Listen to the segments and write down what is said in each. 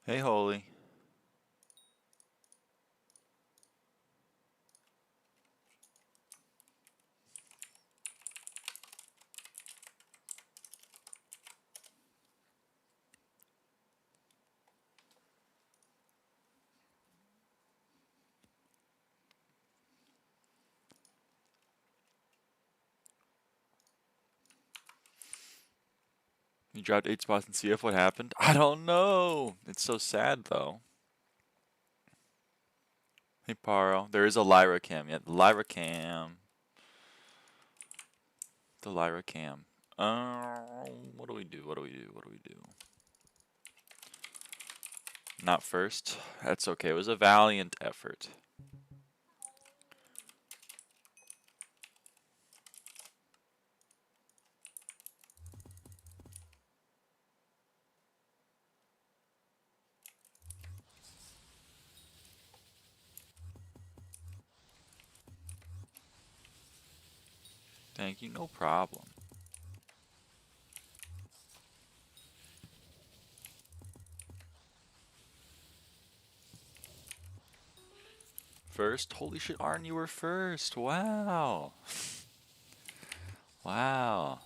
Hey, Holy. You dropped 8 spots in CF. What happened? I don't know. It's so sad, though. Hey, Paro. There is a Lyra cam. Yeah, the Lyra cam. The Lyra cam. What do we do? What do we do? What do we do? Not first. That's okay. It was a valiant effort. Thank you. No problem. First? Holy shit, Arn, you were first. Wow. Wow.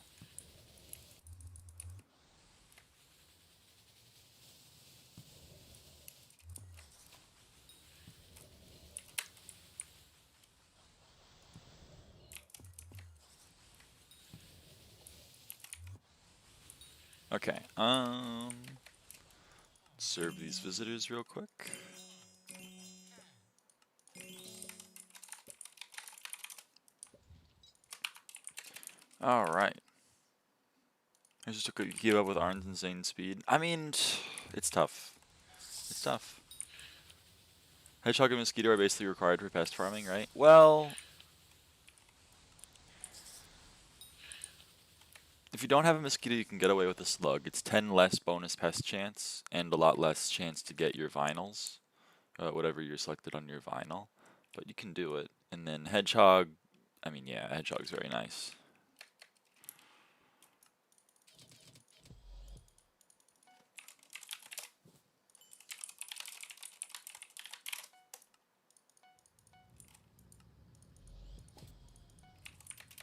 Okay. Serve these visitors real quick. All right. I just took a keep up with Arn's insane speed. I mean, it's tough. It's tough. Hedgehog and mosquito are basically required for pest farming, right? Well, if you don't have a mosquito, you can get away with a slug. It's 10 less bonus pest chance and a lot less chance to get your vinyls, whatever you're selected on your vinyl. But you can do it. And then hedgehog, I mean, yeah, hedgehog's very nice.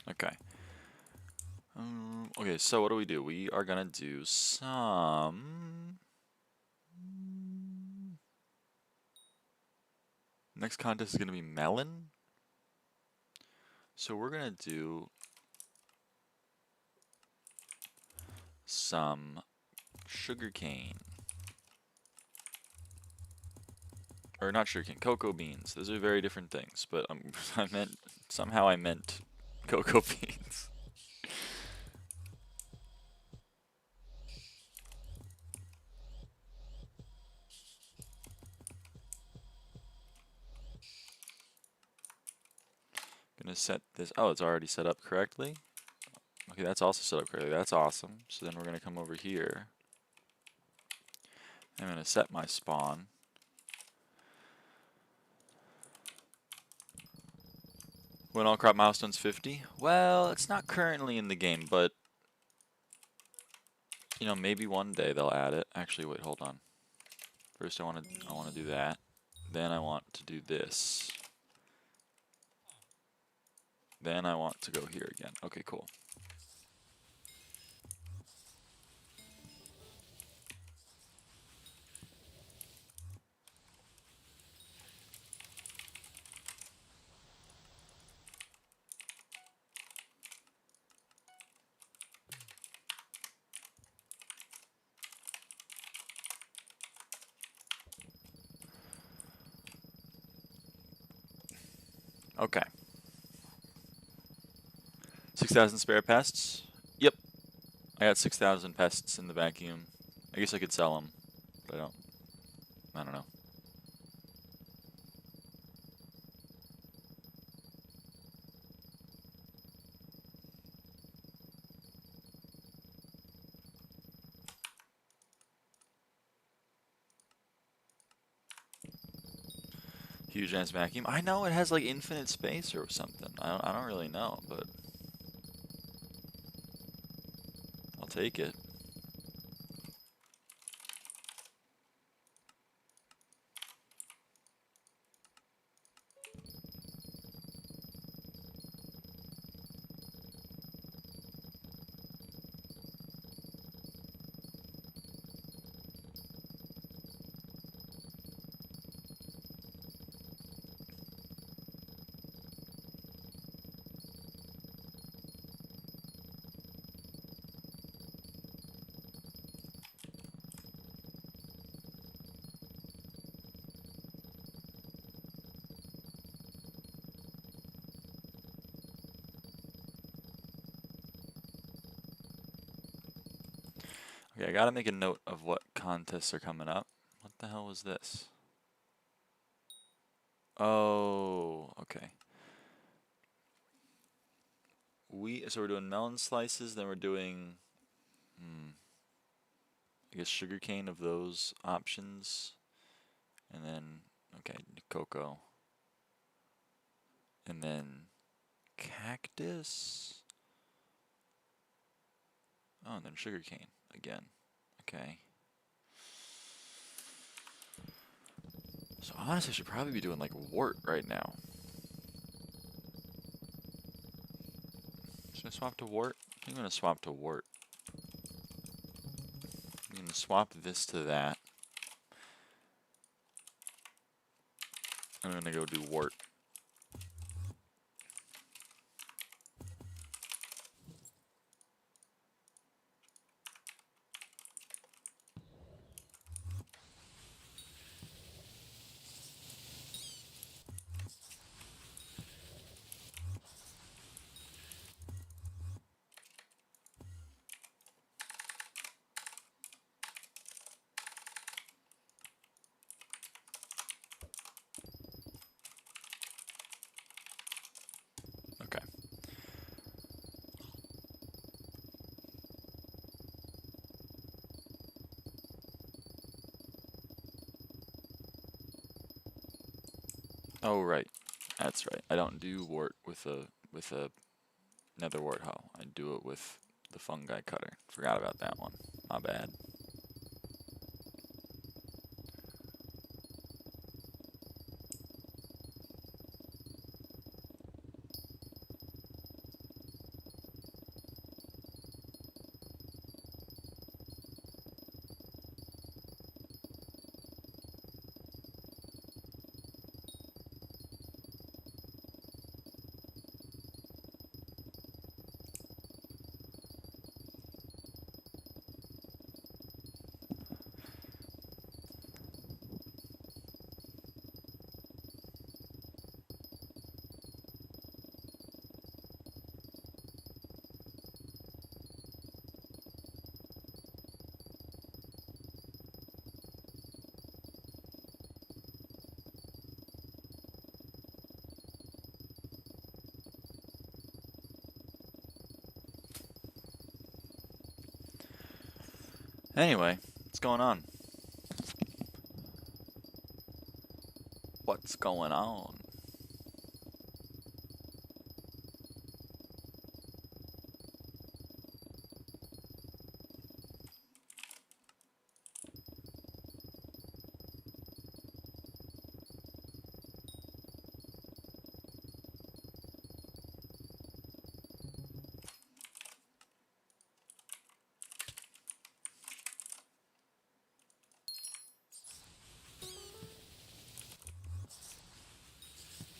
Okay. Okay, so what do? We are gonna do some... Next contest is gonna be melon. So we're gonna do some sugarcane. Or not sugarcane, cocoa beans. Those are very different things, but somehow I meant cocoa beans. Gonna set this, oh, it's already set up correctly. Okay, that's also set up correctly, that's awesome. So then we're gonna come over here. I'm gonna set my spawn. When all crop milestones 50? Well, it's not currently in the game, but you know, maybe one day they'll add it. Actually, wait, hold on. First I wanna do that. Then I want to do this. Then I want to go here again. Okay, cool. Okay. 6,000 spare pests? Yep. I got 6,000 pests in the vacuum. I guess I could sell them, but I don't know. Huge ass vacuum. I know it has like infinite space or something. I don't really know, but I'll take it. Okay, I gotta make a note of what contests are coming up. What the hell was this? Oh, okay. So we're doing melon slices, then we're doing, I guess sugarcane of those options, and then, okay, cocoa, and then cactus. Oh, and then sugarcane again. Okay. So honestly, I should probably be doing like wort right now. Should I swap to wort? I think I'm gonna swap to wort. I'm gonna swap this to that. I'm gonna go do wort. Okay. Oh right, that's right. I don't do wort with a nether wart hoe. I do it with the fungi cutter. Forgot about that one. My bad. Anyway, what's going on? What's going on?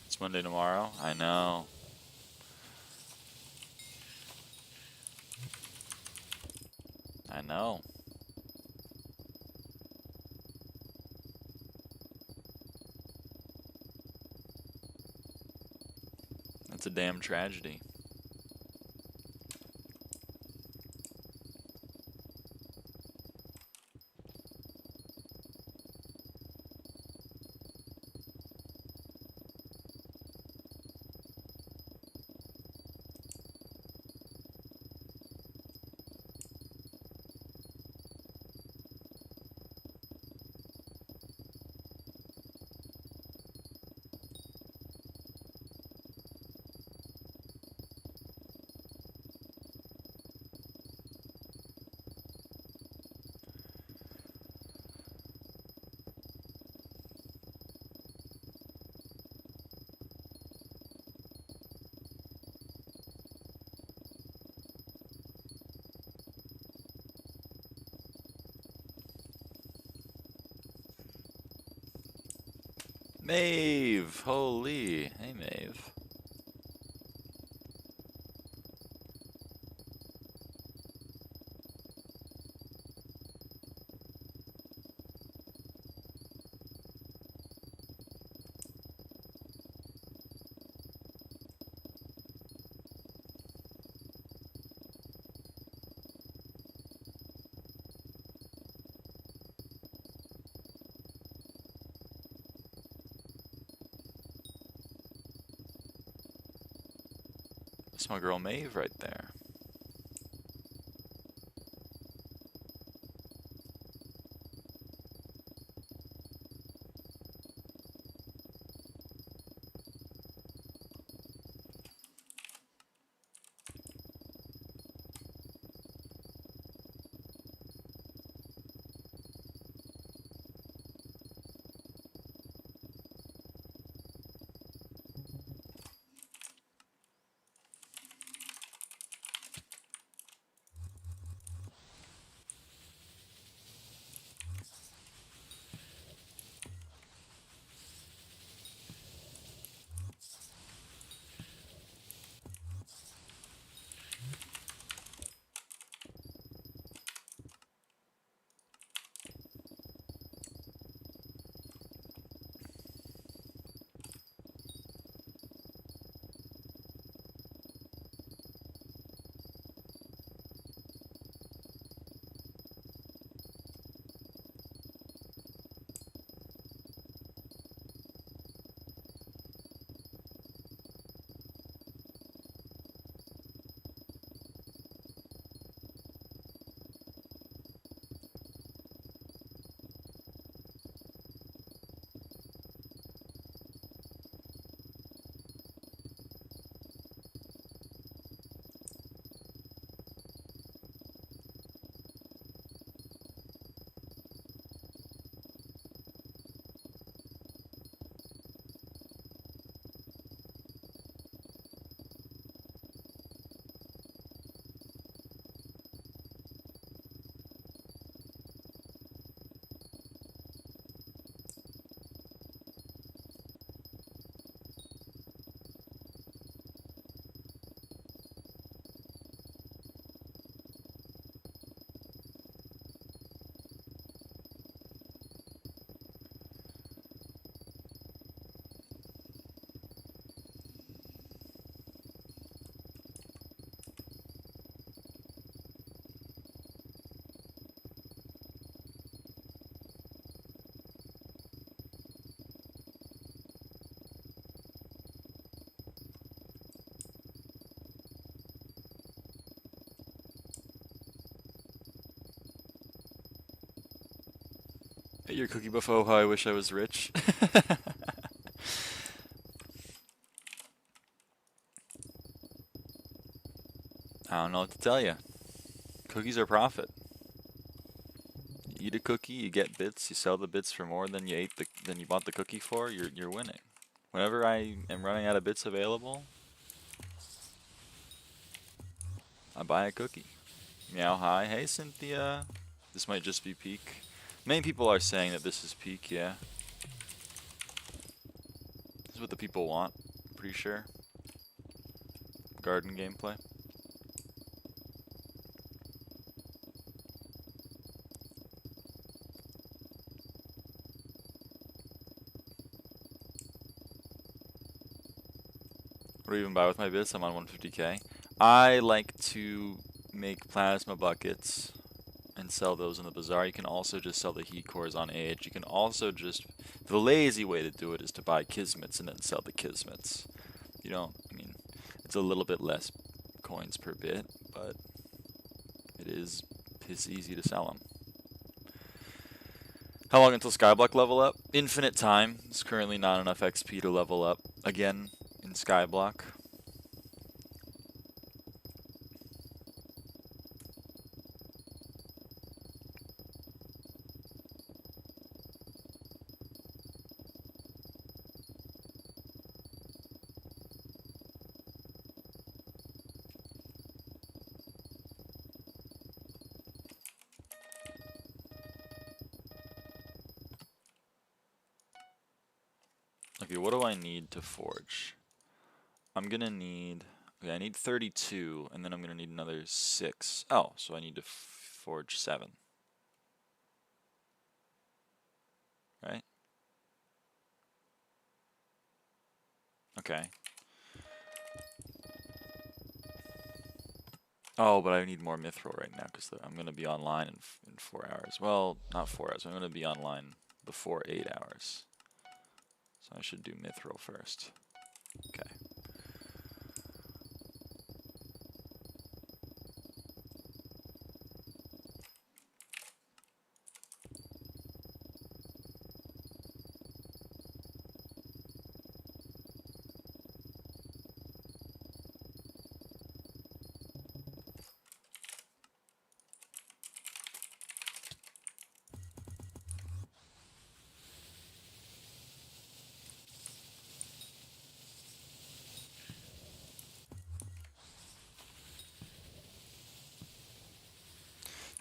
It's Monday tomorrow? I know. I know. That's a damn tragedy. Maeve! Holy! Hey, Maeve. That's my girl Maeve right there. Hey, your cookie buffo, how I wish I was rich. I don't know what to tell you. Cookies are profit. You eat a cookie, you get bits, you sell the bits for more than you bought the cookie for, you're winning. Whenever I am running out of bits available, I buy a cookie. Meow hi. Hey Cynthia. This might just be peak. Many people are saying that this is peak, yeah. This is what the people want, pretty sure. Garden gameplay. What do you even buy with my bits? I'm on 150k. I like to make plasma buckets and sell those in the bazaar. You can also just sell the heat cores on Edge. You can also just... The lazy way to do it is to buy kismets and then sell the kismets. You don't... I mean, it's a little bit less coins per bit, but it is piss easy to sell them. How long until SkyBlock level up? Infinite time. There's currently not enough XP to level up again in SkyBlock. Okay, what do I need to forge? I'm gonna need... Okay, I need 32, and then I'm gonna need another 6. Oh, so I need to forge 7. Right? Okay. Oh, but I need more mithril right now, because I'm gonna be online in 4 hours. Well, not 4 hours. I'm gonna be online before 8 hours. So I should do mithril first. Okay.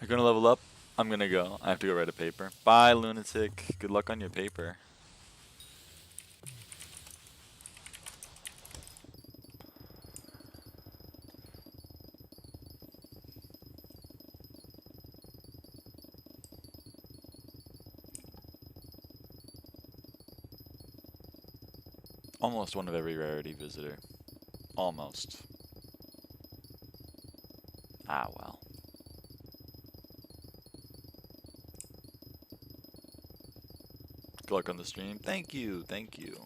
You're gonna level up? I'm gonna go. I have to go write a paper. Bye, lunatic. Good luck on your paper. Almost one of every rarity visitor. Almost. Ah, well. Good luck on the stream. Thank you, thank you.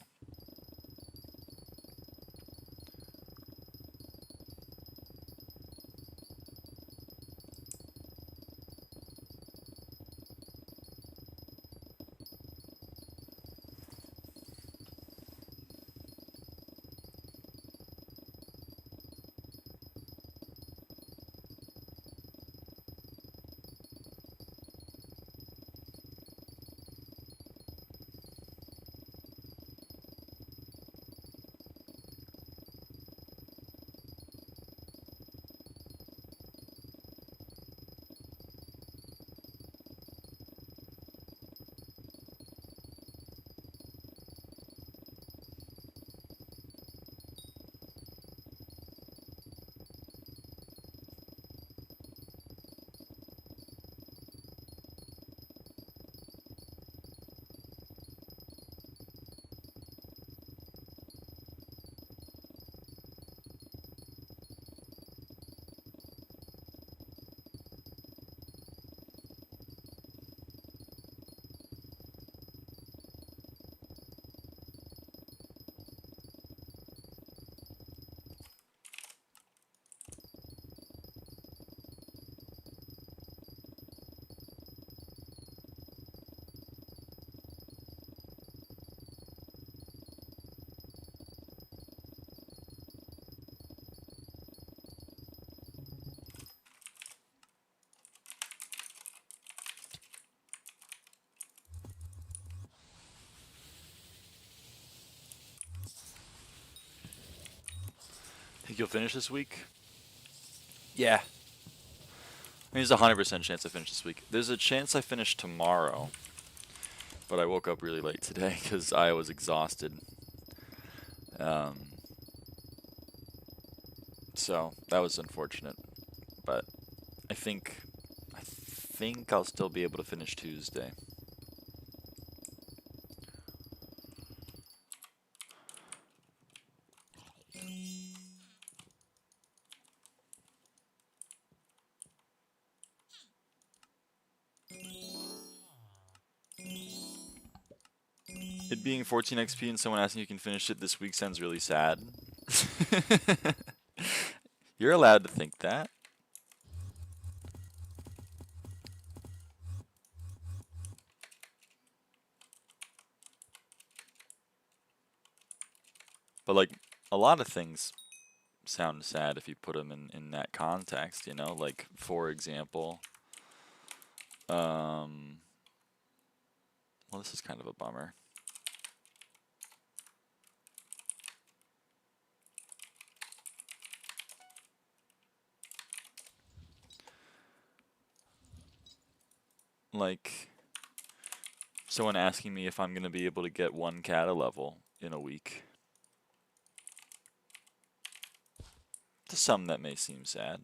Think you'll finish this week? Yeah. I mean, there's a 100% chance I finish this week. There's a chance I finish tomorrow. But I woke up really late today because I was exhausted. So that was unfortunate. But I think I'll still be able to finish Tuesday. It being 14 XP and someone asking you can finish it this week sounds really sad. You're allowed to think that. But like a lot of things sound sad if you put them in that context, you know? Like, for example, well, this is kind of a bummer. Like, someone asking me if I'm going to be able to get 1 cata level in a week. To some, that may seem sad.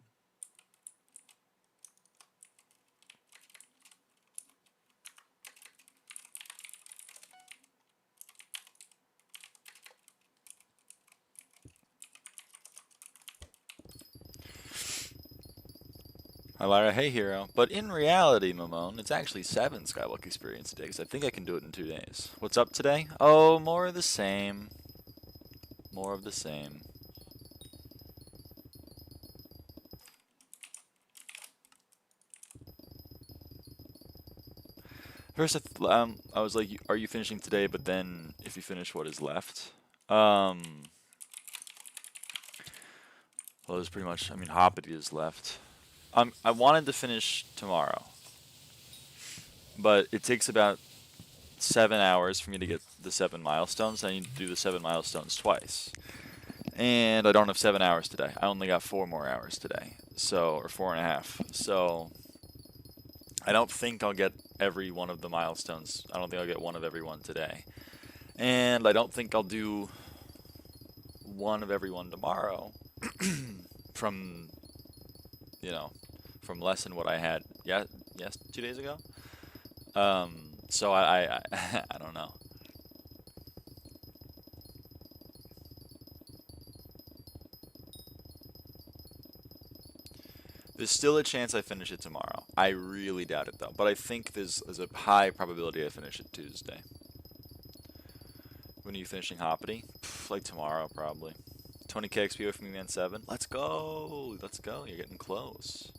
Hi Lyra, hey hero. But in reality, Mamone, it's actually 7 SkyBlock experience a day, because I think I can do it in 2 days. What's up today? Oh, more of the same. More of the same. First, I was like, are you finishing today? But then, if you finish what is left? Well, there's pretty much, I mean, Hoppity is left. I wanted to finish tomorrow, but it takes about 7 hours for me to get the 7 milestones. I need to do the 7 milestones twice. And I don't have 7 hours today. I only got 4 more hours today. So, or 4.5. So, I don't think I'll get every one of the milestones. I don't think I'll get one of every one today. And I don't think I'll do one of every one tomorrow from, you know, from less than what I had yes 2 days ago. So I don't know. There's still a chance I finish it tomorrow. I really doubt it though, but I think there's a high probability I finish it Tuesday. When are you finishing Hoppity? Like tomorrow probably. 20k XP away from me, man. 7. Let's go. Let's go. You're getting close.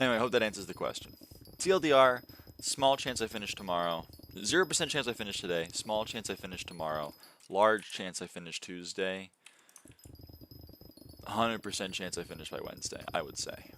Anyway, I hope that answers the question. TLDR, small chance I finish tomorrow. 0% chance I finish today. Small chance I finish tomorrow. Large chance I finish Tuesday. 100% chance I finish by Wednesday, I would say.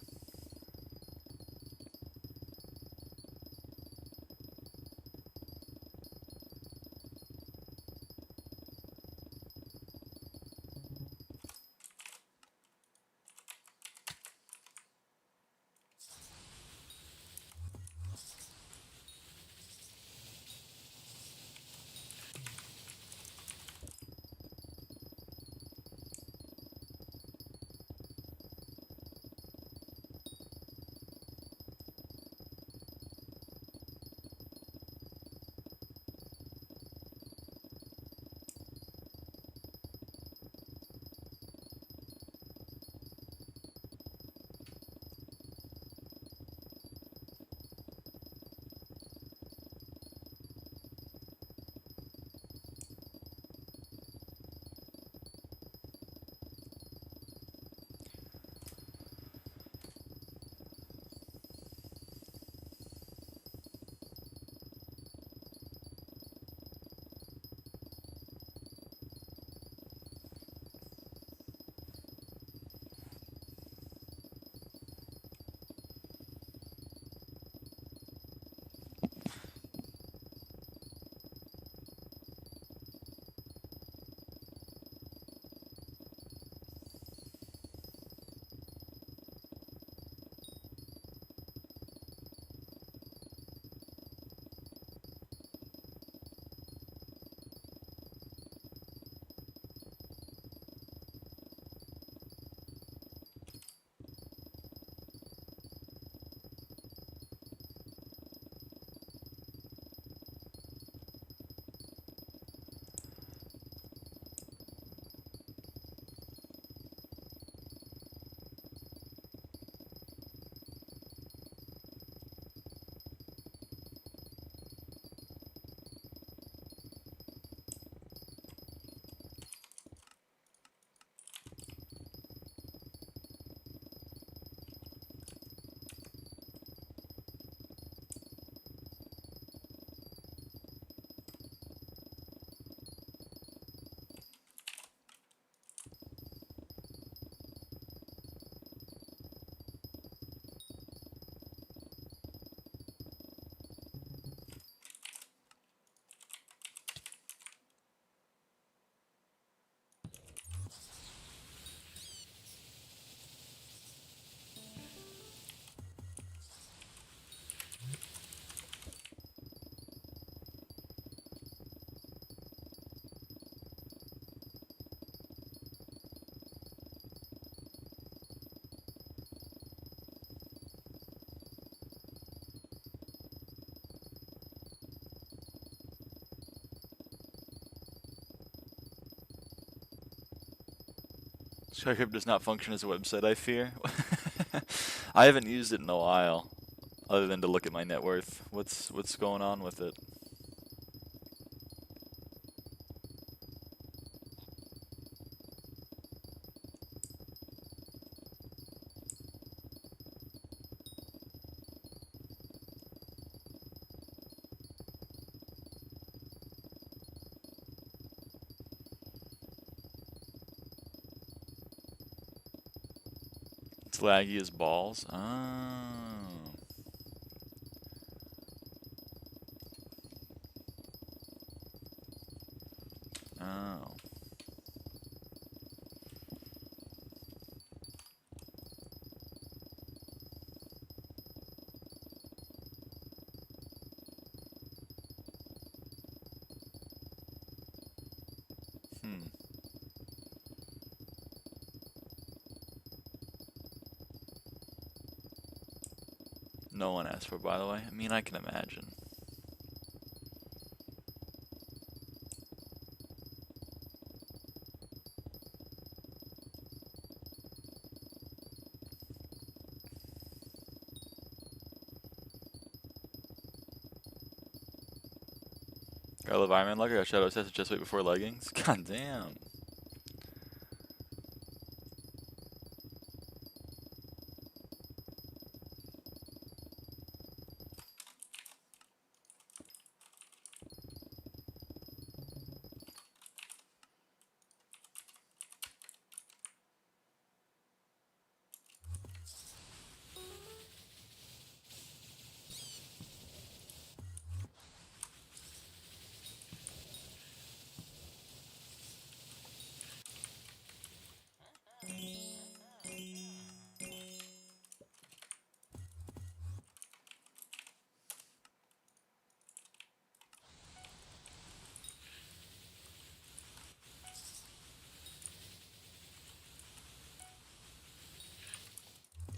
SkyCrypt does not function as a website, I fear. I haven't used it in a while, other than to look at my net worth. What's going on with it? It's laggy as balls. Oh. Oh. Hmm. No one asked for it, by the way. I mean, I can imagine. Got a little Iron Man luck. I got Shadow Test just wait before leggings. God damn.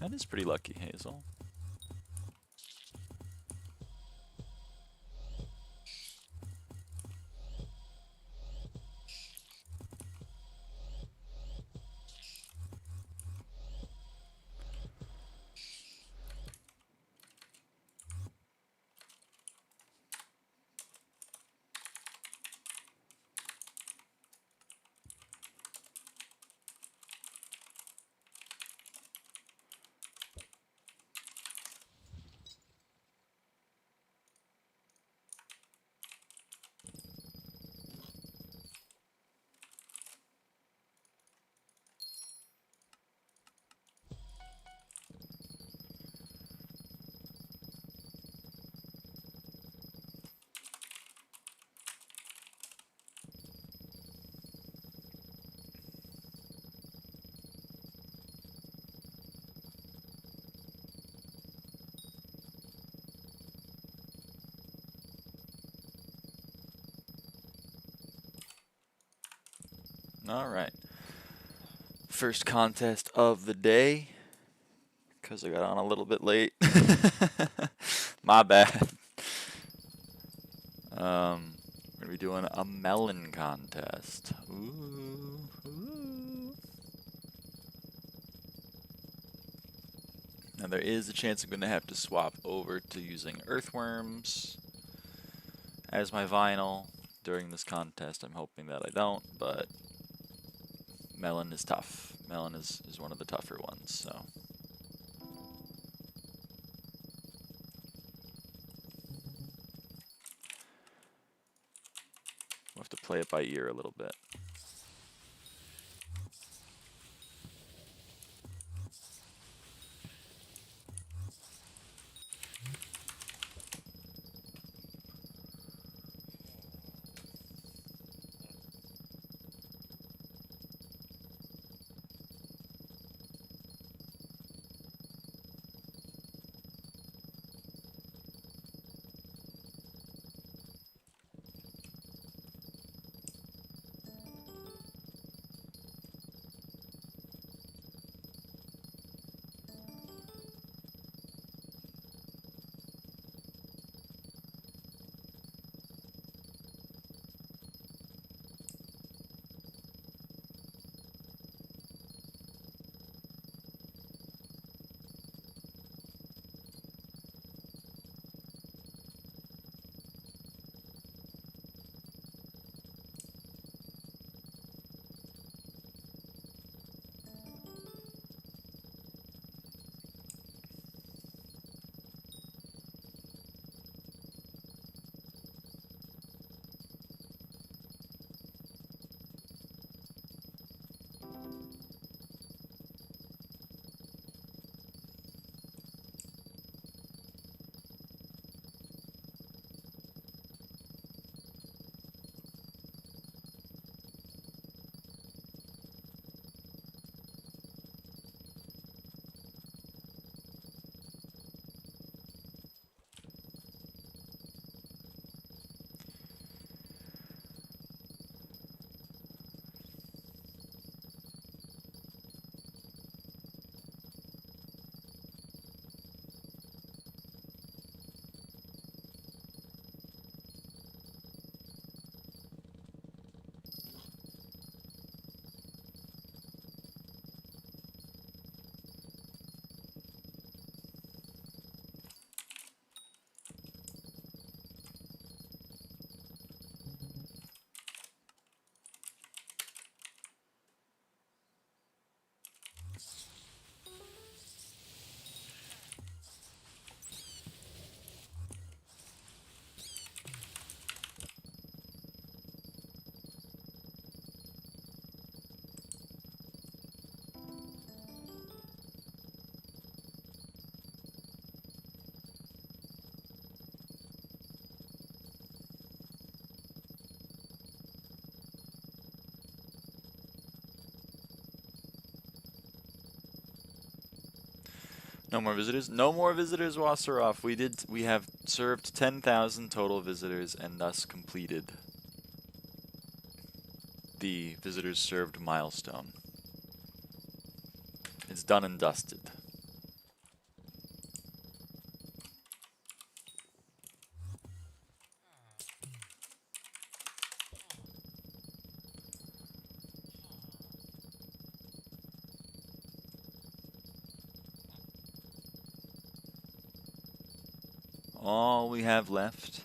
That is pretty lucky, Hazel. Alright. First contest of the day. Because I got on a little bit late. My bad. We're going to be doing a melon contest. Ooh, ooh. Now there is a chance I'm going to have to swap over to using earthworms as my vinyl during this contest. I'm hoping that I don't, but melon is tough. Melon is one of the tougher ones, so. We'll have to play it by ear a little bit. No more visitors? No more visitors, Wasserhoff. We have served 10,000 total visitors and thus completed the visitors served milestone. It's done and dusted. All we have left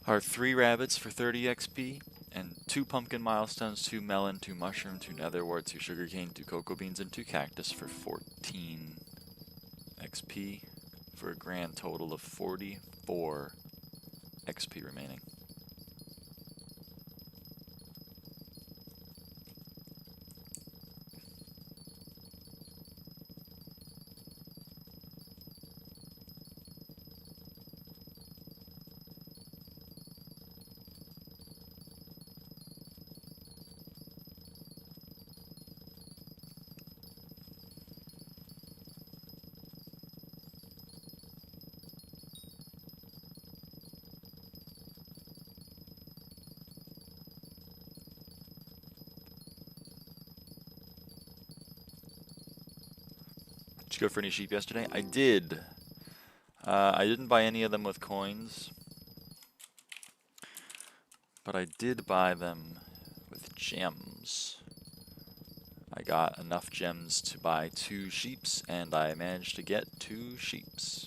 are 3 rabbits for 30 XP, and 2 pumpkin milestones, 2 melon, 2 mushroom, 2 netherwort, 2 sugarcane, 2 cocoa beans, and 2 cactus for 14 XP, for a grand total of 44 XP remaining. Did you go for any sheep yesterday? I did. I didn't buy any of them with coins, but I did buy them with gems. I got enough gems to buy 2 sheeps, and I managed to get 2 sheeps.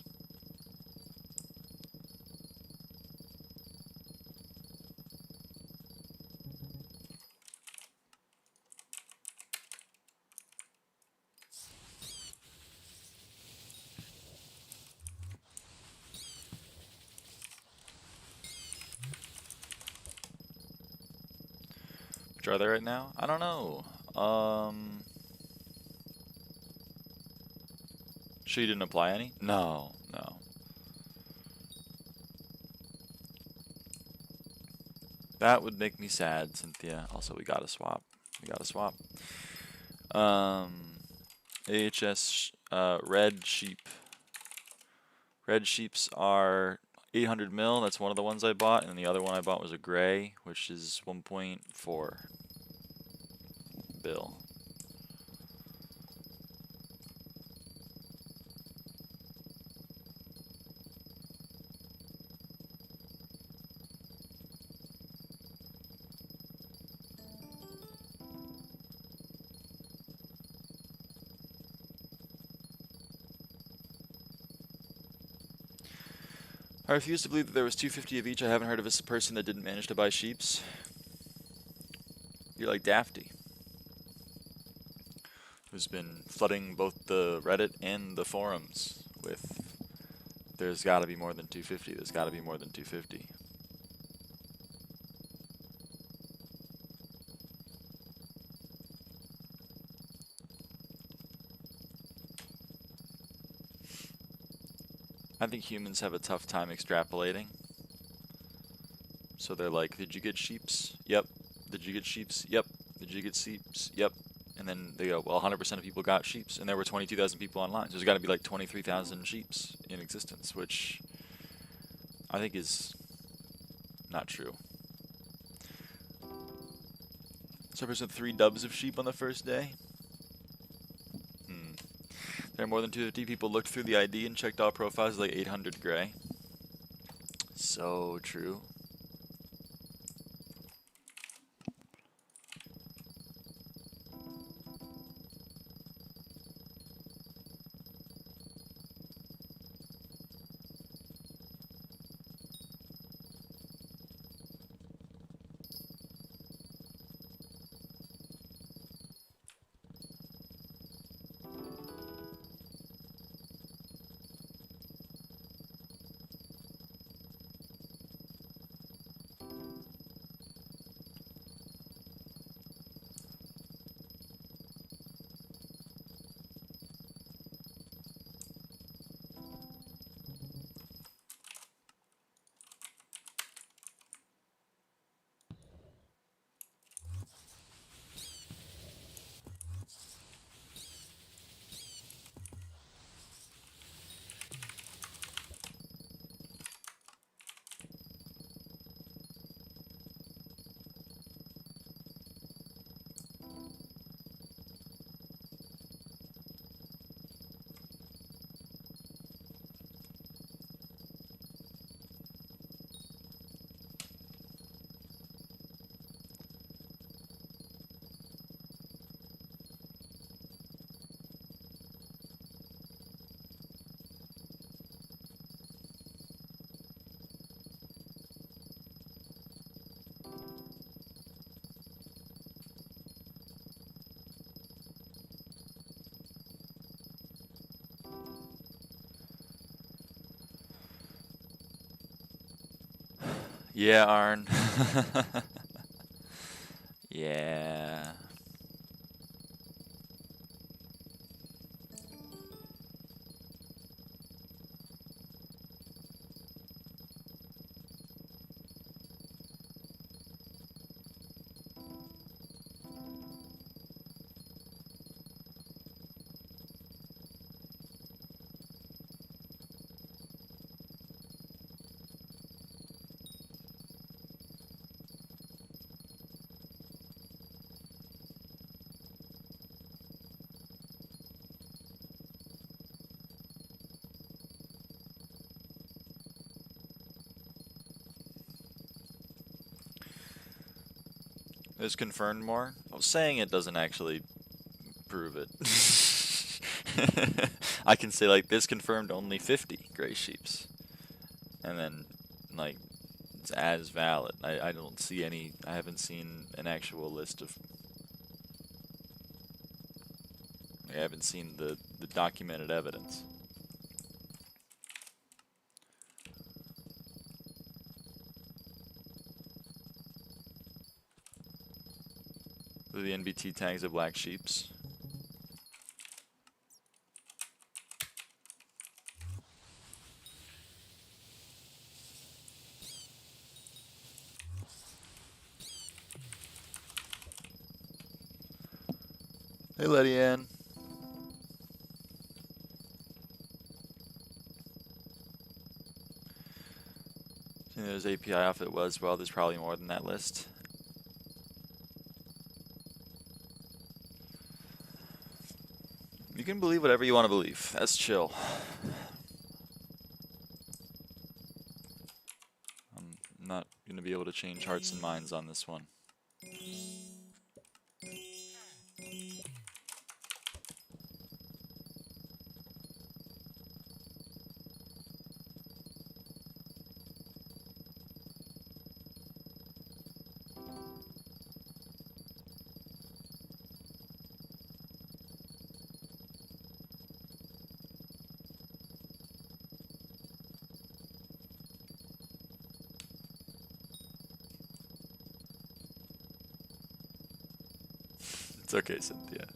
Which are they right now? I don't know. Sure you didn't apply any? No, no. That would make me sad, Cynthia. Also, we gotta swap. We gotta swap. AHS, red sheep. Red sheeps are 800 mil. That's one of the ones I bought, and the other one I bought was a gray, which is 1.4 bill. I refuse to believe that there was 250 of each. I haven't heard of a person that didn't manage to buy sheeps. You're like Dafty, who's been flooding both the Reddit and the forums with, there's gotta be more than 250, there's gotta be more than 250. I think humans have a tough time extrapolating. So they're like, did you get sheeps? Yep. Did you get sheeps? Yep. Did you get sheeps? Yep. And then they go, well, 100% of people got sheeps, and there were 22,000 people online. So there's got to be like 23,000 sheeps in existence, which I think is not true. So person 3 dubs of sheep on the first day? There are more than 250 people looked through the ID and checked all profiles, like 800 gray. So true. Yeah, Arn. Yeah. There's confirmed more. I was saying it doesn't actually prove it. I can say like this confirmed only 50 gray sheeps, and then like it's as valid. I don't see any. I haven't seen an actual list of. I haven't seen the documented evidence. The NBT tags of black sheeps. Hey, Letty Ann. There's API off it was, well, there's probably more than that list. You can believe whatever you want to believe. That's chill. I'm not going to be able to change hearts and minds on this one. It's okay, Cynthia.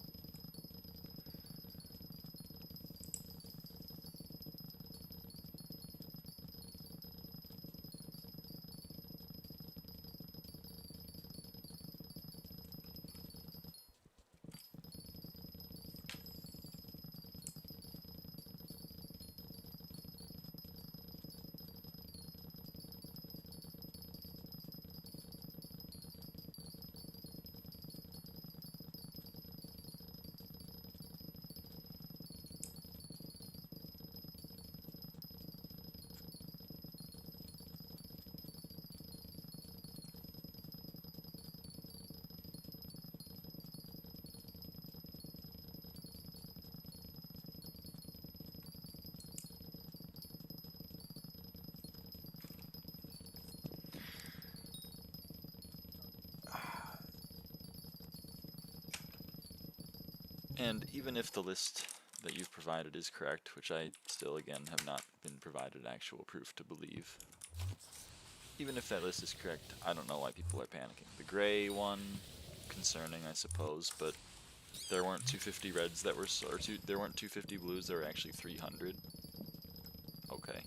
And even if the list that you've provided is correct, which I still, again, have not been provided actual proof to believe, even if that list is correct, I don't know why people are panicking. The gray one, concerning, I suppose, but there weren't 250 reds that were, or there weren't 250 blues, there were actually 300. Okay.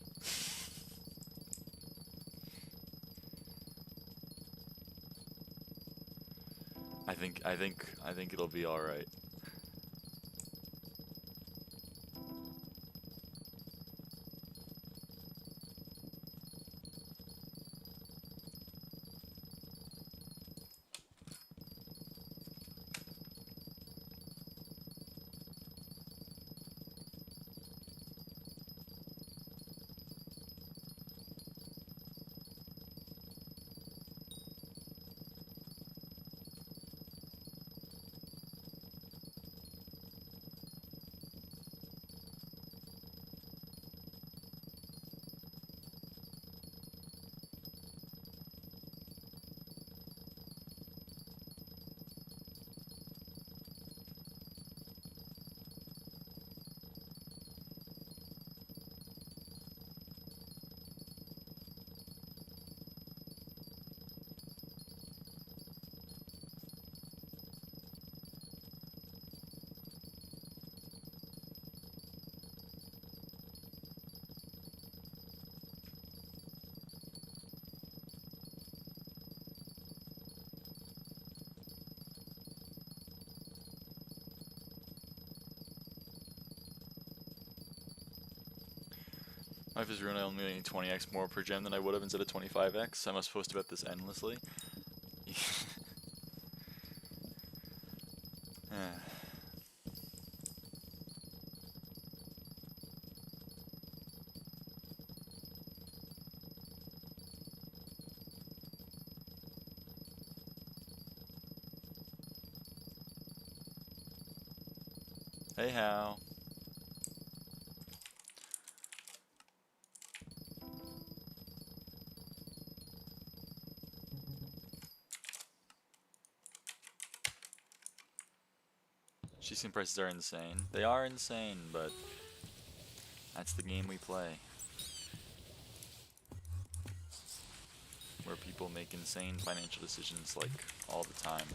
I think it'll be all right. Life is ruined. I'm getting 20x more per gem than I would have instead of 25x. Am I supposed to bet this endlessly? Hey, how? Sheepskin prices are insane. They are insane, but that's the game we play. Where people make insane financial decisions like all the time.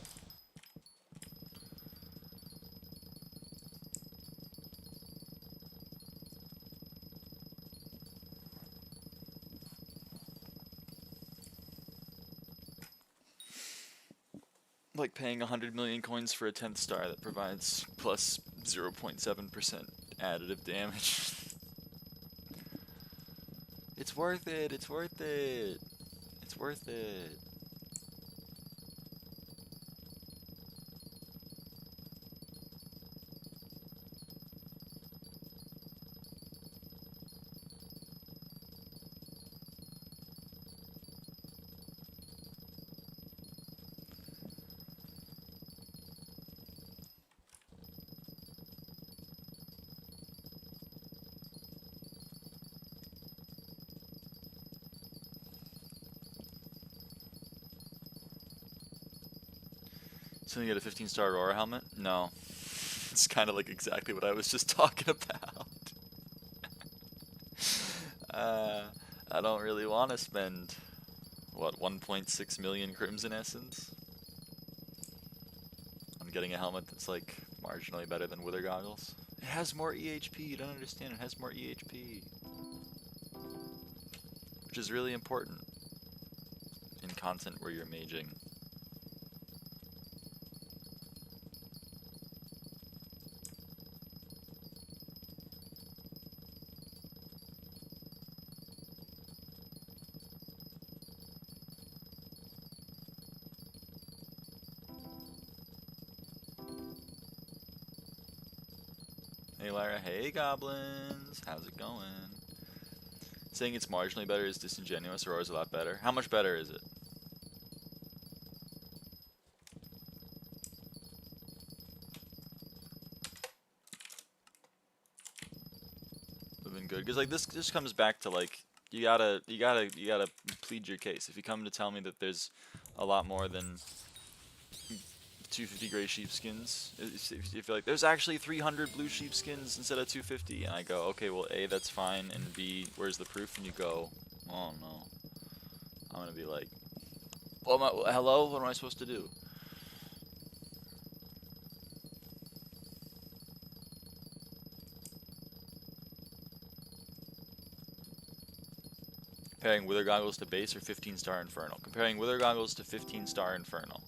Like paying 100 million coins for a 10th star that provides plus 0.7% additive damage. It's worth it, it's worth it. It's worth it. So you get a 15-star Aurora helmet? No. It's kind of like exactly what I was just talking about. I don't really want to spend, what, 1.6 million Crimson Essence on getting a helmet that's like marginally better than Wither Goggles. It has more EHP, you don't understand, it has more EHP. Which is really important in content where you're maging. Hey Lyra, hey goblins, how's it going? Saying it's marginally better is disingenuous, or is a lot better. How much better is it? Would've been good, because like this just comes back to like you gotta plead your case. If you come to tell me that there's a lot more than 250 gray sheepskins, if you're like, there's actually 300 blue sheepskins instead of 250, and I go, okay, well, A, that's fine, and B, where's the proof? And you go, oh no. I'm gonna be like, well, hello, what am I supposed to do? Comparing Wither Goggles to base or 15-star Infernal? Comparing Wither Goggles to 15-star Infernal.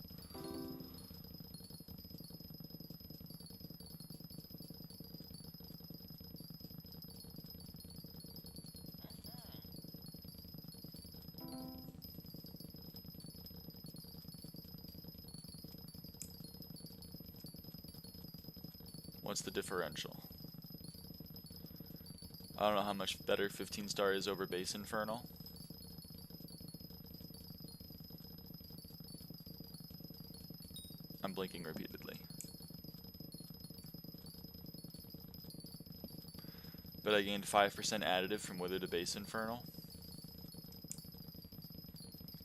What's the differential? I don't know how much better 15-star is over base Infernal. I'm blinking repeatedly. But I gained 5% additive from Wither to base Infernal.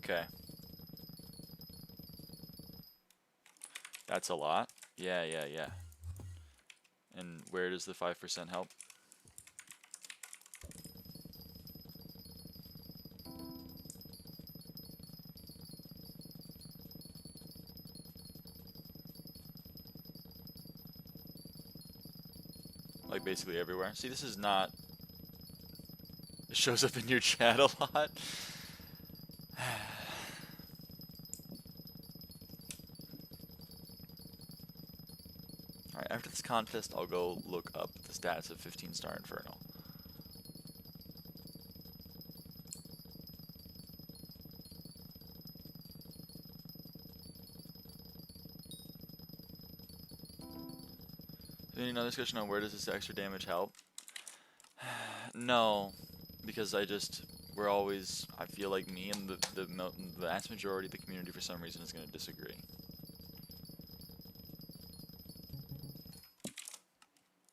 Okay. That's a lot. Yeah. And where does the 5% help? Like basically everywhere. See, this is not... It shows up in your chat a lot. Alright, after this contest, I'll go look up the stats of 15-star Infernal. Another discussion on where does this extra damage help? No, because we're always, I feel like me and the vast majority of the community for some reason is going to disagree.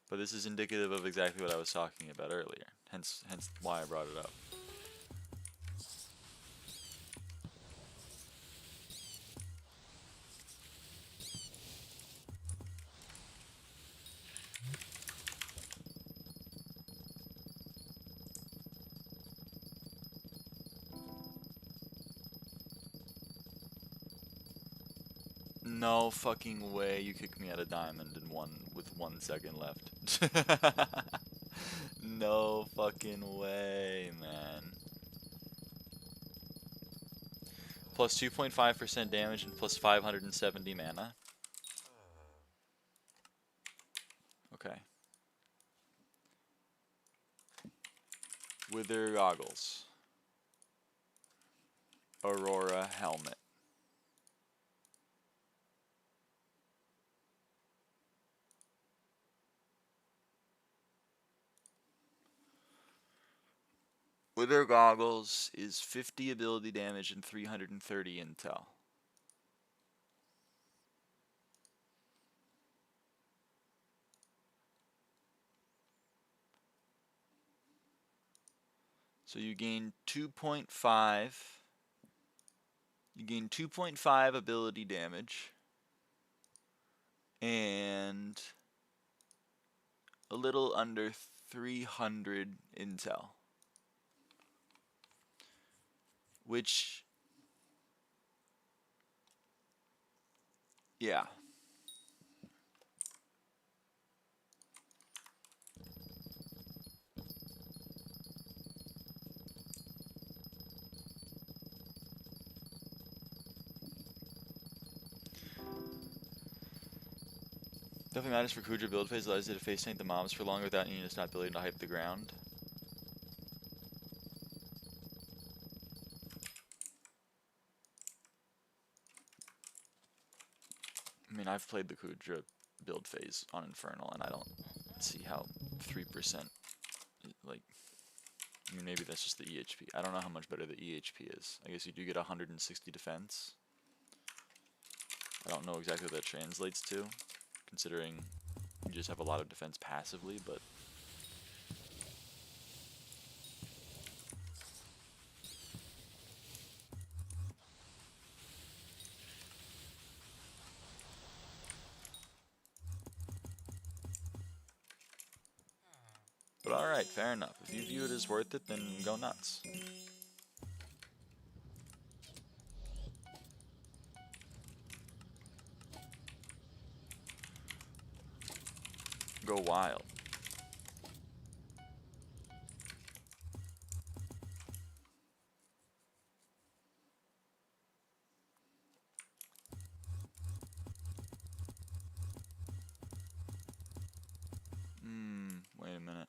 But this is indicative of exactly what I was talking about earlier, hence why I brought it up. No fucking way you kicked me out of diamond with 1 second left. No fucking way, man. Plus 2.5% damage and plus 570 mana. Okay. Wither goggles. Aurora helmet. Wither goggles is 50 ability damage and 330 intel. So you gain 2.5. You gain 2.5 ability damage and a little under 300 intel. Which, yeah. Definitely matters for Kudra build phase, allows you to face tank the mobs for longer without needing to stop building to hype the ground. I mean, I've played the Kudra build phase on Infernal, and I don't see how 3%, like, I mean, maybe that's just the EHP. I don't know how much better the EHP is. I guess you do get 160 defense. I don't know exactly what that translates to, considering you just have a lot of defense passively, but... But alright, fair enough. If you view it as worth it, then go nuts. Go wild. Wait a minute.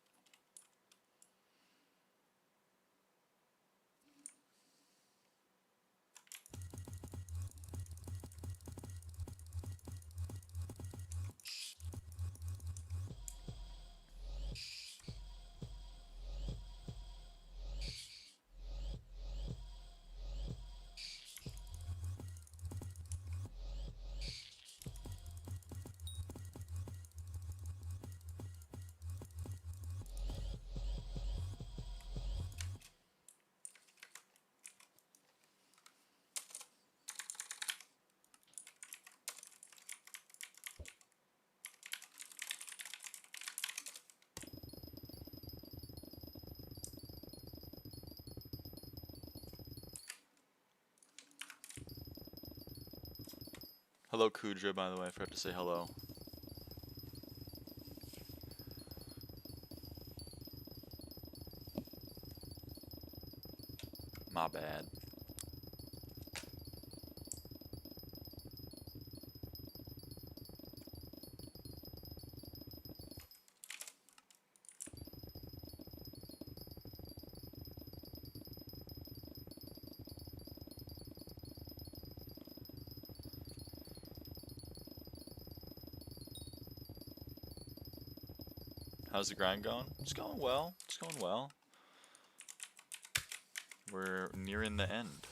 Hello, Kudra, by the way. I forgot to say hello. My bad. How's the grind going? It's going well. It's going well. We're nearing the end.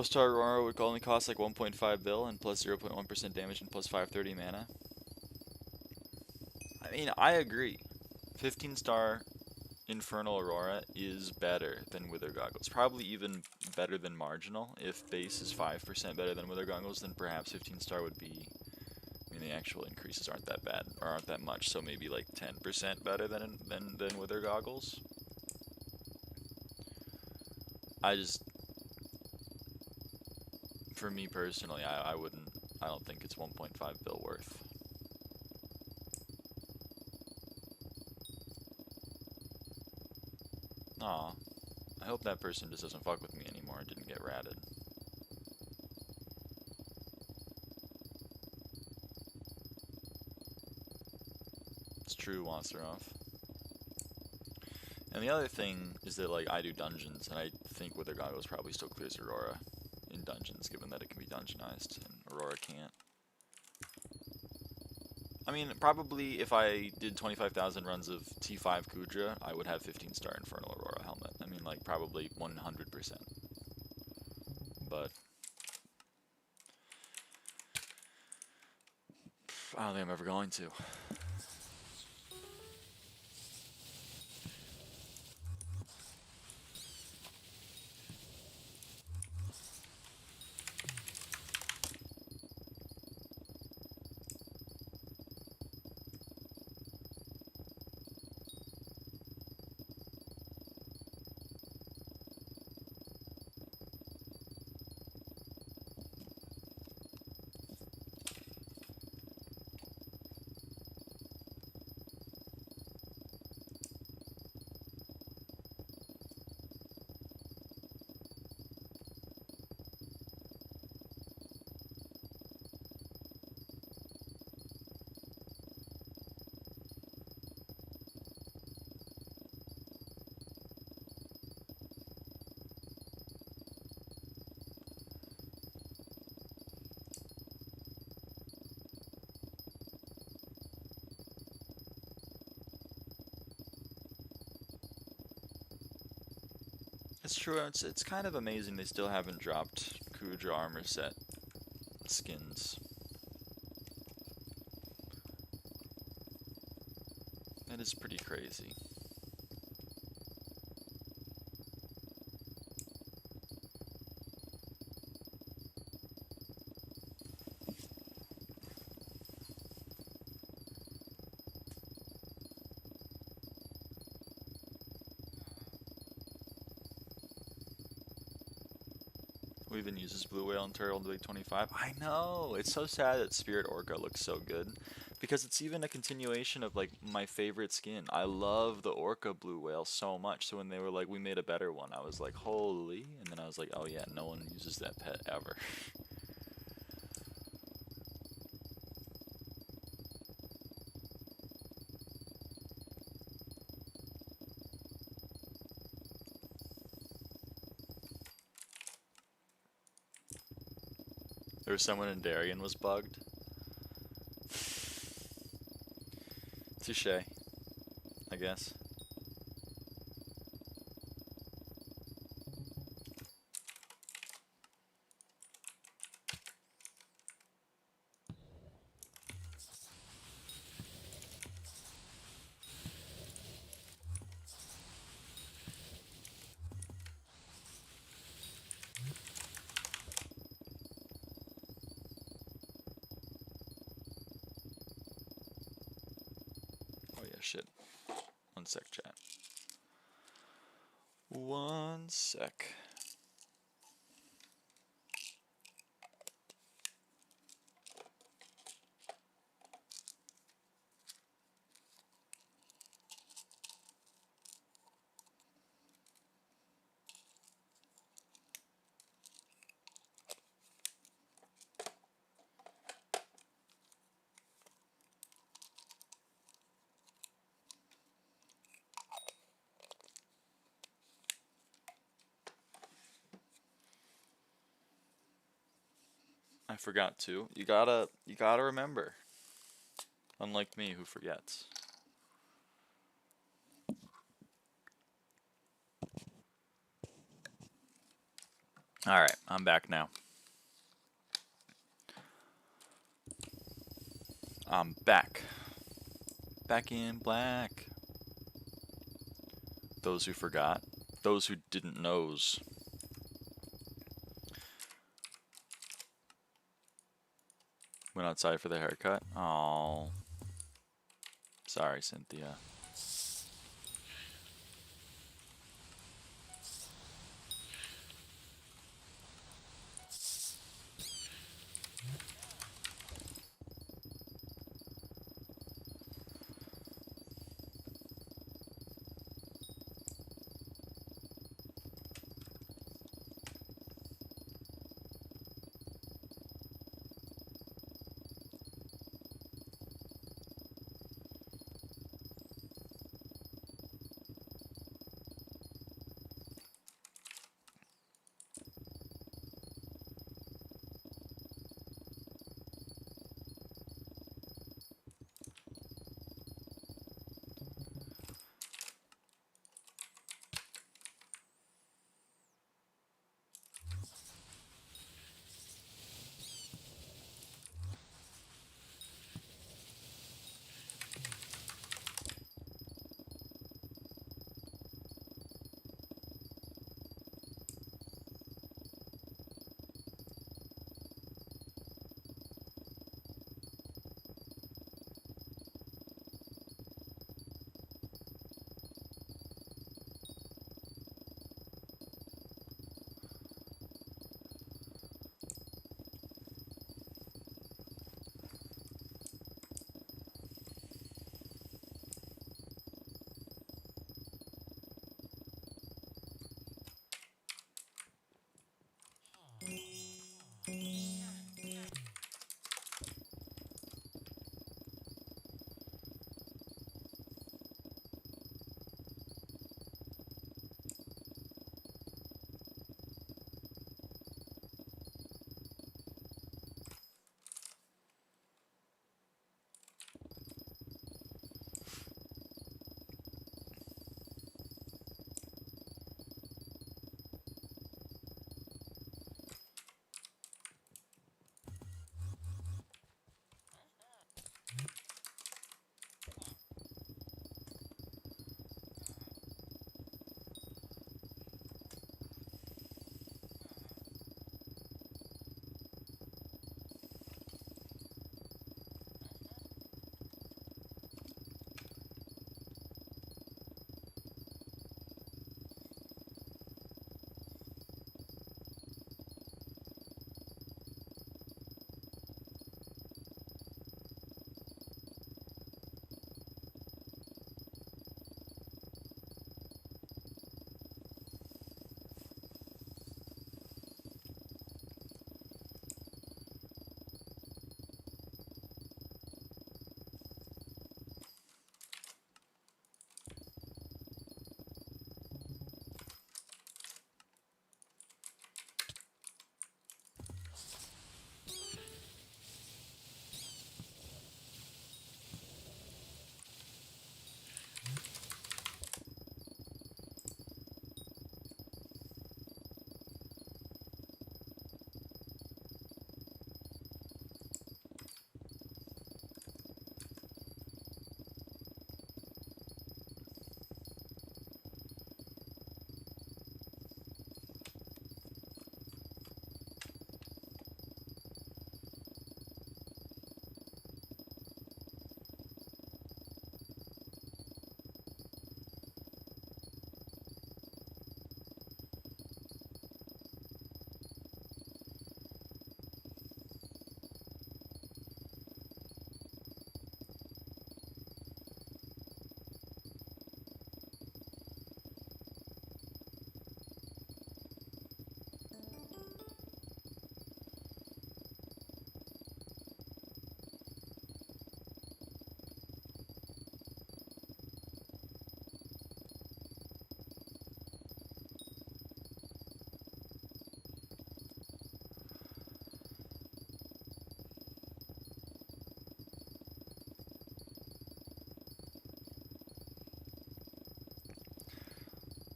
Star Aurora would only cost like 1.5 bill and plus 0.1% damage and plus 530 mana. I mean, I agree. 15-star Infernal Aurora is better than Wither Goggles. Probably even better than Marginal. If base is 5% better than Wither Goggles, then perhaps 15-star would be... I mean, the actual increases aren't that bad, or aren't that much, so maybe like 10% better than Wither Goggles. For me personally, I don't think it's 1.5 bill worth. Aw, I hope that person just doesn't fuck with me anymore and didn't get ratted. It's true, Wasserov. And the other thing is that, like, I do dungeons, and I think Wither Goggles probably still clears Aurora in dungeons, given that it can be dungeonized, and Aurora can't. I mean, probably if I did 25,000 runs of T5 Kudra, I would have 15-star Infernal Aurora helmet. I mean, like, probably 100%. But I don't think I'm ever going to. It's true, it's kind of amazing they still haven't dropped Kudra armor set skins. That is pretty crazy. Who even uses Blue Whale and Turtle in Big 25? I know! It's so sad that Spirit Orca looks so good. Because it's even a continuation of, like, my favorite skin. I love the Orca Blue Whale so much, so when they were like, we made a better one, I was like, holy, and then I was like, oh yeah, no one uses that pet ever. There was someone in Darien was bugged. Touche, I guess. shit. One sec, chat. One sec. I forgot to. You gotta remember. Unlike me, who forgets. Alright, I'm back now. I'm back. Back in black. Those who forgot. Those who didn't knows. Went outside for the haircut. Oh, sorry, Cynthia.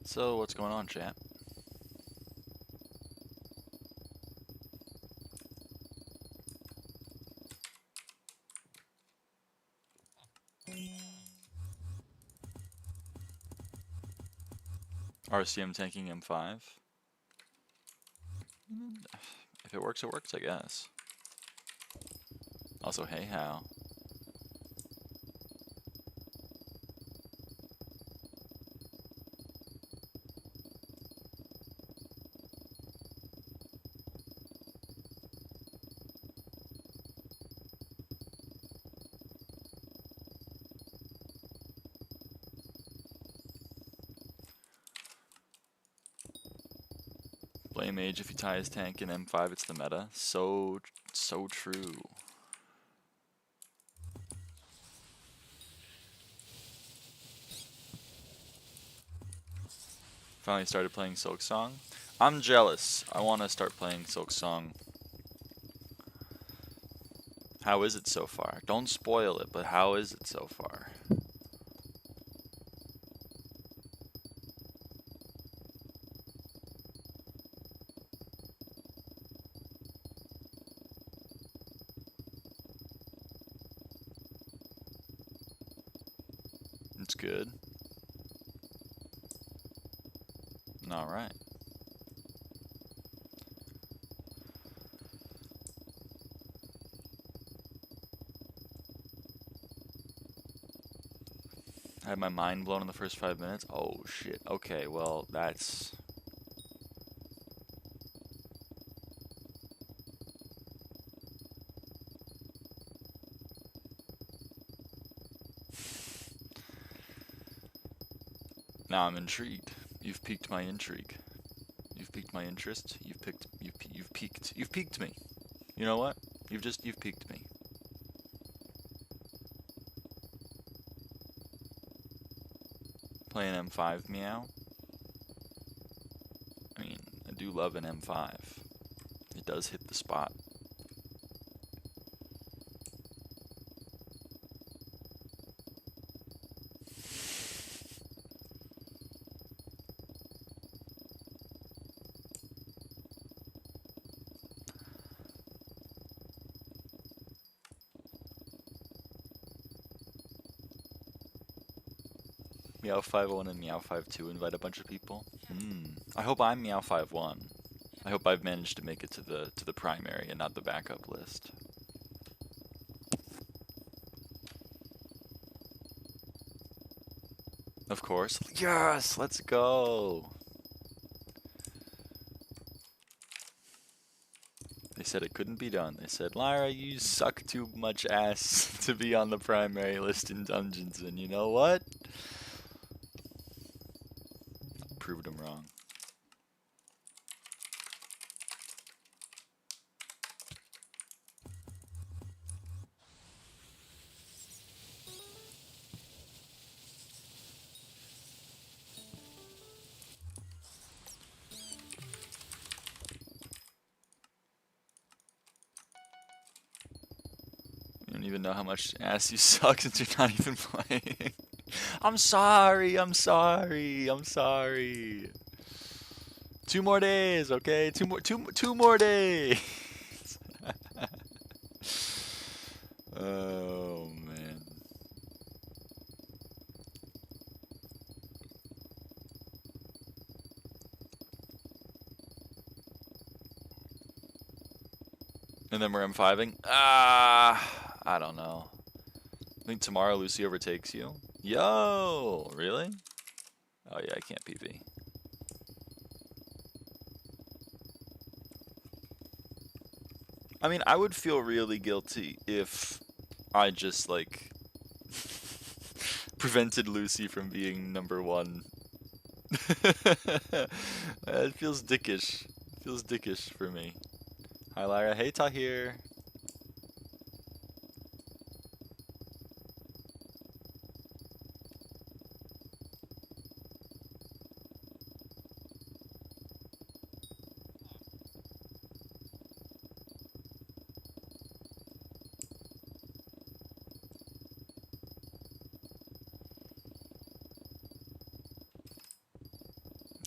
So, what's going on, chat? RCM tanking M5. If it works, I guess. Also, hey, how? Blame Mage if you tie his tank in M5, it's the meta. So true. Finally started playing Silk Song. I'm jealous. I want to start playing Silk Song. How is it so far? Don't spoil it, but how is it so far? It's good. Alright. I had my mind blown in the first 5 minutes. Oh shit. Okay, well, that's... Now I'm intrigued. You've piqued my intrigue. You've piqued my interest. You've piqued me. You know what? You've piqued me. Playing M5 meow. I mean, I do love an M5. It does hit the spot. Meow 5-1 and Meow 5-2 invite a bunch of people. I hope I'm Meow 5-1. I hope I've managed to make it to the primary and not the backup list. Of course. Yes, let's go. They said it couldn't be done. They said, Lyra, you suck too much ass to be on the primary list in Dungeons, and you know what? Proved them wrong. You don't even know how much ass you suck since you're not even playing. I'm sorry. 2 more days, okay? Two more days. Oh man. And then we're M5ing? I don't know. I think tomorrow Lucy overtakes you. Yo, really? Oh yeah, I can't PV. I mean, I would feel really guilty if I just, like, prevented Lucy from being #1. It feels dickish. It feels dickish for me. Hi, Lyra. Hey, Tahir.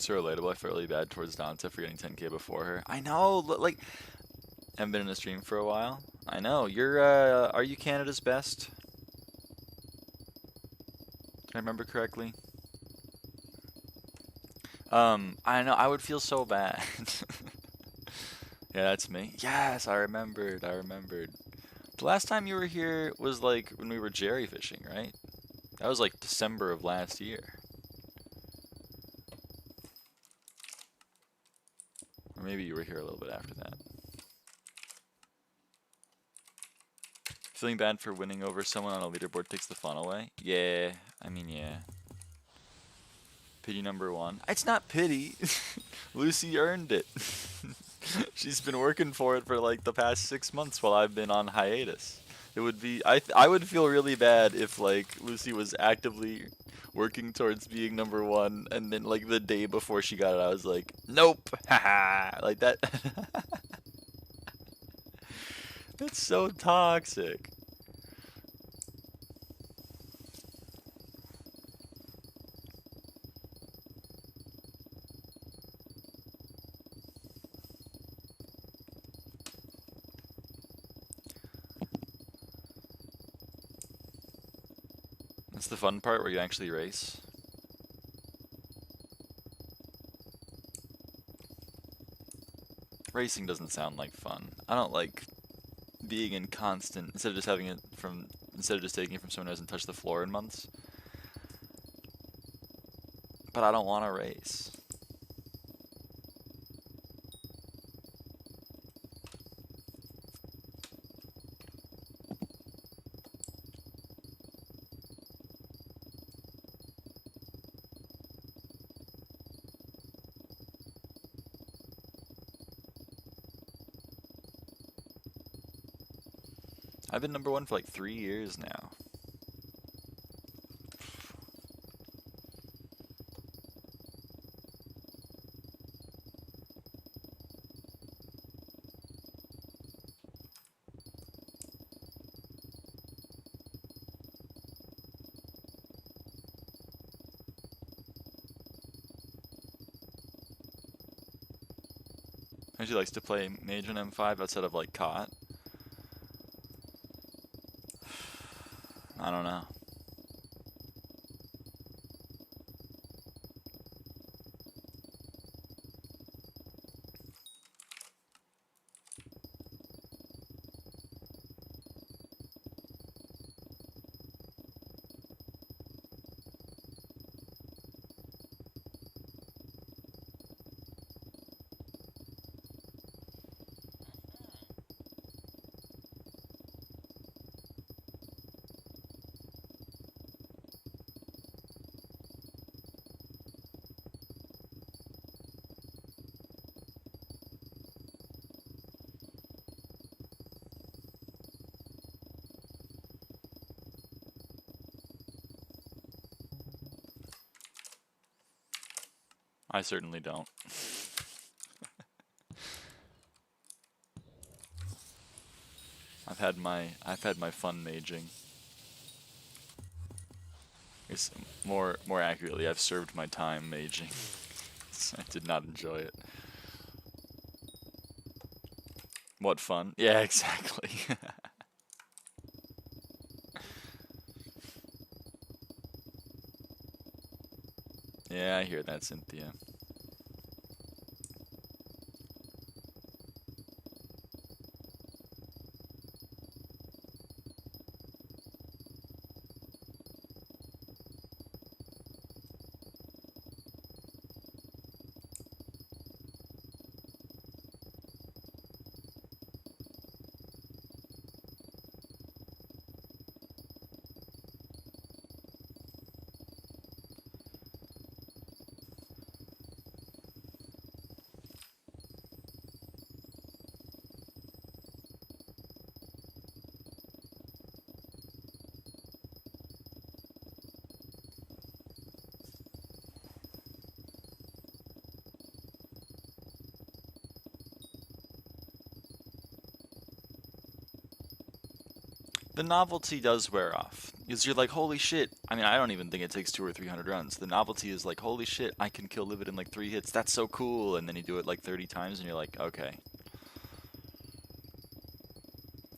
So relatable. I felt really bad towards Dante for getting 10K before her. I know, like, haven't been in a stream for a while. I know. You're, are you Canada's best? Did I remember correctly? I know, I would feel so bad. Yeah, that's me. Yes, I remembered, I remembered. The last time you were here was like when we were jerry fishing, right? That was like December of last year. Or maybe you were here a little bit after that. Feeling bad for winning over someone on a leaderboard takes the fun away? Yeah, I mean, yeah. Pity number one. It's not pity. Lucy earned it. She's been working for it for like the past 6 months while I've been on hiatus. It would be, I would feel really bad if like Lucy was actively working towards being number one and then like the day before she got it I was like, nope, haha, like that. That's so toxic. That's the fun part where you actually race. Racing doesn't sound like fun. I don't like being in constant, instead of just having it from, instead of just taking it from someone who hasn't touched the floor in months. But I don't want to race. I've been number one for like 3 years now. She likes to play Mage on M5 outside of like COT. I don't know. I certainly don't. I've had my fun maging. It's more accurately, I've served my time maging. I did not enjoy it. What fun? Yeah, exactly. Yeah, I hear that, Cynthia. The novelty does wear off. Because you're like, holy shit. I mean, I don't even think it takes 200 or 300 runs. The novelty is like, holy shit, I can kill Livid in like 3 hits. That's so cool. And then you do it like 30 times and you're like, okay.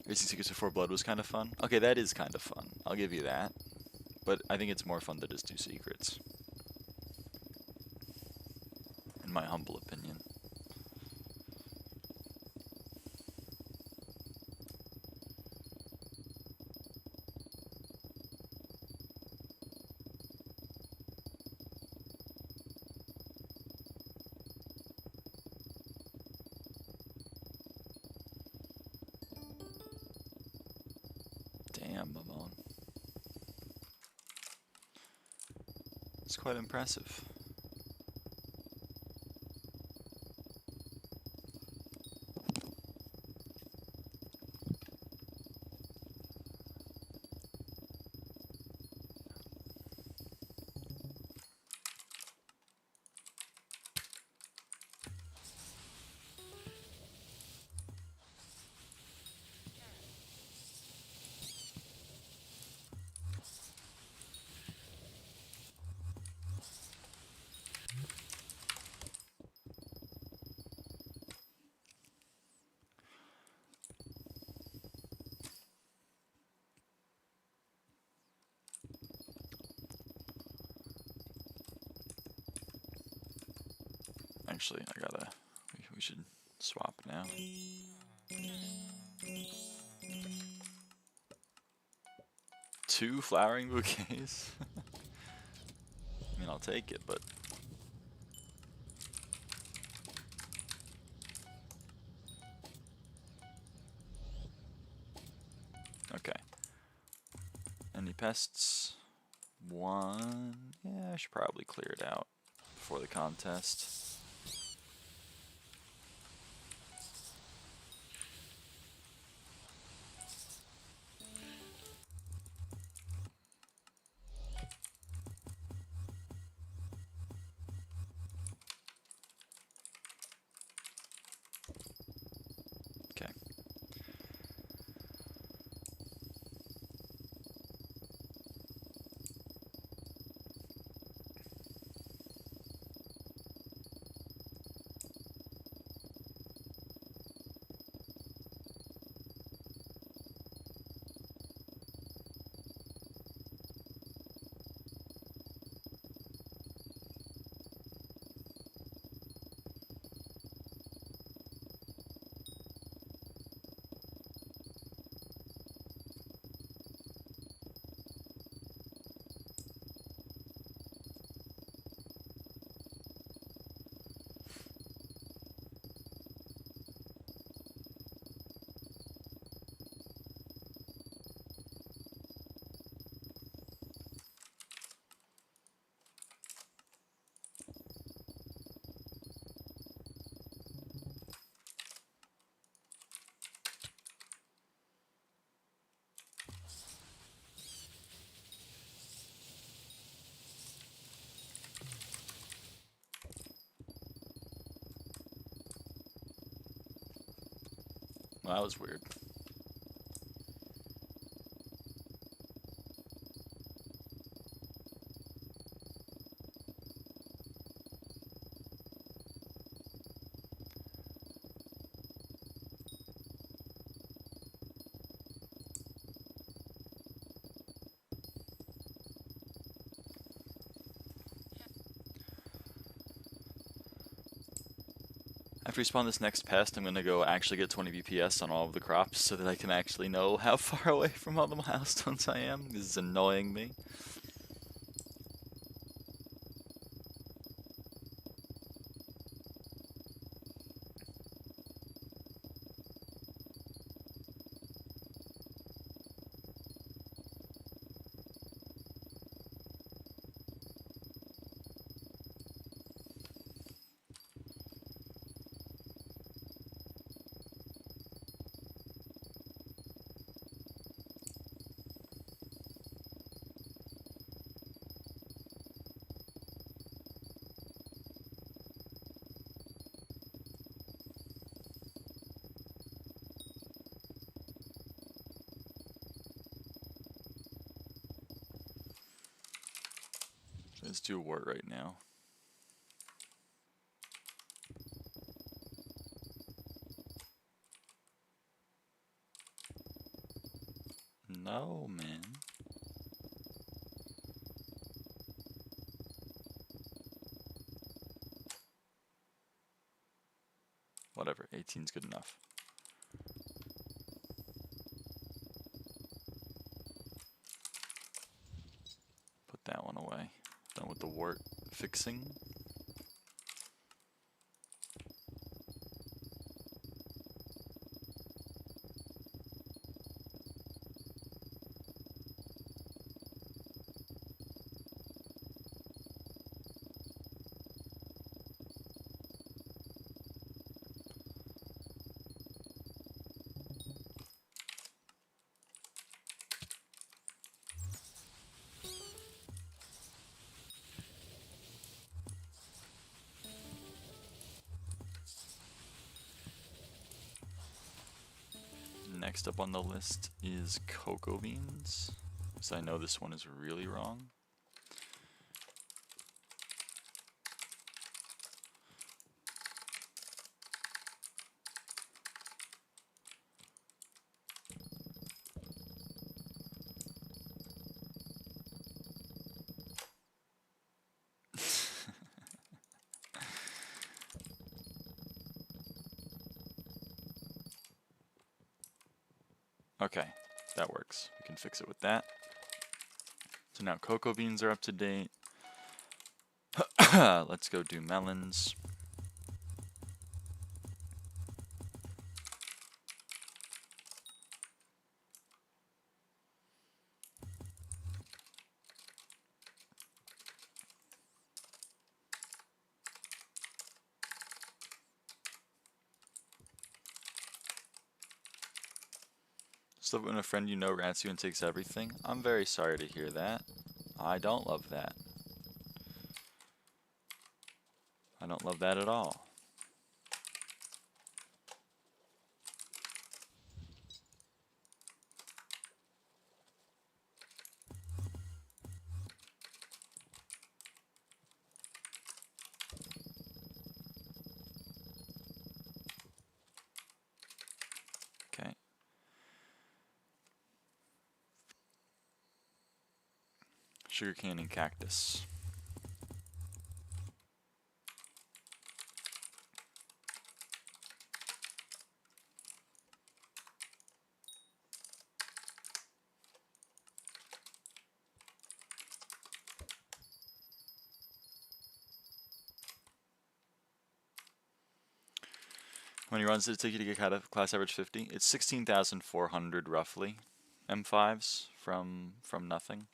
Racing Secrets Before Blood was kind of fun. Okay, that is kind of fun. I'll give you that. But I think it's more fun to just do secrets. In my humble opinion. Damn, Mamon. It's quite impressive. Actually, we should swap now. Two flowering bouquets? I mean, I'll take it, but... Okay. Any pests? One... Yeah, I should probably clear it out before the contest. Okay. Well, that was weird. After we spawn this next pest, I'm going to go actually get 20 BPS on all of the crops so that I can actually know how far away from all the milestones I am. This is annoying me. Let's do a wart right now. No, man. Whatever, 18's good enough. Put that one away. Done with the wart fixing. Next up on the list is cocoa beans, so I know this one is really wrong. Okay, that works. We can fix it with that. So now cocoa beans are up to date. Let's go do melons. So when a friend you know rats you and takes everything, I'm very sorry to hear that. I don't love that. I don't love that at all. Okay. Sugarcane and cactus. How many runs did it take you to get class average 50? It's 16,400 roughly. M5s from nothing.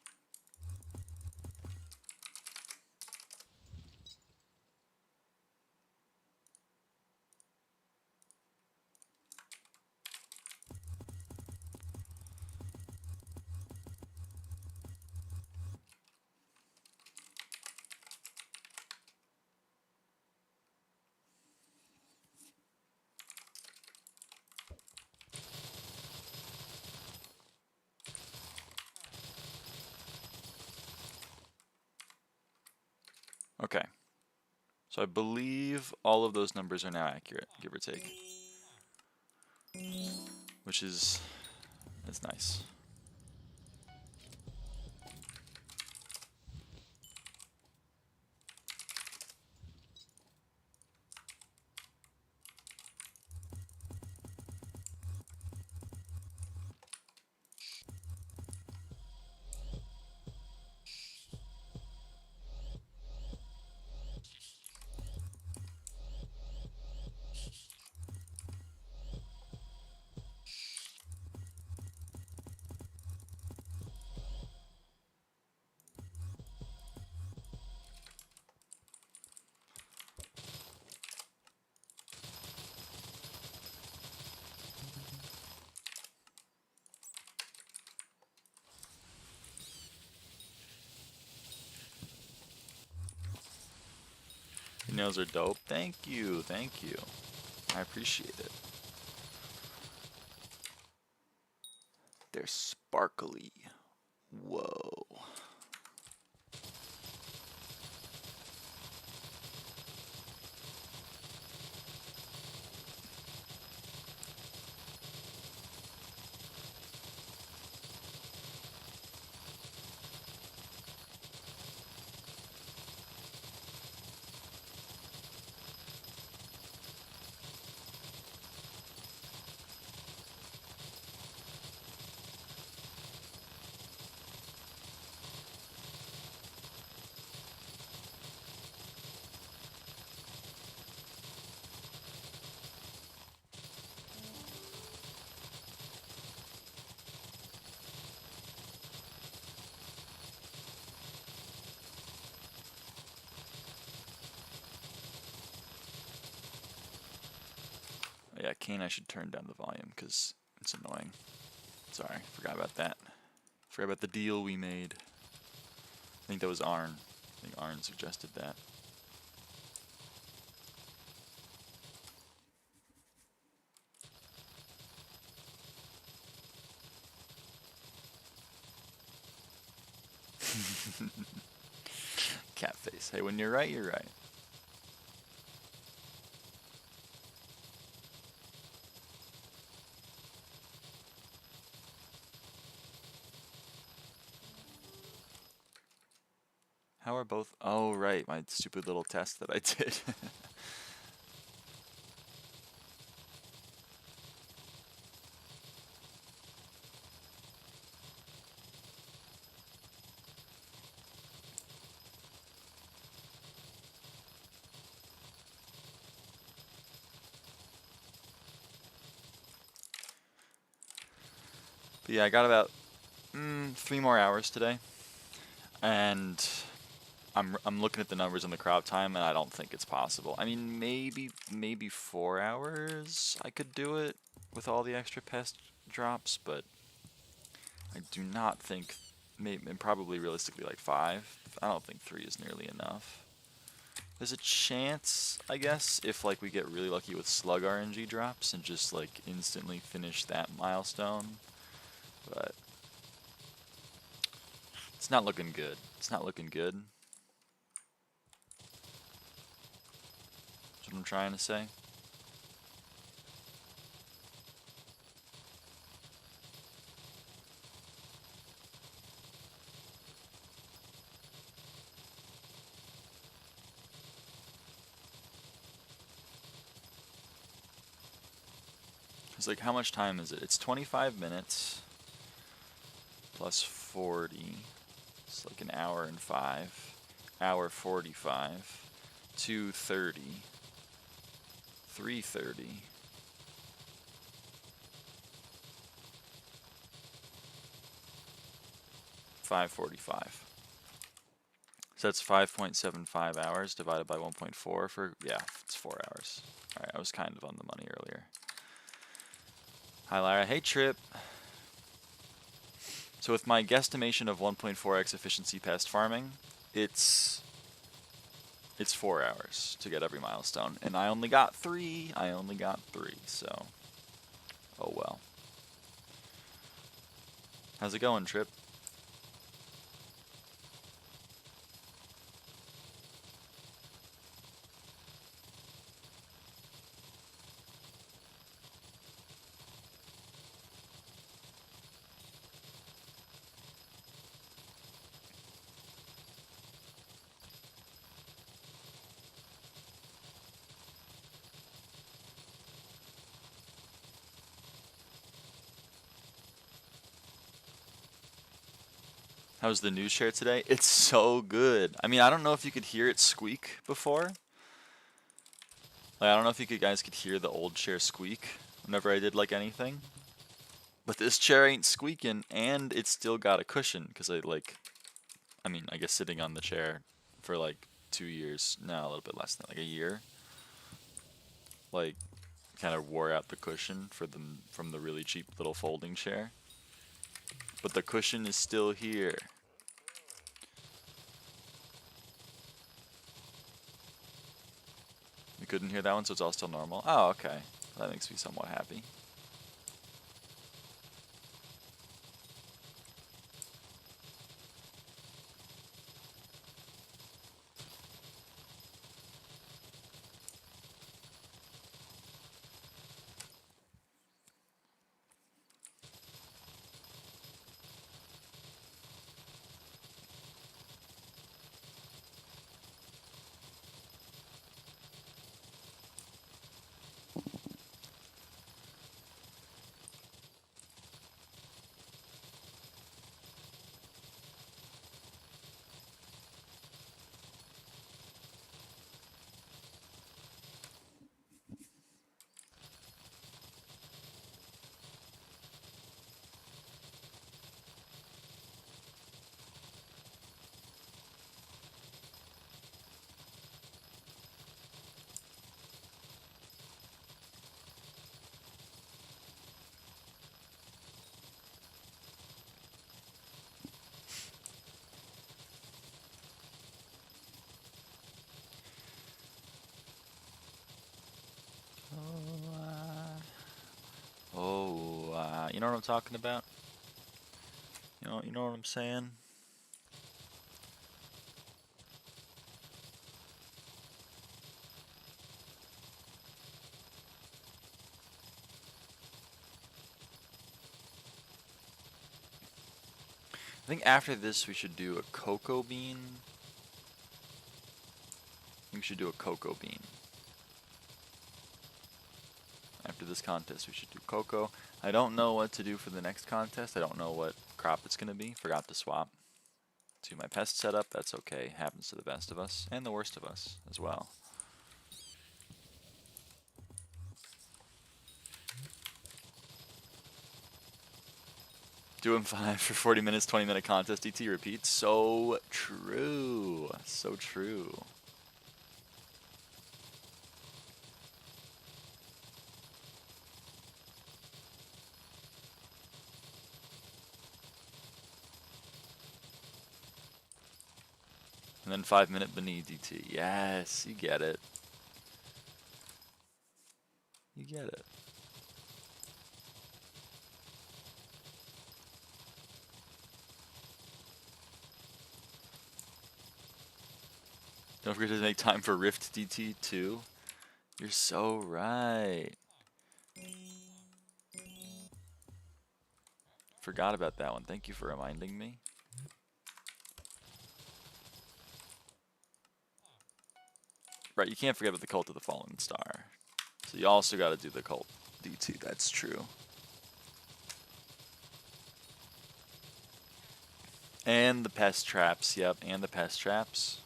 Okay. So I believe all of those numbers are now accurate, give or take. Which is nice. Your nails are dope. Thank you, thank you. I appreciate it. They're sparkly. Whoa. yeah, Kane, I should turn down the volume because it's annoying. Sorry, forgot about that. Forgot about the deal we made. I think that was Arn. I think Arn suggested that. Cat face. Hey, when you're right, you're right. How are both? Oh, right, my stupid little test that I did. But yeah, I got about 3 more hours today, and I'm looking at the numbers on the crop time, and I don't think it's possible. I mean, maybe 4 hours I could do it with all the extra pest drops, but I do not think, maybe, and probably realistically like 5. I don't think 3 is nearly enough. There's a chance, I guess, if like we get really lucky with slug RNG drops and just like instantly finish that milestone, but it's not looking good. It's not looking good. That's what I'm trying to say. It's like, how much time is it? It's 25 minutes plus 40. It's like an hour and 5. Hour 45. 2:30. 3:30. 5:45. So that's 5.75 hours divided by 1.4 for, yeah, it's 4 hours. Alright, I was kind of on the money earlier. Hi Lyra, hey Trip. So with my guesstimation of 1.4x efficiency pest farming, it's 4 hours to get every milestone. And I only got 3. So, oh well. How's it going, Trip? How's the news share today? It's so good. I mean, I don't know if you could hear it squeak before. Like, I don't know if you guys could hear the old chair squeak whenever I did like anything. But this chair ain't squeaking, and it's still got a cushion, because I mean, I guess sitting on the chair for like 2 years, no, a little bit less than like a year, like, kind of wore out the cushion from the really cheap little folding chair. But the cushion is still here. You couldn't hear that one, so it's all still normal? Oh, okay. That makes me somewhat happy. You know what I'm talking about? You know what I'm saying? I think after this we should do a cocoa bean. I think we should do a cocoa bean. After this contest we should do cocoa. I don't know what to do for the next contest. I don't know what crop it's going to be. Forgot to swap to my pest setup. That's okay. Happens to the best of us and the worst of us as well. Doing 5 for 40 minutes, 20-minute contest. DT repeats. So true. So true. And then 5-minute beneath DT. Yes, you get it. You get it. Don't forget to make time for Rift DT too. You're so right. Forgot about that one. Thank you for reminding me. Right, you can't forget about the Cult of the Fallen Star. So you also got to do the Cult DT. That's true. And the pest traps. Yep, and the pest traps.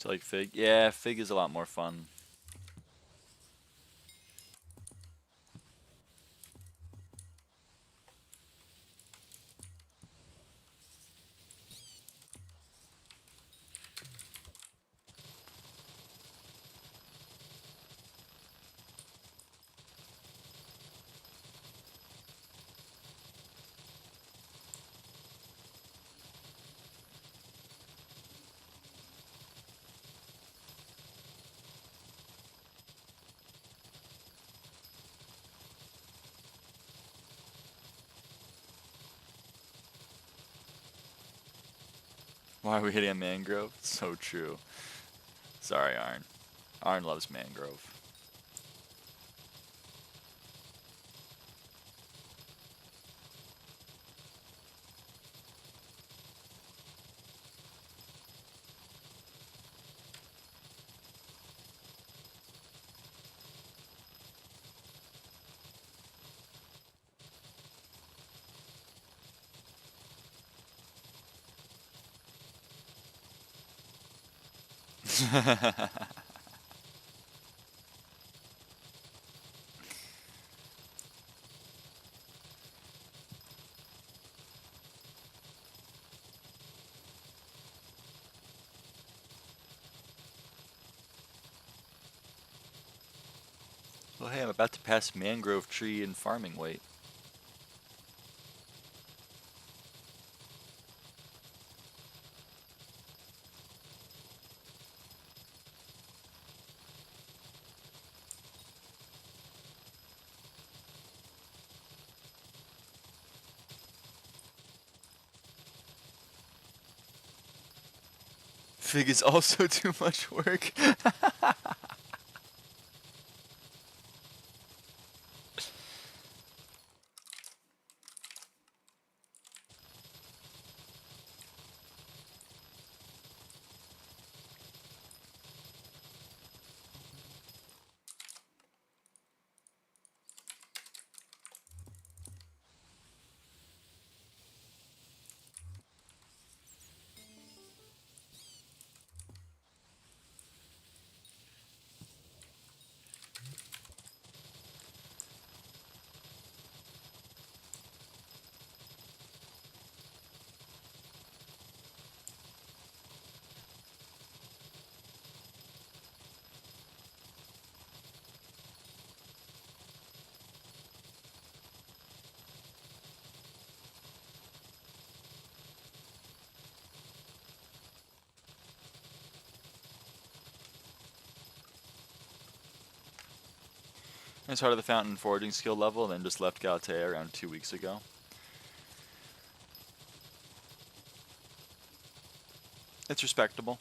So like Fig. Yeah, Fig is a lot more fun. Why are we hitting a mangrove? So true. Sorry, Arn. Arn loves mangrove. Oh hey, I'm about to pass mangrove tree in farming weight. Fig is also too much work. I started the fountain foraging skill level and then just left Galatea around 2 weeks ago. It's respectable.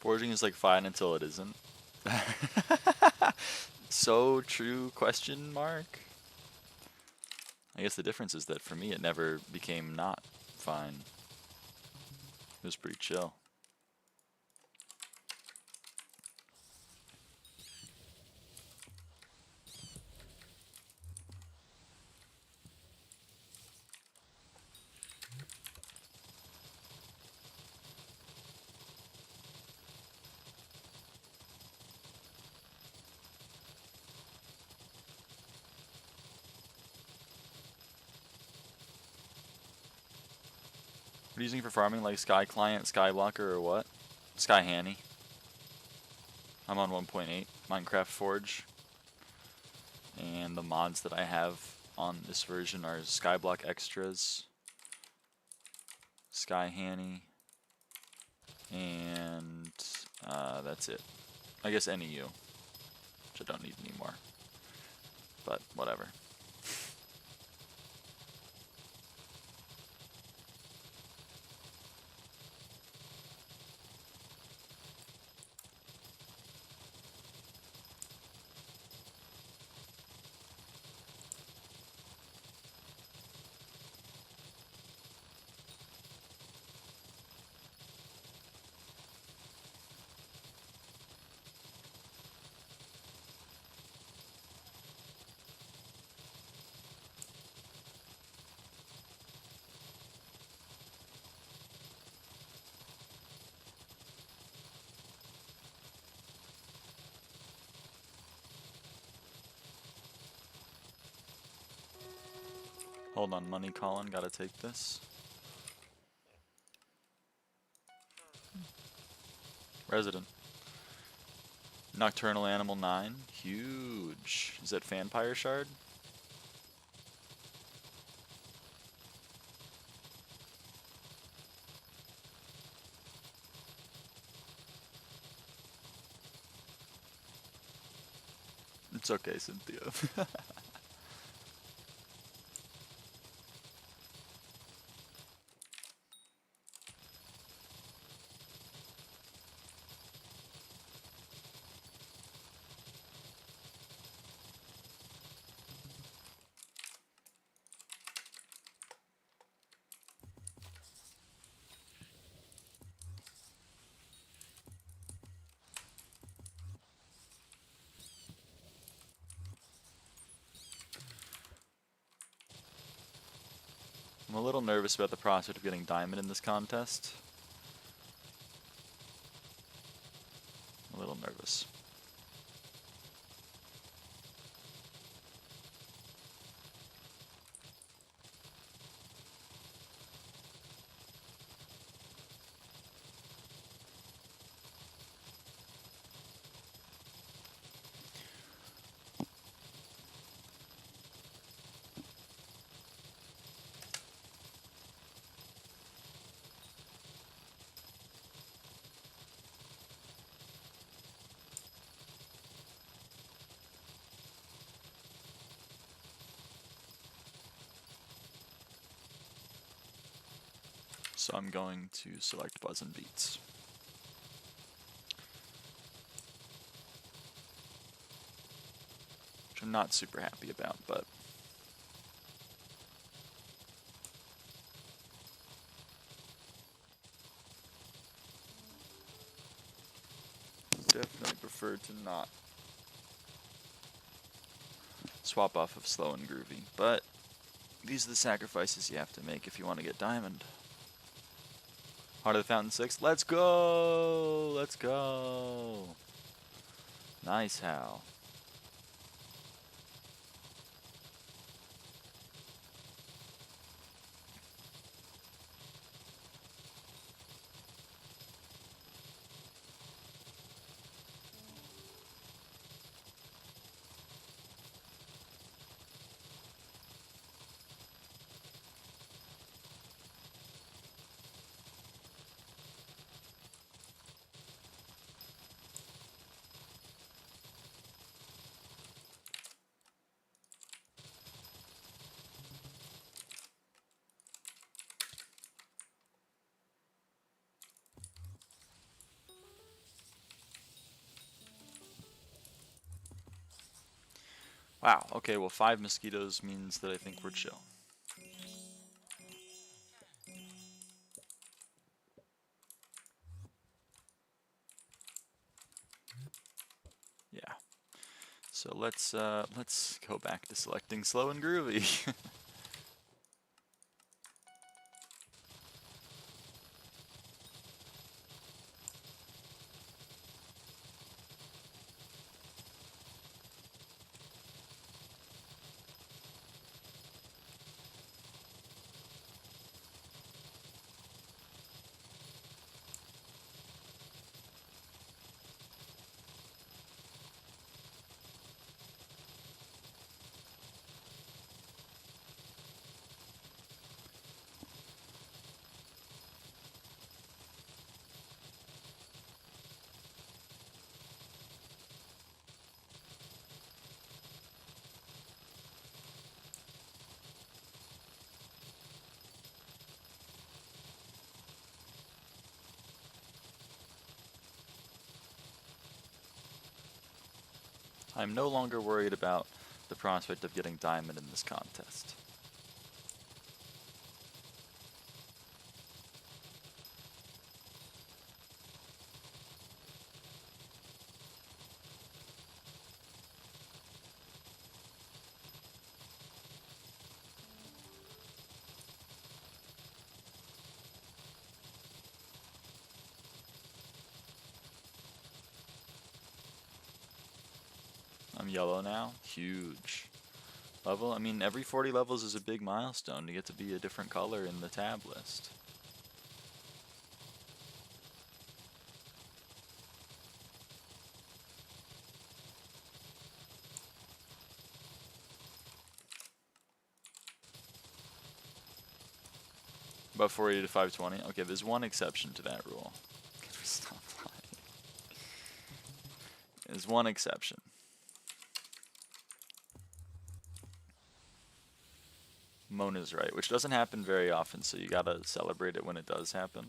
Foraging is like fine until it isn't. So true, question mark? I guess the difference is that for me it never became not fine. It was pretty chill. What are you using for farming, like Sky Client, SkyBlocker, or what? SkyHanni. I'm on 1.8, Minecraft Forge. And the mods that I have on this version are SkyBlock Extras, SkyHanni, and that's it. I guess NEU, which I don't need anymore, but whatever. Hold on, money Colin, gotta take this. Resident. Nocturnal Animal 9, huge. Is that Vampire Shard? It's okay, Cynthia. I'm a little nervous about the prospect of getting diamond in this contest. A little nervous. So I'm going to select Buzz and Beats. Which I'm not super happy about, but definitely prefer to not swap off of slow and groovy. But these are the sacrifices you have to make if you want to get diamond. Heart of the Fountain 6. Let's go! Let's go! Nice, Hal. Wow, okay, well 5 mosquitoes means that I think we're chill. Yeah. So let's go back to selecting slow and groovy. I'm no longer worried about the prospect of getting diamond in this contest. I'm yellow now. Huge. Level, I mean, every 40 levels is a big milestone to get to be a different color in the tab list. About 480 to 520. Okay, there's one exception to that rule. Can we stop lying? There's one exception. Mona's right, which doesn't happen very often, so you gotta celebrate it when it does happen.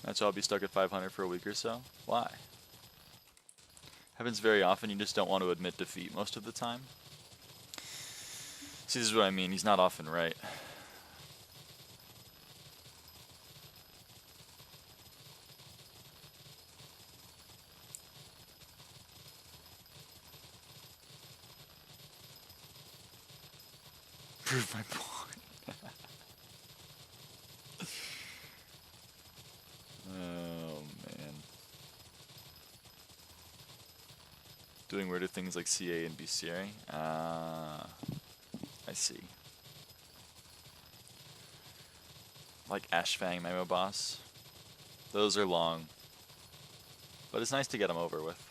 That's why I'll be stuck at 500 for a week or so. Why? Happens very often, you just don't want to admit defeat most of the time. See, this is what I mean. He's not often right. Prove my point. Oh, man. Doing weirder things like CA and BCA? I see. Like Ashfang Memo Boss. Those are long. But it's nice to get them over with.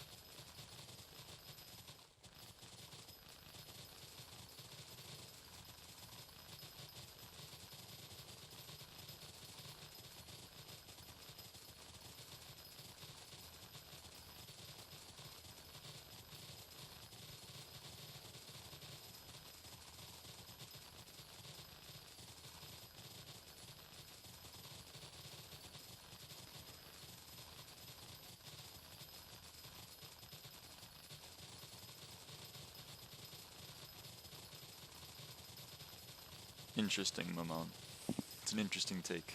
Interesting, Mamon. It's an interesting take.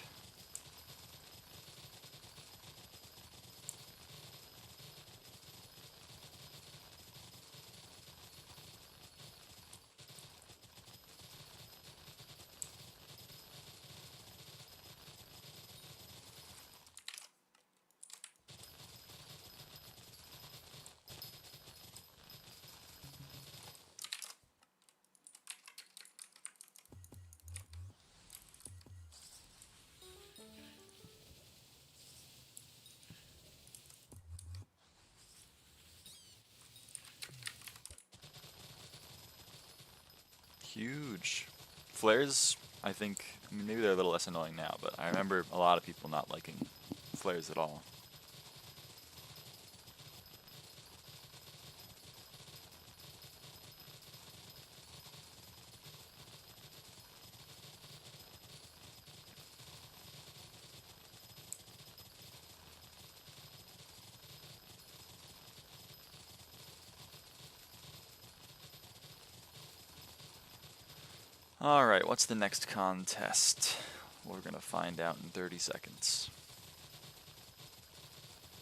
Huge. Flares, I think, I mean, maybe they're a little less annoying now, but I remember a lot of people not liking flares at all. Alright, what's the next contest? We're gonna find out in 30 seconds.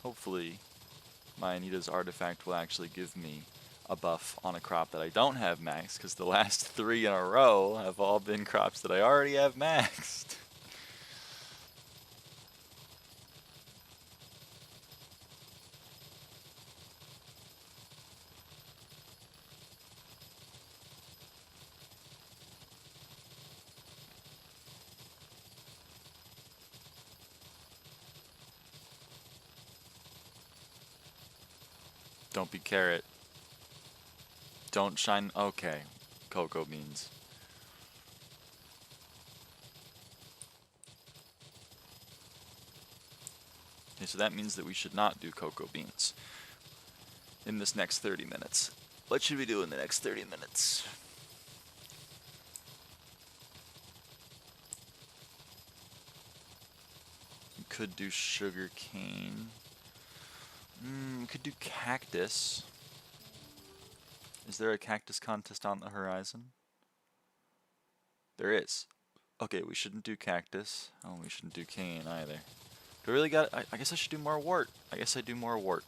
Hopefully, my Anita's artifact will actually give me a buff on a crop that I don't have maxed, because the last 3 in a row have all been crops that I already have maxed. Don't be carrot. Don't shine. Okay. Cocoa beans. Okay, so that means that we should not do cocoa beans in this next 30 minutes. What should we do in the next 30 minutes? We could do sugar cane. We could do cactus. Is there a cactus contest on the horizon? There is. Okay, we shouldn't do cactus. Oh, we shouldn't do cane either. Do I really got? I guess I should do more wart. I guess I do more wart.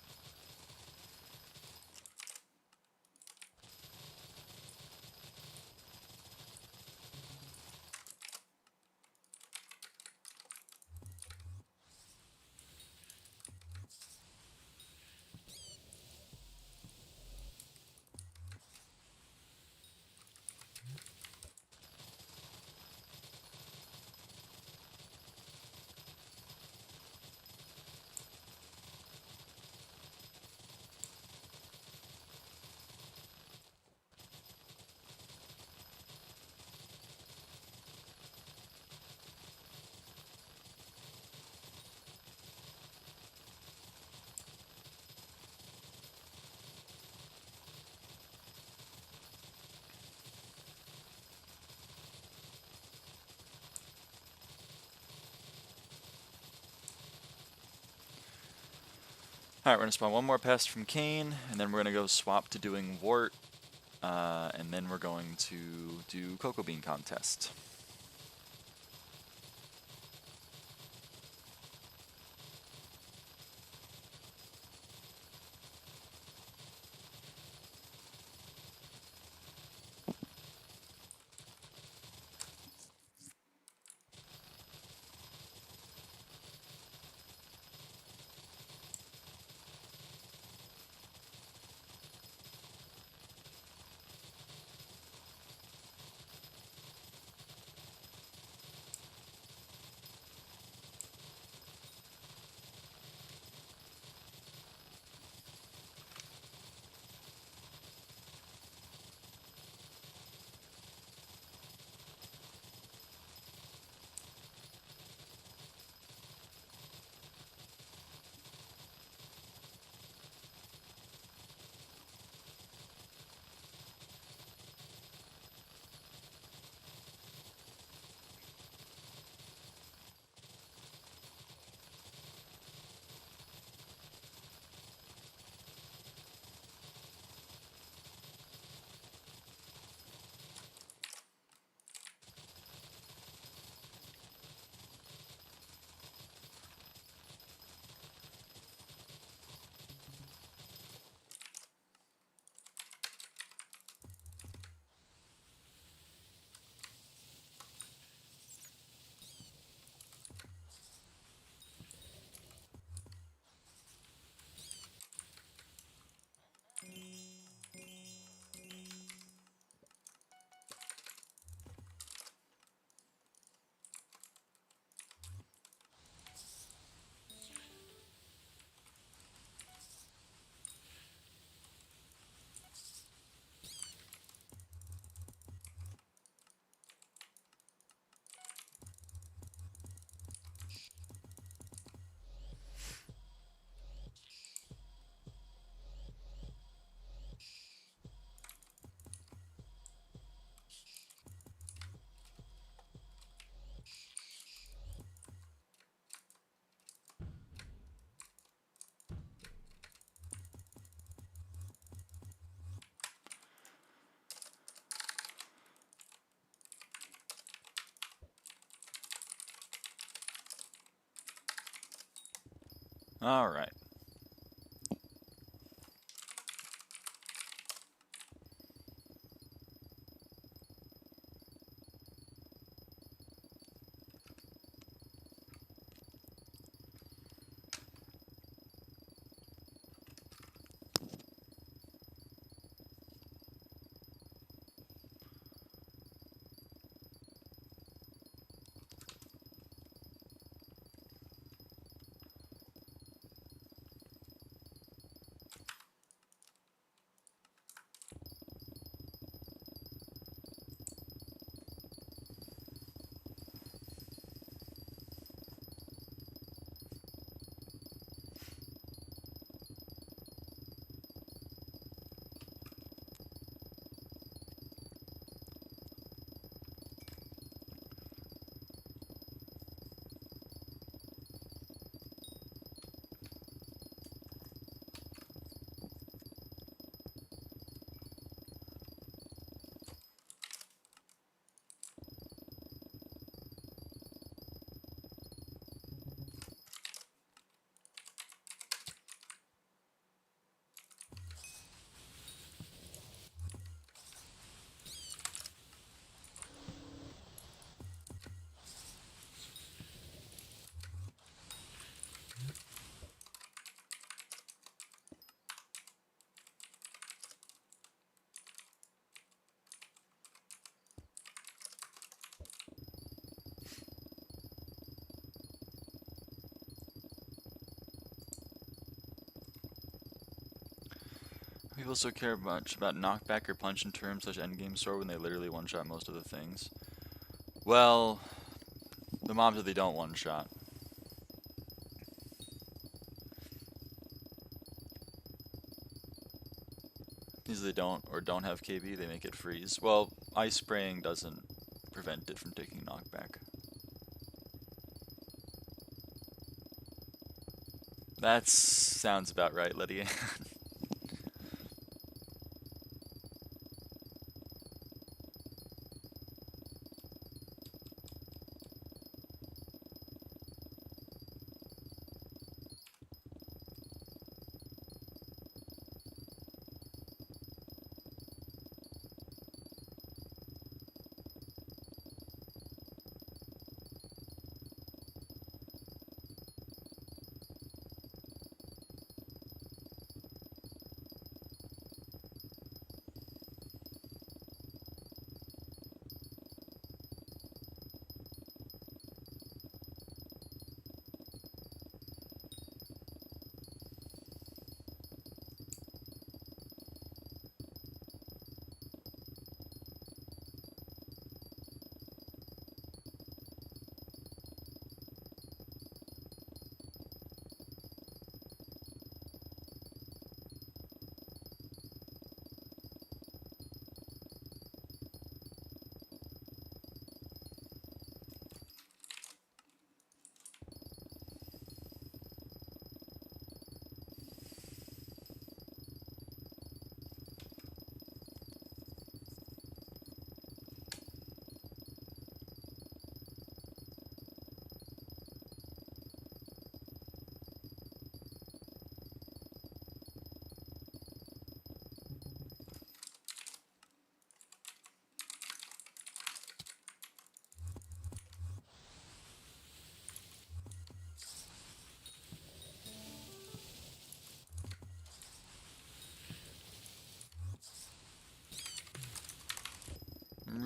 Alright, we're going to spawn one more pest from cane, and then we're going to go swap to doing wart. And then we're going to do cocoa bean contest. All right. People still care much about knockback or punch in terms such endgame sword when they literally one-shot most of the things. Well, the mobs that they don't one-shot. These they don't or don't have KB, they make it freeze. Well, ice spraying doesn't prevent it from taking knockback. That sounds about right, Lydia.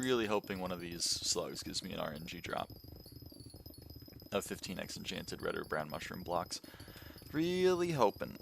really hoping one of these slugs gives me an RNG drop of 15x enchanted red or brown mushroom blocks. Really hoping.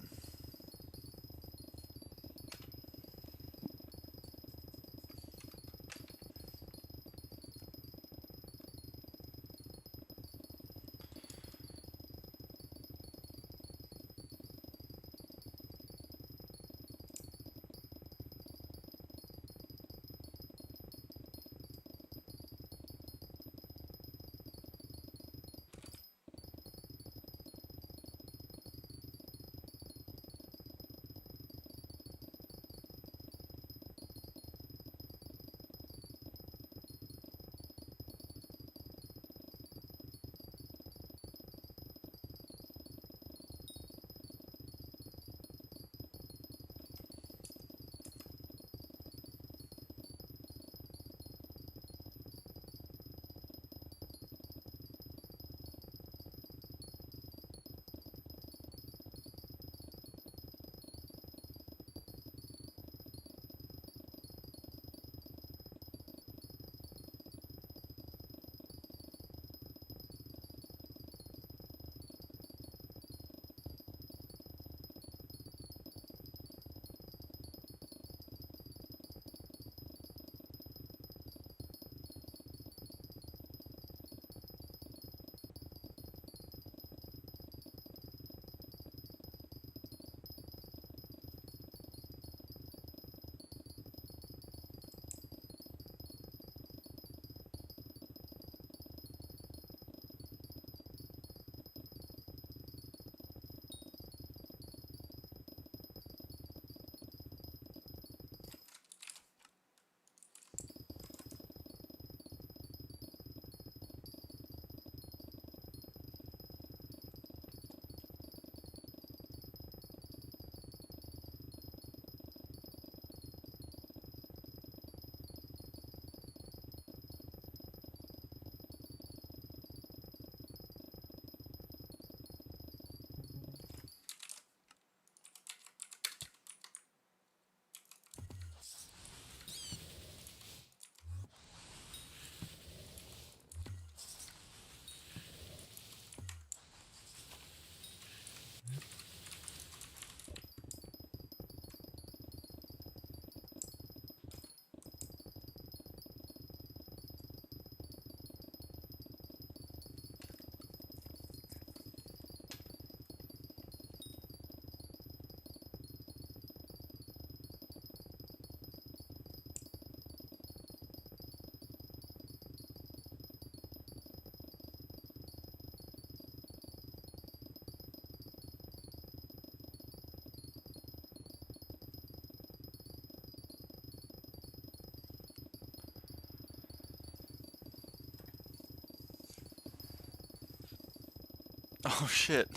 Oh shit.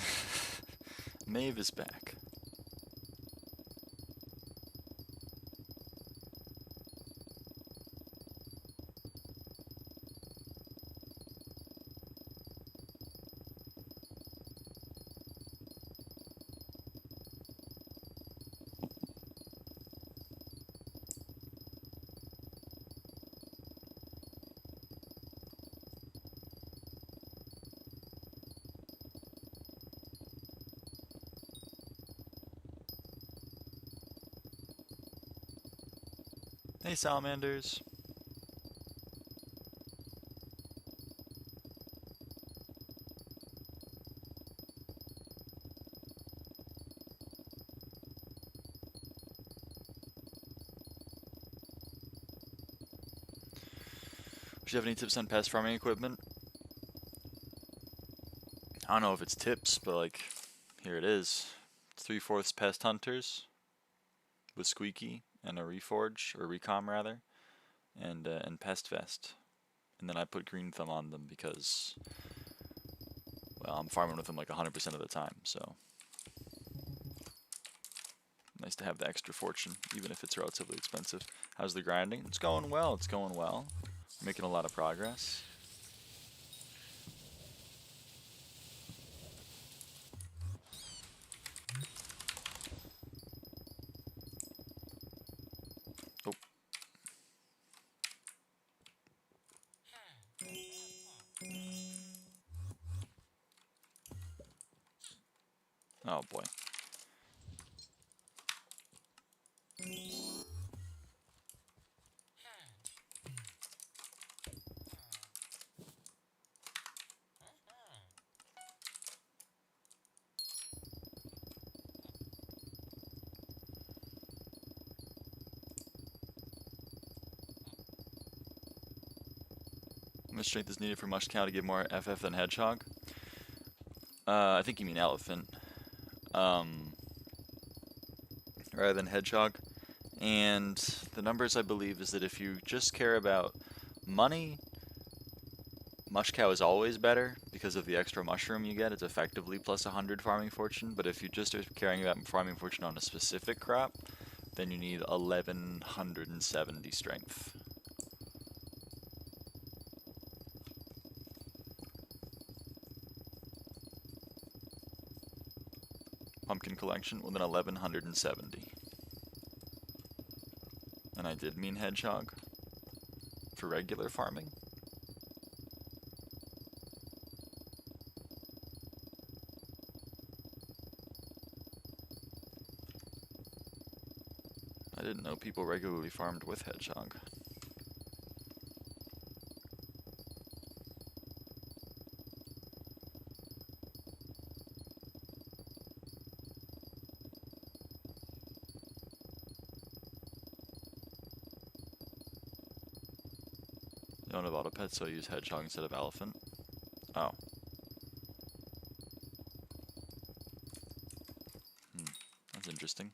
Maeve is back. Hey, salamanders. Do you have any tips on pest farming equipment? I don't know if it's tips, but like, here it is. 3/4 pest hunters with squeaky and a reforge, or recom rather, and pest vest. And then I put green thumb on them because, well, I'm farming with them like 100% of the time, so nice to have the extra fortune, even if it's relatively expensive. How's the grinding? It's going well, it's going well. We're making a lot of progress. Oh. boy. How much strength is needed for mush cow to give more FF than hedgehog? I think you mean elephant. Rather than hedgehog. And the numbers, I believe, is that if you just care about money, mush cow is always better because of the extra mushroom you get. It's effectively plus 100 farming fortune. But if you just are caring about farming fortune on a specific crop, then you need 1170 strength. Pumpkin collection with an 1170. And I did mean hedgehog for regular farming. I didn't know people regularly farmed with hedgehog. I don't have auto pet, so I use hedgehog instead of elephant. Oh. That's interesting.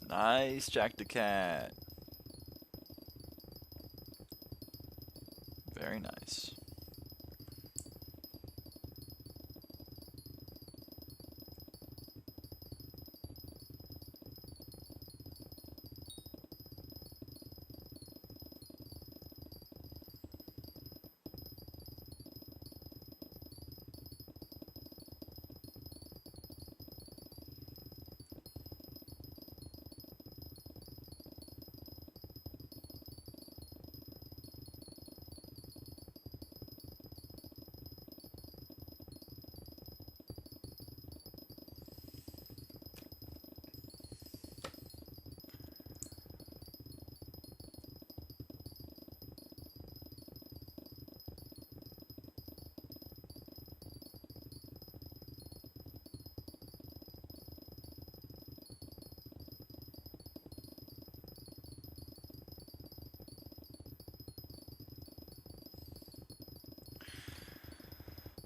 Nice, Jack the Cat. Very nice.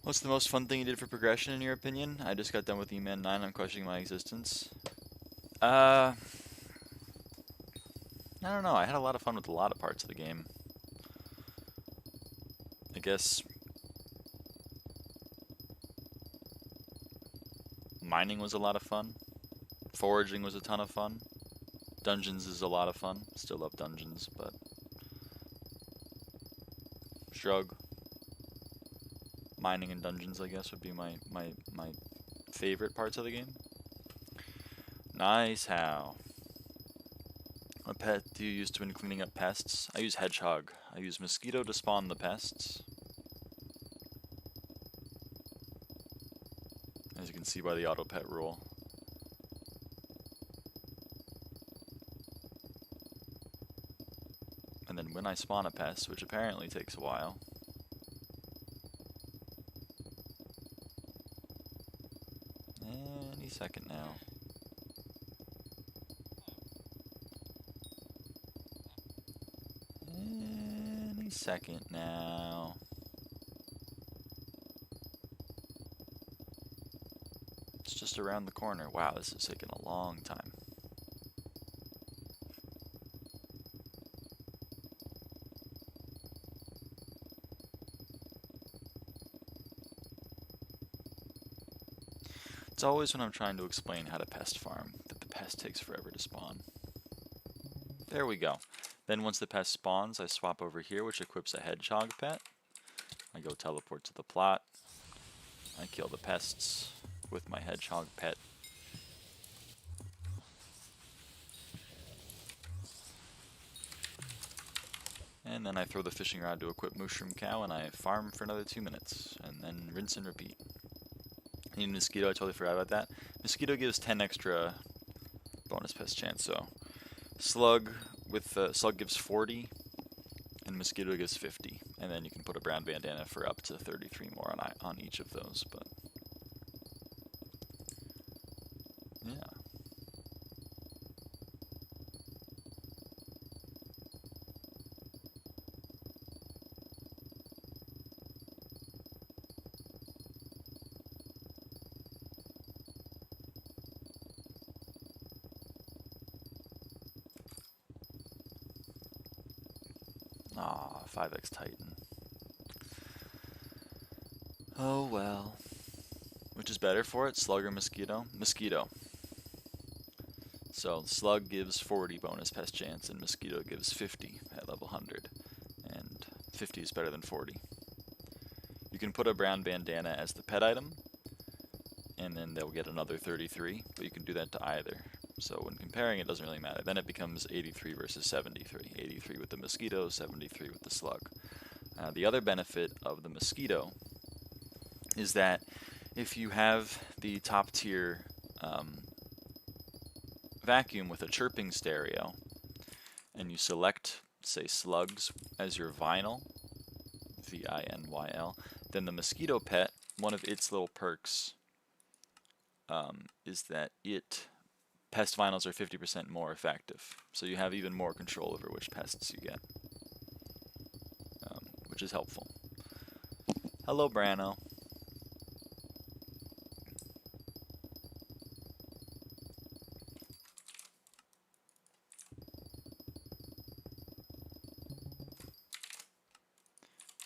What's the most fun thing you did for progression in your opinion? I just got done with E-Man 9, I'm questioning my existence. I don't know, I had a lot of fun with a lot of parts of the game. I guess mining was a lot of fun. Foraging was a ton of fun. Dungeons is a lot of fun. Still love dungeons, but shrug. Mining and dungeons, I guess, would be my favorite parts of the game. Nice, how? What pet do you use when cleaning up pests? I use hedgehog. I use mosquito to spawn the pests. As you can see by the auto pet rule. And then when I spawn a pest, which apparently takes a while, any second now. Any second now. It's just around the corner. Wow, this is taking a long time. It's always when I'm trying to explain how to pest farm that the pest takes forever to spawn. There we go. Then once the pest spawns, I swap over here, which equips a hedgehog pet. I go teleport to the plot. I kill the pests with my hedgehog pet. And then I throw the fishing rod to equip Mushroom Cow, and I farm for another 2 minutes, and then rinse and repeat. Need Mosquito, I totally forgot about that. Mosquito gives 10 extra bonus pest chance, so Slug with Slug gives 40, and Mosquito gives 50, and then you can put a brown bandana for up to 33 more on each of those, but yeah. Aw, 5x Titan. Oh well. Which is better for it, Slug or Mosquito? Mosquito. So Slug gives 40 bonus pest chance, and Mosquito gives 50 at level 100. And 50 is better than 40. You can put a brown bandana as the pet item, and then they'll get another 33, but you can do that to either. So when comparing, it doesn't really matter. Then it becomes 83 versus 73. 83 with the Mosquito, 73 with the Slug. The other benefit of the Mosquito is that if you have the top tier vacuum with a chirping stereo, and you select, say, Slugs as your vinyl, V-I-N-Y-L, then the Mosquito pet, one of its little perks is that pest vinyls are 50% more effective. So you have even more control over which pests you get, which is helpful. Hello, Brano.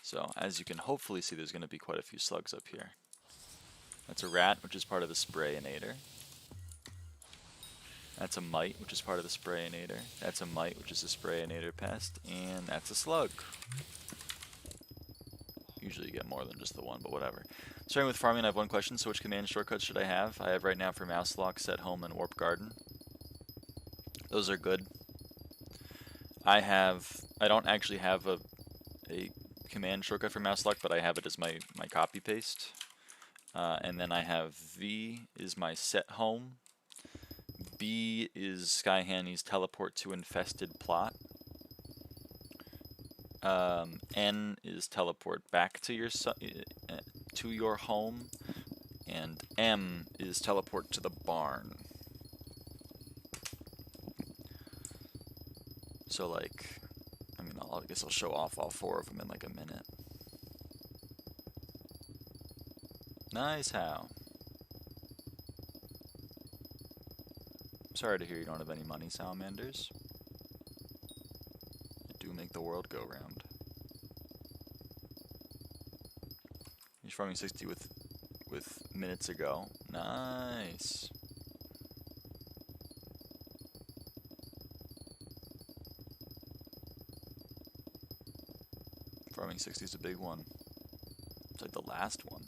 So, as you can hopefully see, there's going to be quite a few slugs up here. That's a rat, which is part of the sprayinator. That's a mite, which is part of the sprayinator. That's a mite, which is a sprayinator pest. And that's a slug. Usually you get more than just the one, but whatever. Starting with farming, I have one question. So which command shortcuts should I have? I have right now for mouse lock, set home, and warp garden. Those are good. I don't actually have a command shortcut for mouse lock, but I have it as my copy paste. And then I have V is my set home. B is SkyHanni's teleport to infested plot. N is teleport back to your home, and M is teleport to the barn. So like, I guess I'll show off all 4 of them in like a minute. Nice how. Sorry to hear you don't have any money, salamanders. You do make the world go round. He's farming 60 with minutes ago. Nice. Farming 60 is a big one. It's like the last one.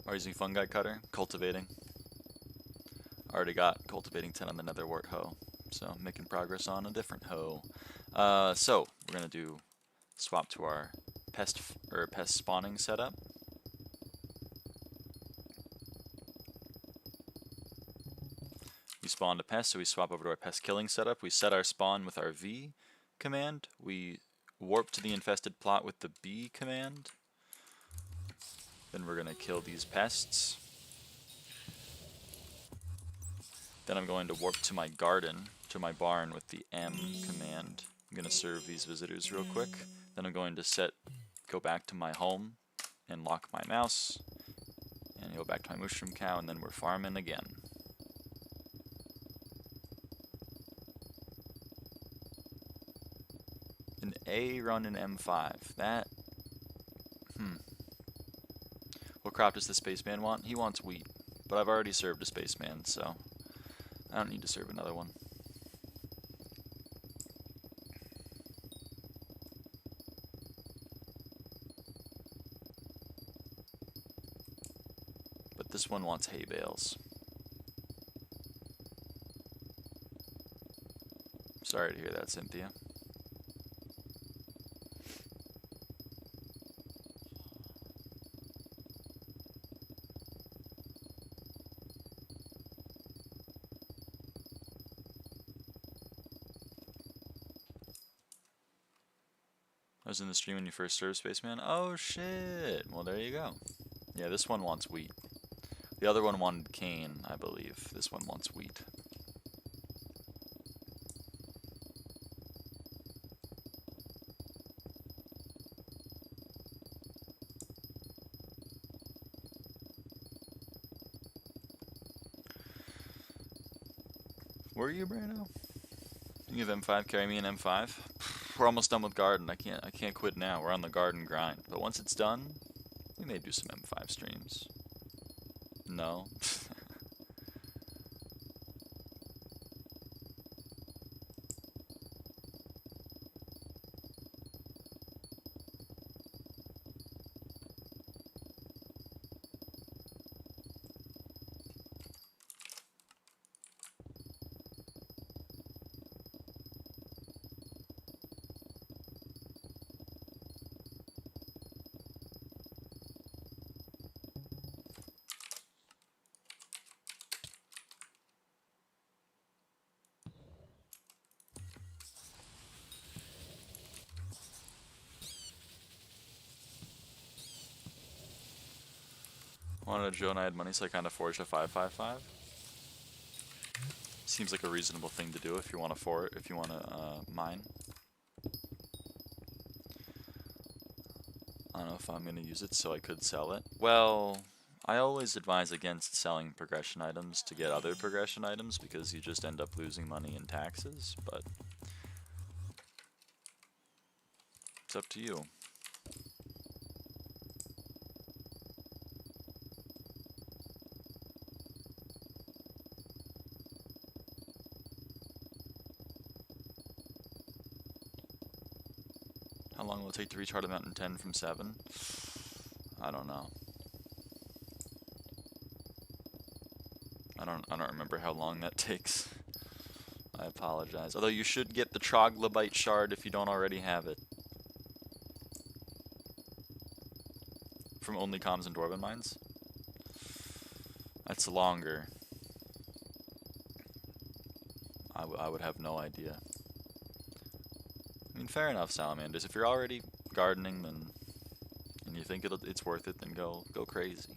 Are using fungi cutter, cultivating. Already got cultivating 10 on the nether wart hoe, so making progress on a different hoe. So we're gonna do swap to our pest spawning setup. We spawned a pest, so we swap over to our pest killing setup. We set our spawn with our V command. We warp to the infested plot with the B command. Then we're going to kill these pests. Then I'm going to warp to my garden, to my barn with the M command. I'm going to serve these visitors real quick. Then I'm going to go back to my home and lock my mouse. And go back to my mushroom cow, and then we're farming again. An A run in M5. That... What crop does the spaceman want? He wants wheat. But I've already served a spaceman, so I don't need to serve another one. But this one wants hay bales. Sorry to hear that, Cynthia. I was in the stream when you first served Spaceman. Oh shit! Well, there you go. Yeah, this one wants wheat. The other one wanted cane, I believe. This one wants wheat. Where are you, Brano? You have M5, carry me in M5. We're almost done with garden. I can't quit now. We're on the garden grind. But once it's done, we may do some M5 streams. No. I wanted a drill and I had money, so I kind of forged a 555. Seems like a reasonable thing to do if you want to mine. I don't know if I'm going to use it, so I could sell it. Well, I always advise against selling progression items to get other progression items because you just end up losing money in taxes, but it's up to you. How long will it take to reach Heart of Mountain 10 from 7? I don't know. I don't remember how long that takes. I apologize. Although you should get the Troglodyte shard if you don't already have it. From only comms and Dwarven mines? That's longer. I would have no idea. I mean, fair enough, salamanders. If you're already gardening, then and you think it's worth it, then go crazy.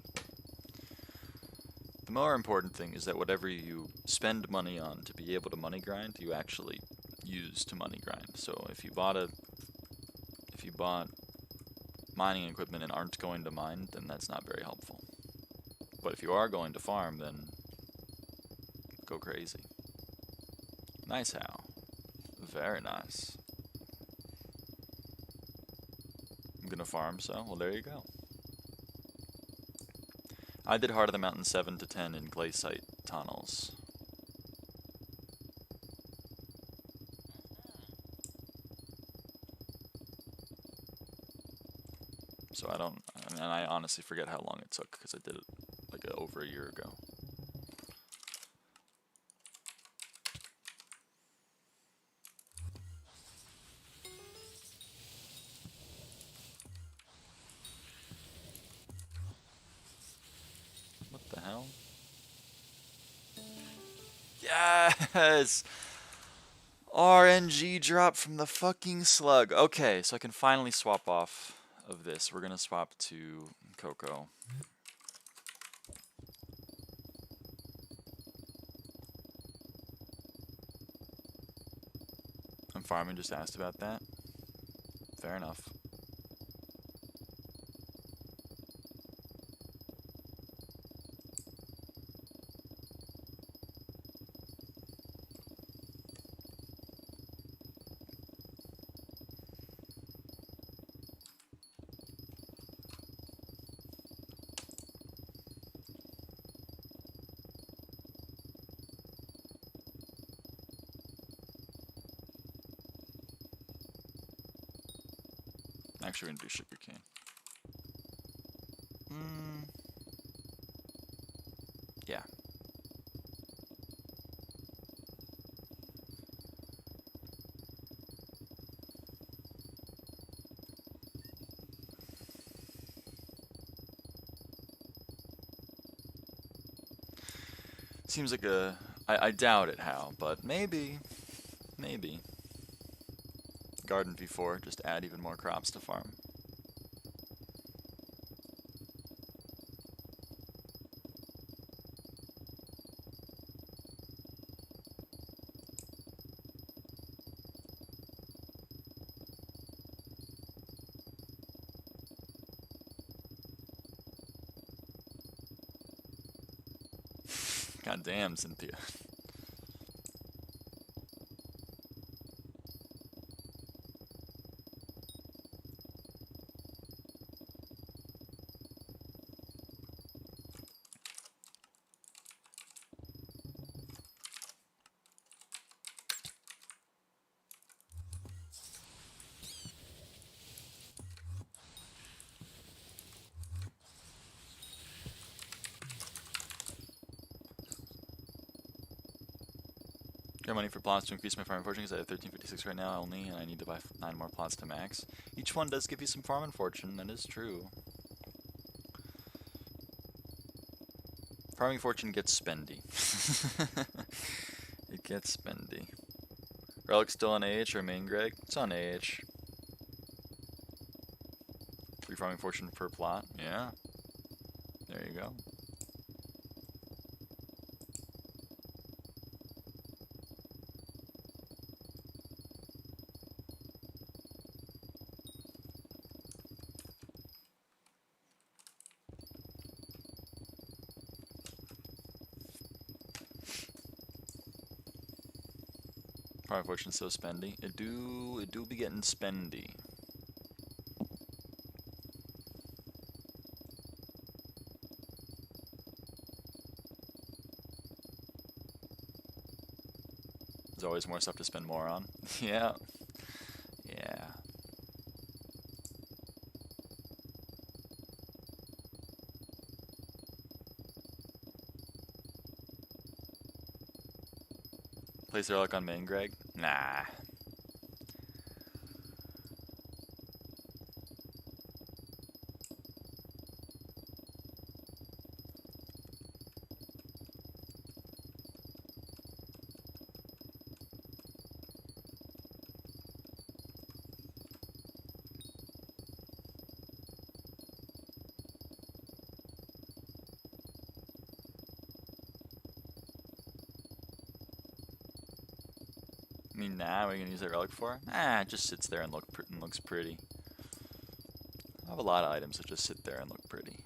The more important thing is that whatever you spend money on to be able to money grind, you actually use to money grind. So if you bought mining equipment and aren't going to mine, then that's not very helpful. But if you are going to farm, then go crazy. Nice how. Very nice. I'm gonna farm, so, well, there you go. I did Heart of the Mountain 7 to 10 in glaciite tunnels. So I honestly forget how long it took, because I did it like over a year ago. What the hell? Yes! RNG drop from the fucking slug. Okay, so I can finally swap off of this. We're gonna swap to Cocoa. farming just asked about that. Fair enough. Actually, we're gonna do sugarcane. Yeah. Seems like a... I doubt it how, but maybe. Maybe. Garden V4, just add even more crops to farm. God damn, Cynthia. Get money for plots to increase my farming fortune because I have 1356 right now only, and I need to buy 9 more plots to max. Each one does give you some farming fortune, that is true. Farming fortune gets spendy. It gets spendy. Relic still on AH or main Greg? It's on AH. 3 farming fortune per plot, yeah. There you go. Farming fortune's so spendy. It do be getting spendy. There's always more stuff to spend more on. Yeah. Yeah. Place their luck on main Greg? Nah. I mean, nah, what are you gonna use that relic for? Ah, it just sits there and looks pretty. I have a lot of items that just sit there and look pretty.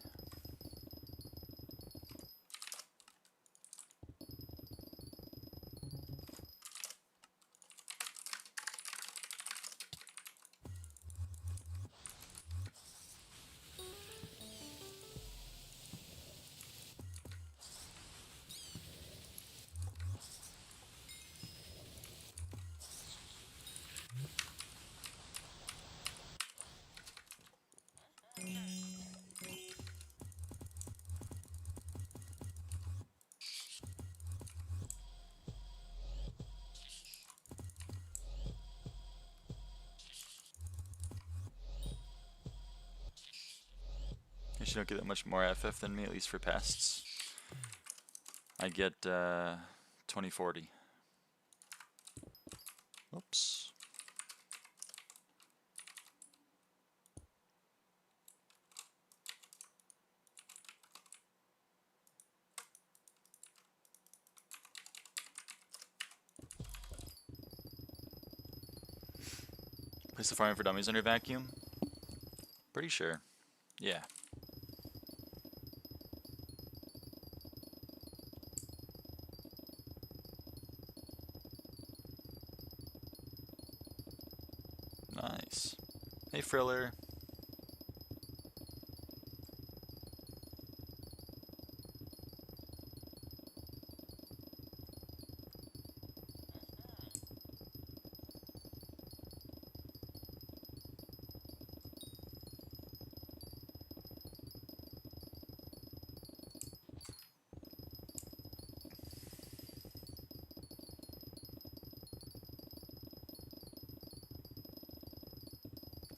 You don't get that much more FF than me, at least for pests. I get 2040. Oops. Place the farming for dummies under vacuum? Pretty sure. Yeah. Nice. Hey, Friller.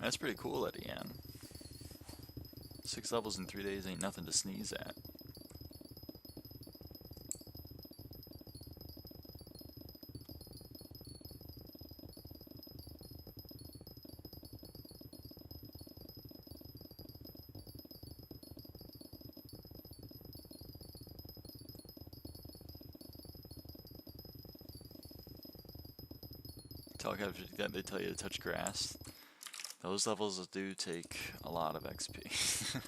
That's pretty cool, Eddie Ann. 6 levels in 3 days ain't nothing to sneeze at. They tell you to touch grass. Those levels do take a lot of XP.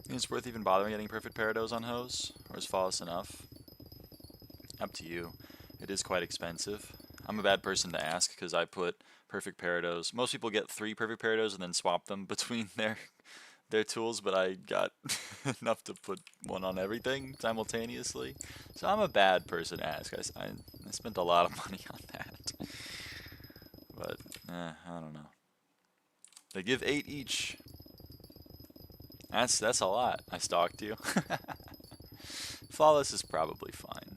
It's worth even bothering getting perfect Parados on hose, or is flawless enough? Up to you. It is quite expensive. I'm a bad person to ask because I put perfect Parados. Most people get 3 perfect Parados and then swap them between their tools, but I got enough to put one on everything simultaneously. So I'm a bad person to ask. I spent a lot of money on that. But, I don't know. They give 8 each. That's a lot. I stalked you. Flawless is probably fine.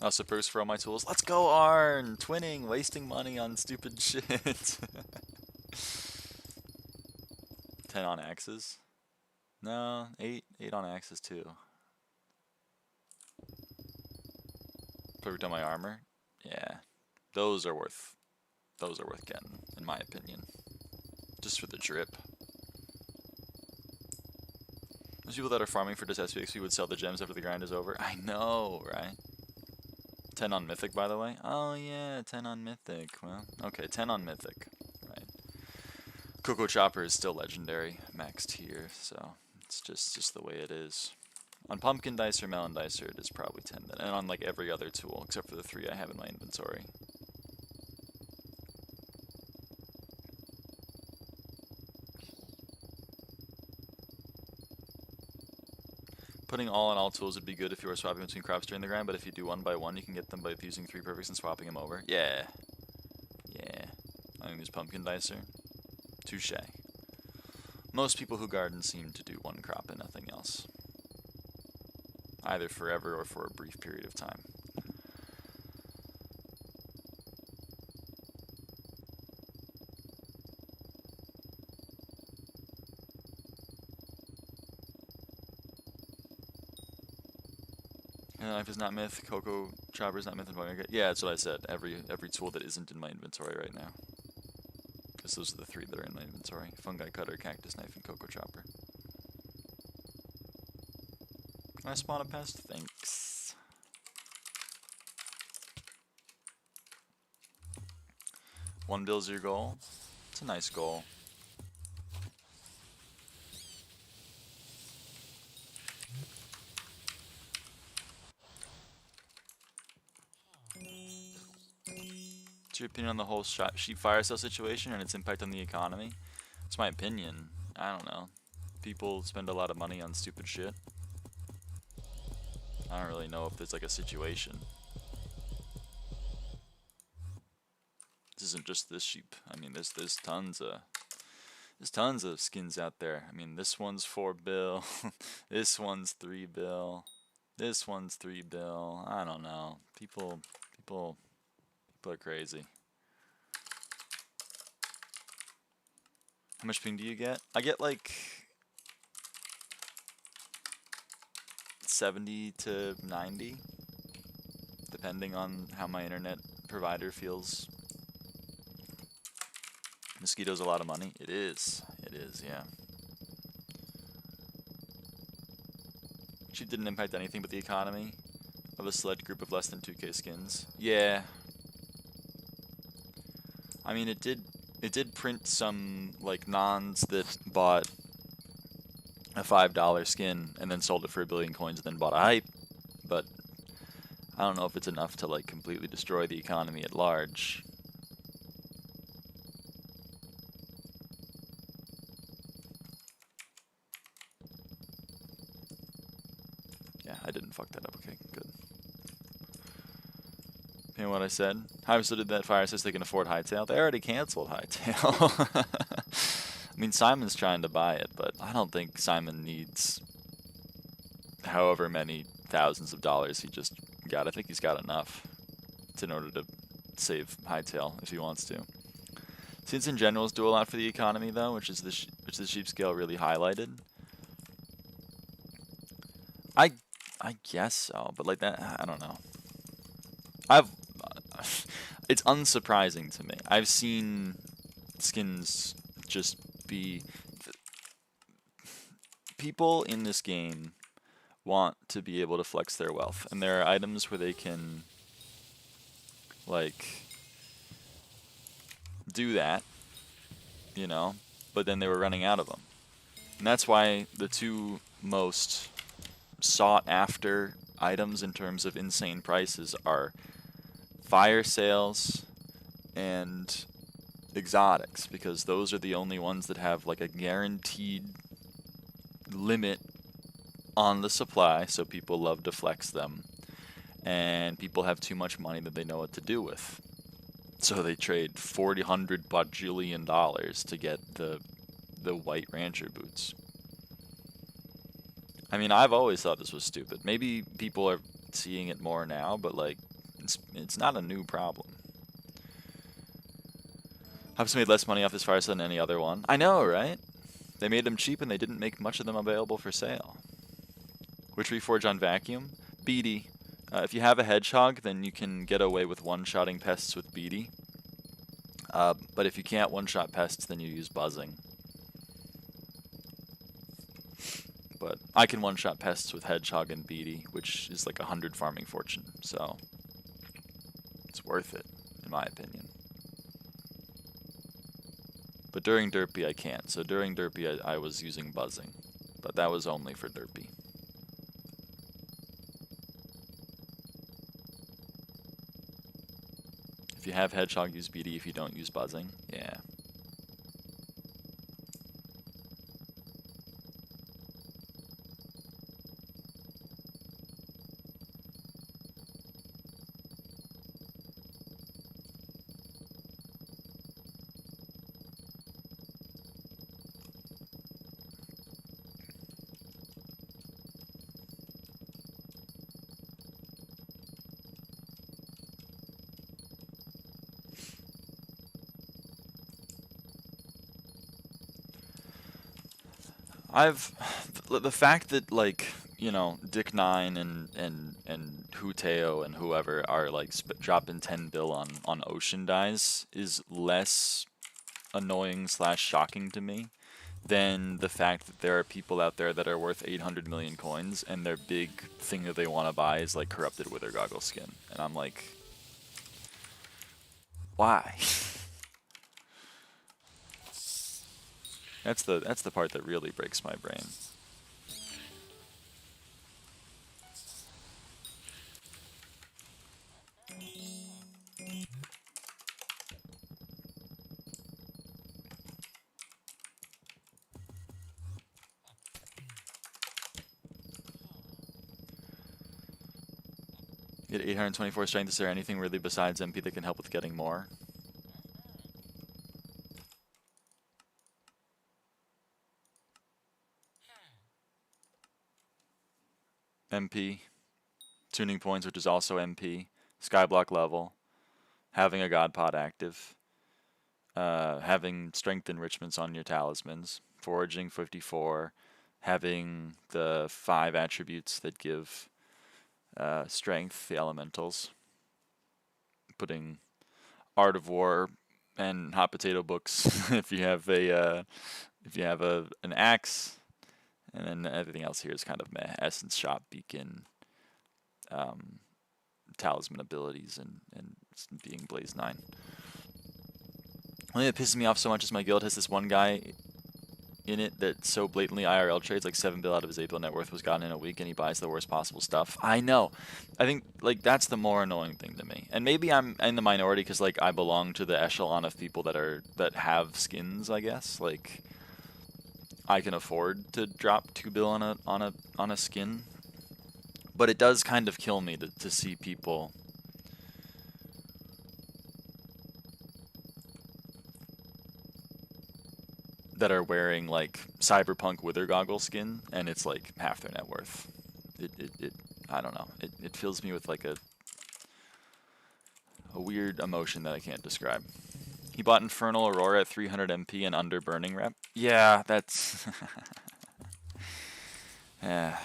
Also, first for all my tools. Let's go, Arn! Twinning, wasting money on stupid shit. 10 on axes? No, 8 on axes too. Perfect on my armor? Yeah. Those are worth getting, in my opinion. Just for the drip. Those people that are farming for just SBXP would sell the gems after the grind is over. I know, right? 10 on Mythic, by the way. Oh yeah, 10 on Mythic. Well, okay, 10 on Mythic. Right. Cocoa Chopper is still legendary, maxed here, so it's just the way it is. On Pumpkin Dicer, Melon Dicer, it is probably 10 then. And on like every other tool, except for the 3 I have in my inventory. Putting all on all tools would be good if you were swapping between crops during the grind, but if you do one by one, you can get them by using 3 perfects and swapping them over. Yeah. Yeah. I think there's Pumpkin Dicer. Touche. Most people who garden seem to do 1 crop and nothing else. Either forever or for a brief period of time. Life is not myth, Cocoa Chopper is not myth, and yeah, that's what I said. Every tool that isn't in my inventory right now. Because those are the 3 that are in my inventory. Fungi Cutter, Cactus Knife, and Cocoa Chopper. Can I spawn a pest? Thanks. $1 bill's your goal. It's a nice goal. What's your opinion on the whole sheep fire sale situation and its impact on the economy? It's my opinion. I don't know. People spend a lot of money on stupid shit. I don't really know if there's like a situation. This isn't just this sheep. I mean, there's tons of skins out there. I mean, this one's 4 bill. This one's 3 bill. This one's 3 bill. I don't know. People are crazy. How much ping do you get? I get like 70 to 90, depending on how my internet provider feels. Mosquito's a lot of money. It is. It is, yeah. She didn't impact anything but the economy of a select group of less than 2K skins. Yeah. I mean, it did print some like nons that bought a $5 skin and then sold it for 1 billion coins and then bought a hype, but I don't know if it's enough to like completely destroy the economy at large. Yeah, I didn't fuck that up. Okay, good. You know what I said? Hypixel did that fire says they can afford Hightail. They already canceled Hightail. I mean, Simon's trying to buy it, but I don't think Simon needs however many thousands of dollars he just got. I think he's got enough in order to save Hightail if he wants to. Skins in generals do a lot for the economy, though, which the sheep scale really highlighted. I guess so, but like that, I don't know. It's unsurprising to me. I've seen skins just be... People in this game want to be able to flex their wealth, and there are items where they can, like, do that, you know, but then they were running out of them. And that's why the two most sought after items in terms of insane prices are fire sales and exotics, because those are the only ones that have like a guaranteed limit on the supply, so people love to flex them, and people have too much money that they know what to do with, so they trade $400 bajillion to get the white rancher boots. I mean, I've always thought this was stupid. Maybe people are seeing it more now, but like it's not a new problem. Hypixel made less money off this fire sale than any other one. I know, right? They made them cheap and they didn't make much of them available for sale. Which reforge on vacuum? Beady. If you have a hedgehog, then you can get away with one-shotting pests with Beady. But if you can't one-shot pests, then you use buzzing. But I can one-shot pests with hedgehog and Beady, which is like 100 farming fortune, so it's worth it, in my opinion. But during Derpy I can't, so during Derpy I was using buzzing, but that was only for Derpy. If you have hedgehog, use Beady. If you don't, use buzzing. Yeah. The fact that, like, you know, Dick9 and Huteo and whoever are like dropping 10 bill on ocean dies is less annoying / shocking to me than the fact that there are people out there that are worth 800 million coins and their big thing that they want to buy is like corrupted wither goggle skin, and I'm like, why? That's the part that really breaks my brain. Get 824 strength. Is there anything really besides MP that can help with getting more? MP, tuning points, which is also MP, SkyBlock level, having a God Pod active, having strength enrichments on your talismans, foraging 54, having the 5 attributes that give strength, the elementals, putting Art of War and Hot Potato books if you have an axe, and then everything else here is kind of meh. Essence Shop, Beacon, talisman abilities, and being Blaze 9. Only that pisses me off so much is my guild has this one guy in it that so blatantly IRL trades, like 7 bill out of his 8 bill net worth was gotten in a week, and he buys the worst possible stuff. I know. I think like that's the more annoying thing to me. And maybe I'm in the minority because like I belong to the echelon of people that have skins, I guess. Like I can afford to drop 2 bill on a skin. But it does kind of kill me to see people that are wearing like Cyberpunk Wither Goggle skin, and it's like half their net worth. I don't know. It fills me with like a weird emotion that I can't describe. He bought Infernal Aurora at 300 MP and under burning rep. Yeah, that's yeah.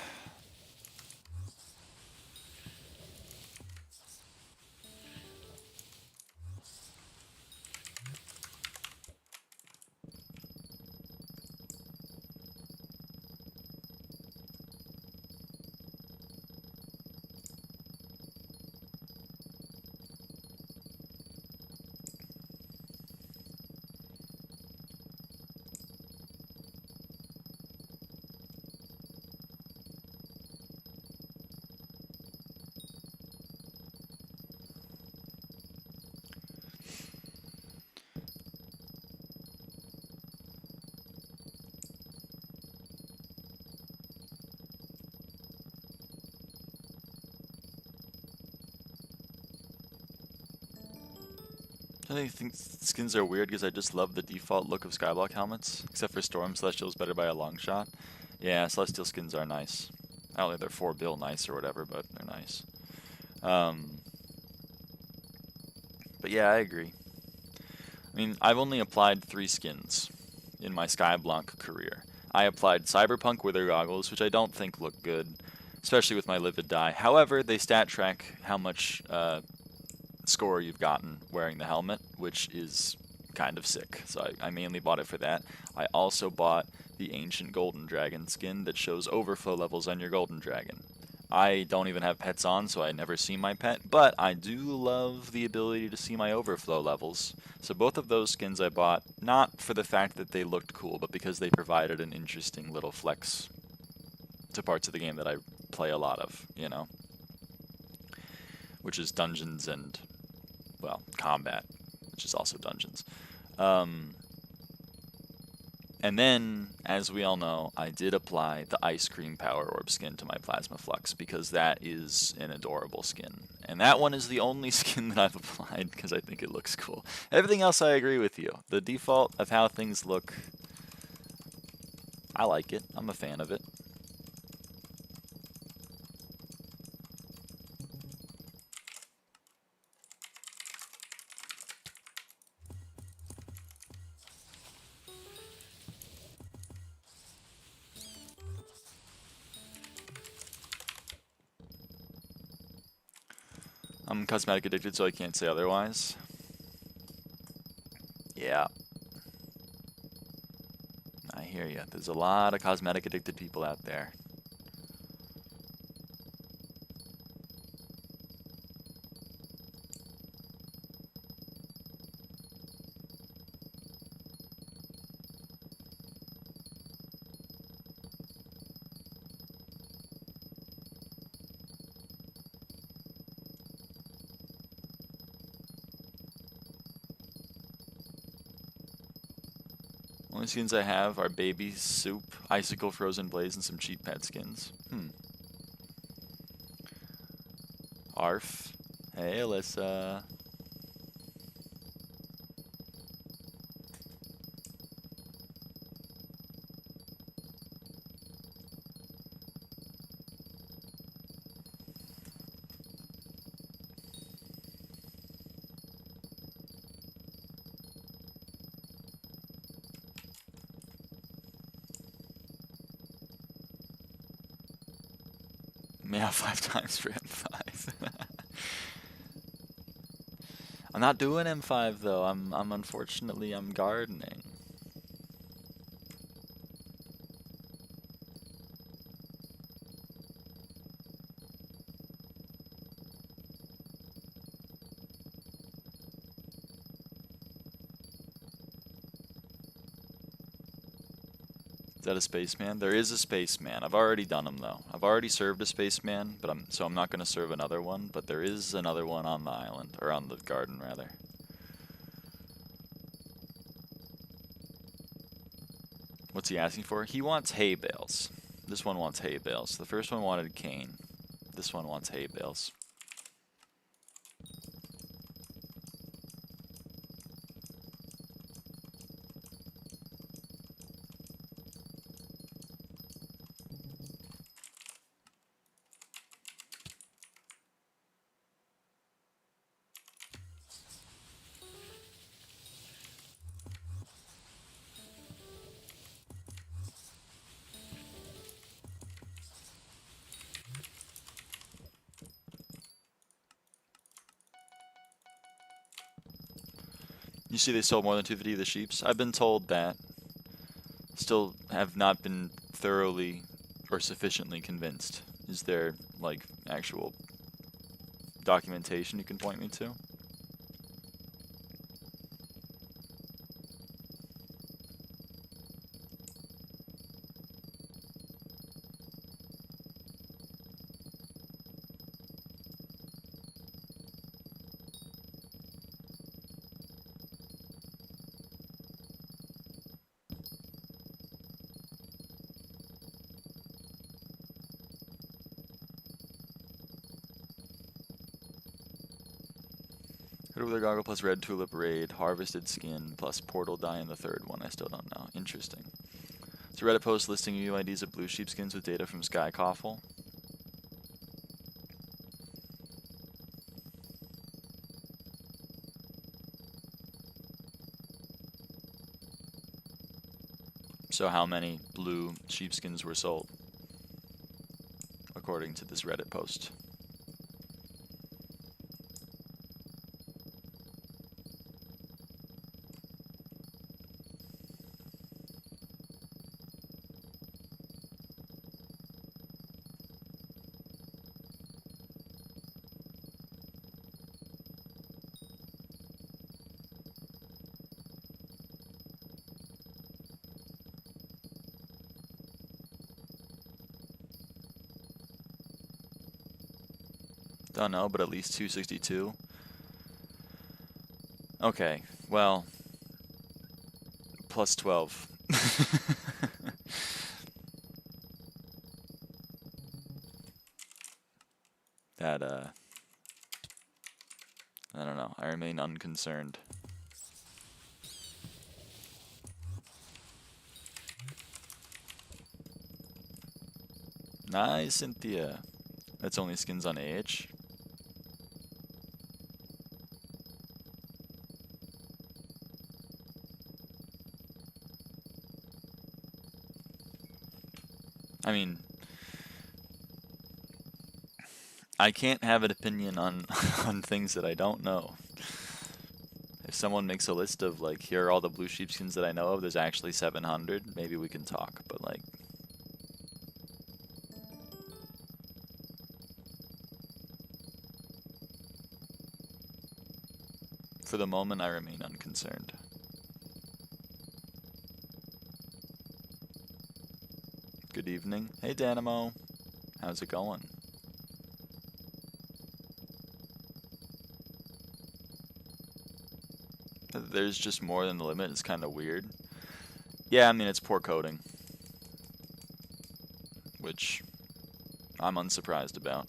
I think skins are weird because I just love the default look of Skyblock helmets, except for Storm Celestial's better by a long shot. Yeah, Celestial skins are nice. I don't think they're 4 bill nice or whatever, but they're nice. But yeah, I agree. I mean, I've only applied 3 skins in my Skyblock career. I applied Cyberpunk Wither Goggles, which I don't think look good, especially with my Livid Die. However, they stat track how much score you've gotten wearing the helmet, which is kind of sick. So I mainly bought it for that. I also bought the Ancient Golden Dragon skin that shows overflow levels on your Golden Dragon. I don't even have pets on, so I never see my pet, but I do love the ability to see my overflow levels. So both of those skins I bought, not for the fact that they looked cool, but because they provided an interesting little flex to parts of the game that I play a lot of, you know? Which is dungeons and, well, combat, which is also dungeons. And then, as we all know, I did apply the Ice Cream Power Orb skin to my Plasma Flux because that is an adorable skin. And that one is the only skin that I've applied because I think it looks cool. Everything else I agree with you. The default of how things look, I like it. I'm a fan of it. I'm cosmetic addicted, so I can't say otherwise. Yeah. I hear you. There's a lot of cosmetic addicted people out there. Only skins I have are Baby Soup, Icicle Frozen Blaze, and some cheap pet skins. Arf. Hey, Alyssa. Yeah, 5 times for M5. I'm not doing M5 though. I'm unfortunately I'm gardening. Is that a spaceman? There is a spaceman. I've already done them though. I've already served a spaceman, but I'm not going to serve another one, but there is another one on the island, or on the garden rather. What's he asking for? He wants hay bales. This one wants hay bales. The first one wanted cane. This one wants hay bales. You see they sold more than 250 of the sheeps? I've been told that. Still have not been thoroughly or sufficiently convinced. Is there, like, actual documentation you can point me to? Red Wither Goggle plus Red Tulip Raid, Harvested Skin plus Portal Die in the third one. I still don't know. Interesting. It's a Reddit post listing UIDs of blue sheepskins with data from SkyCoffle. So how many blue sheepskins were sold, according to this Reddit post? Don't know, but at least 262. Okay, well, plus 12. That, I don't know. I remain unconcerned. Nice, Cynthia. That's only skins on AH. I mean, I can't have an opinion on on things that I don't know. If someone makes a list of, like, here are all the blue sheepskins that I know of, there's actually 700, maybe we can talk, but, like, for the moment, I remain unconcerned. Good evening. Hey, Danimo. How's it going? There's just more than the limit. It's kind of weird. Yeah, I mean, it's poor coding, which I'm unsurprised about.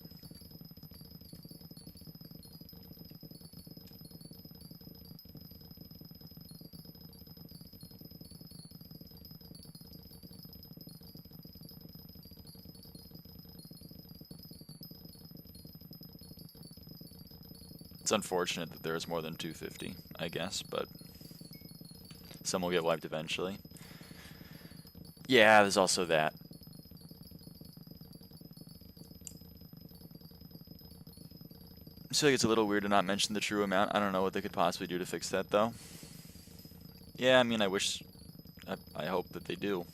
It's unfortunate that there's more than 250, I guess, but some will get wiped eventually. Yeah, there's also that. So it's a little weird to not mention the true amount. I don't know what they could possibly do to fix that, though. Yeah, I mean, I hope that they do.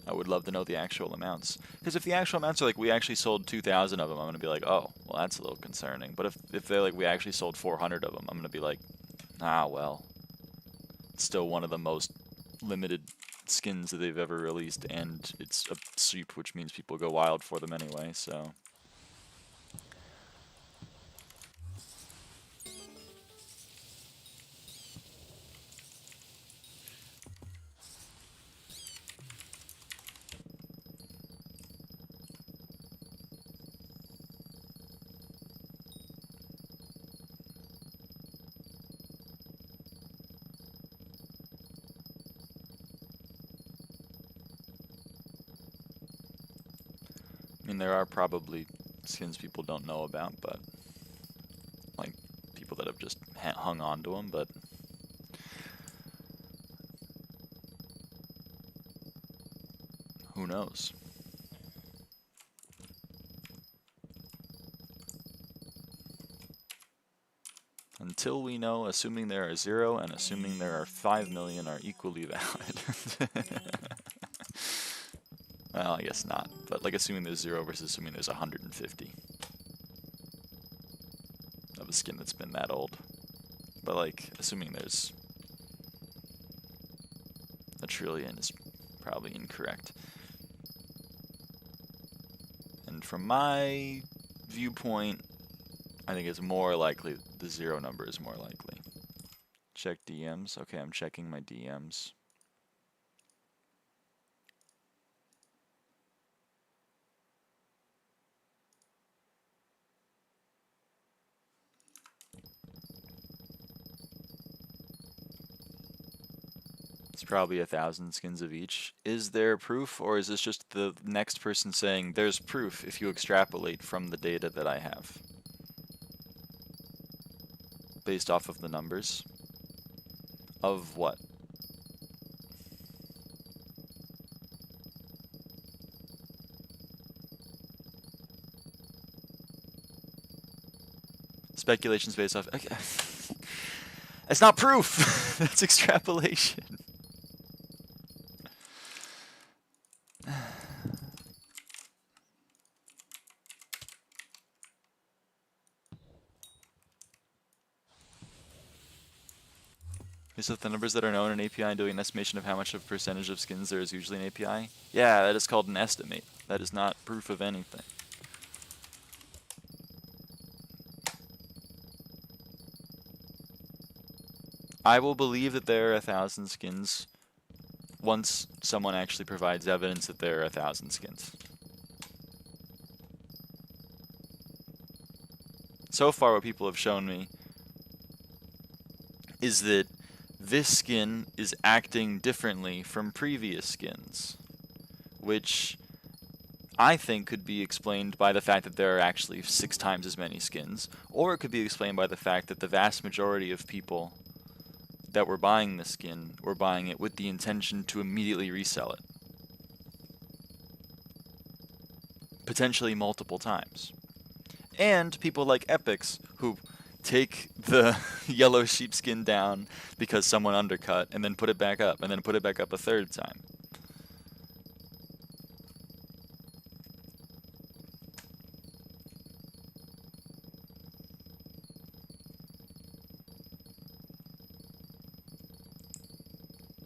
I would love to know the actual amounts. Because if the actual amounts are like, we actually sold 2,000 of them, I'm going to be like, oh, well, that's a little concerning. But if they're like, we actually sold 400 of them, I'm going to be like, ah, well. It's still one of the most limited skins that they've ever released, and it's a sheep, which means people go wild for them anyway, so... I mean, there are probably skins people don't know about, but... like, people that have just hung on to them, but... who knows? Until we know, assuming there are 0 and assuming there are 5 million are equally valid. Well, I guess not, but like assuming there's 0 versus assuming there's 150 of a skin that's been that old. But like, assuming there's a trillion is probably incorrect. And from my viewpoint, I think it's more likely the 0 number is more likely. Check DMs. Okay, I'm checking my DMs. It's probably 1,000 skins of each. Is there proof, or is this just the next person saying, there's proof if you extrapolate from the data that I have? Based off of the numbers? Of what? Speculations based off... Okay. That's not proof! That's extrapolation. So the numbers that are known in API and doing an estimation of how much of percentage of skins there is usually in API? Yeah, that is called an estimate. That is not proof of anything. I will believe that there are 1,000 skins once someone actually provides evidence that there are 1,000 skins. So far, what people have shown me is that this skin is acting differently from previous skins, which I think could be explained by the fact that there are actually 6 times as many skins, or it could be explained by the fact that the vast majority of people that were buying the skin were buying it with the intention to immediately resell it. Potentially multiple times. And people like Epics, who take the yellow sheepskin down because someone undercut, and then put it back up, and then put it back up a 3rd time.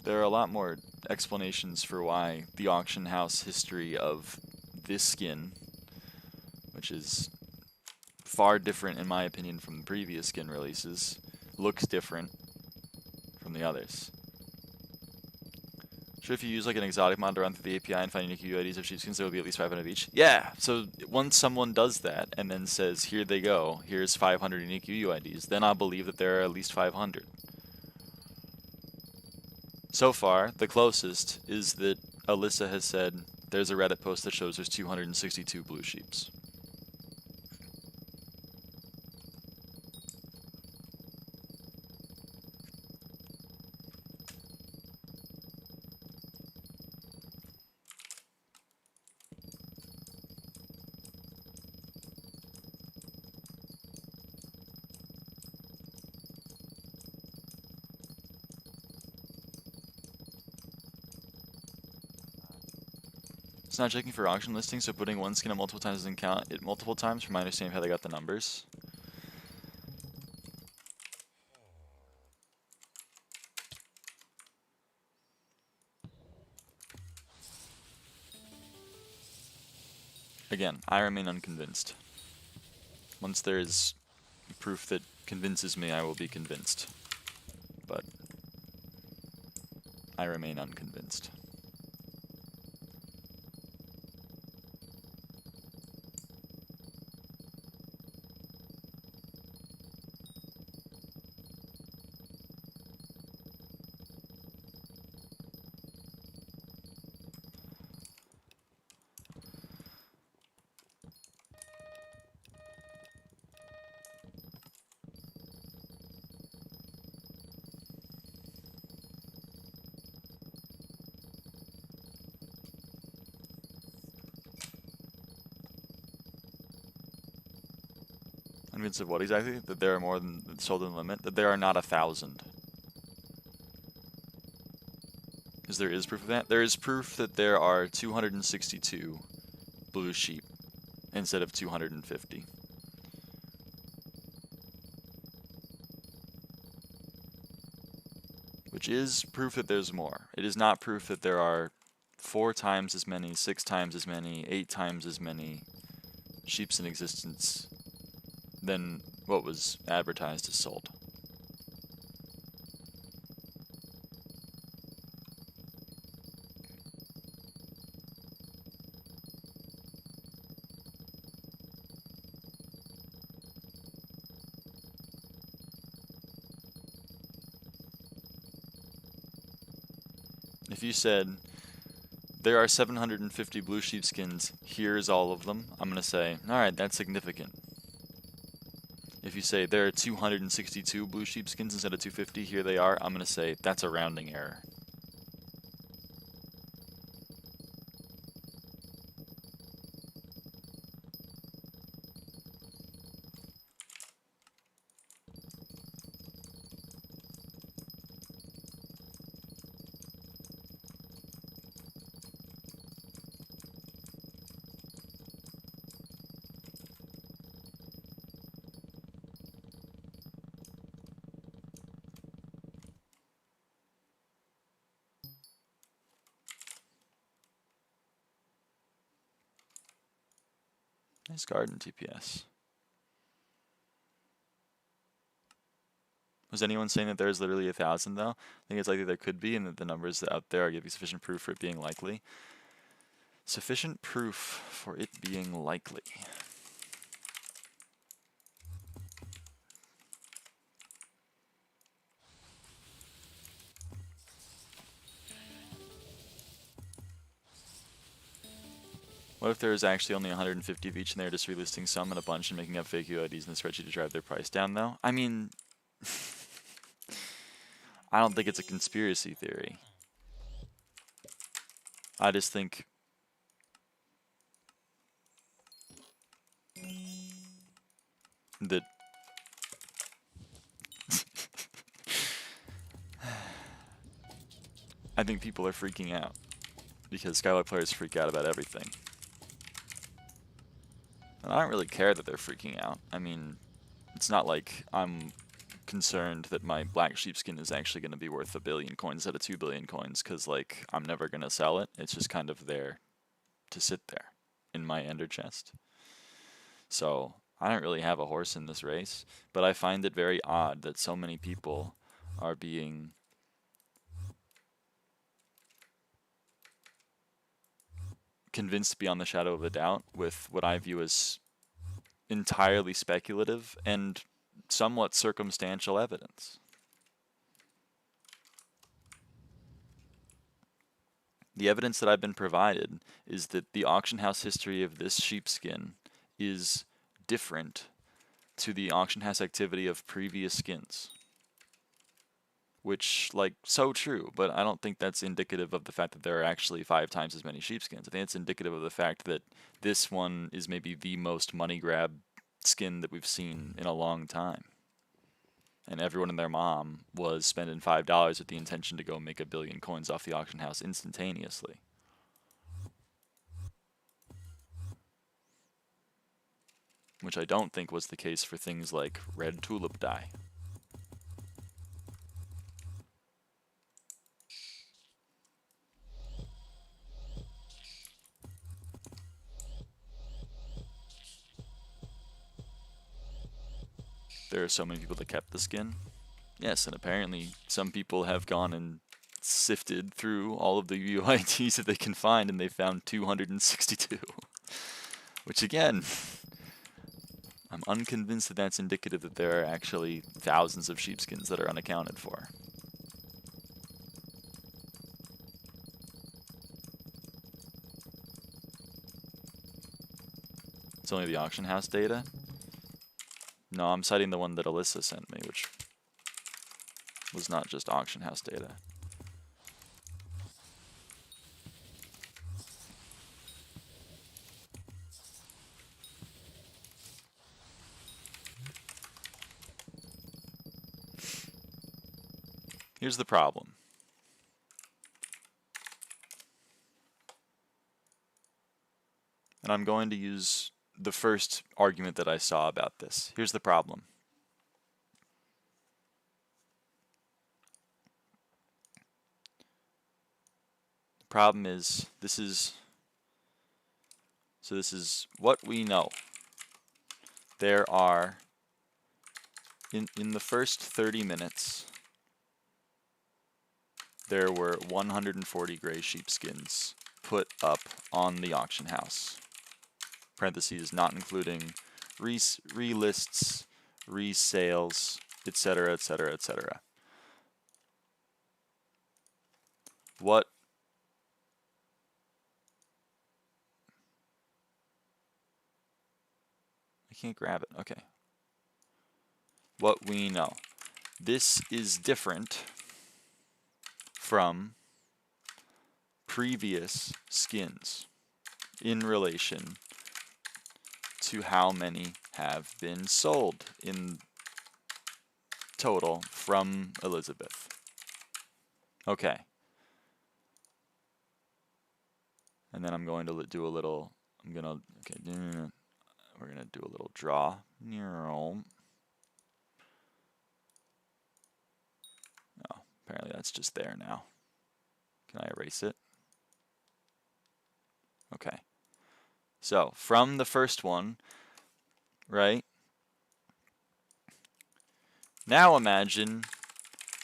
There are a lot more explanations for why the auction house history of this skin, which is far different in my opinion from the previous skin releases, looks different from the others. Sure, if you use like an exotic mod to run through the API and find unique UIDs of sheepskins, there will be at least 500 of each. Yeah, so once someone does that and then says, here they go, here's 500 unique UIDs, then I'll believe that there are at least 500. So far, the closest is that Alyssa has said there's a Reddit post that shows there's 262 blue sheeps. It's not checking for auction listings, so putting one skin up multiple times doesn't count it multiple times, from my understanding of how they got the numbers. Again, I remain unconvinced. Once there is proof that convinces me, I will be convinced. But I remain unconvinced. Convinced of what exactly? That there are more than sold in the limit? That there are not 1,000. Because there is proof of that. There is proof that there are 262 blue sheep instead of 250. Which is proof that there's more. It is not proof that there are 4 times as many, 6 times as many, 8 times as many sheeps in existence than what was advertised as sold. If you said, there are 750 blue sheepskins, here's all of them, I'm going to say, alright, that's significant. If you say, there are 262 blue sheepskins instead of 250, here they are, I'm going to say, that's a rounding error. Nice garden TPS. Was anyone saying that there's literally 1,000 though? I think it's likely there could be, and that the numbers out there are giving sufficient proof for it being likely. Sufficient proof for it being likely. What if there's actually only 150 of each and they're just relisting some in a bunch and making up fake UIDs in the spreadsheet to drive their price down though? I mean, I don't think it's a conspiracy theory. I just think that I think people are freaking out because SkyBlock players freak out about everything. And I don't really care that they're freaking out. I mean, it's not like I'm concerned that my black sheepskin is actually going to be worth 1 billion coins instead of 2 billion coins, because like I'm never going to sell it. It's just kind of there to sit there in my ender chest. So I don't really have a horse in this race, but I find it very odd that so many people are being convinced beyond the shadow of a doubt with what I view as entirely speculative and somewhat circumstantial evidence. The evidence that I've been provided is that the auction house history of this sheepskin is different to the auction house activity of previous skins. Which, like, so true, but I don't think that's indicative of the fact that there are actually 5 times as many sheepskins. I think it's indicative of the fact that this one is maybe the most money grab skin that we've seen in a long time. And everyone and their mom was spending $5 with the intention to go make 1 billion coins off the auction house instantaneously. which I don't think was the case for things like red tulip dye. There are so many people that kept the skin. Yes, and apparently some people have gone and sifted through all of the UIDs that they can find, and they found 262. Which again, I'm unconvinced that that's indicative that there are actually thousands of sheepskins that are unaccounted for. It's only the auction house data? No, I'm citing the one that Alyssa sent me, which was not just auction house data. Here's the problem. And I'm going to use the first argument that I saw about this. Here's the problem. The problem is, this is what we know. There are, in the first 30 minutes, there were 140 gray sheepskins put up on the auction house. Parentheses, not including relists, resales, etc., etc., etc. What I can't grab it. Okay. What we know. This is different from previous skins in relation to how many have been sold in total from Elizabeth. Okay. And then I'm going to do a little, we're going to do a little draw. Oh, apparently that's just there now. Can I erase it? Okay. So, from the first one, right? Now imagine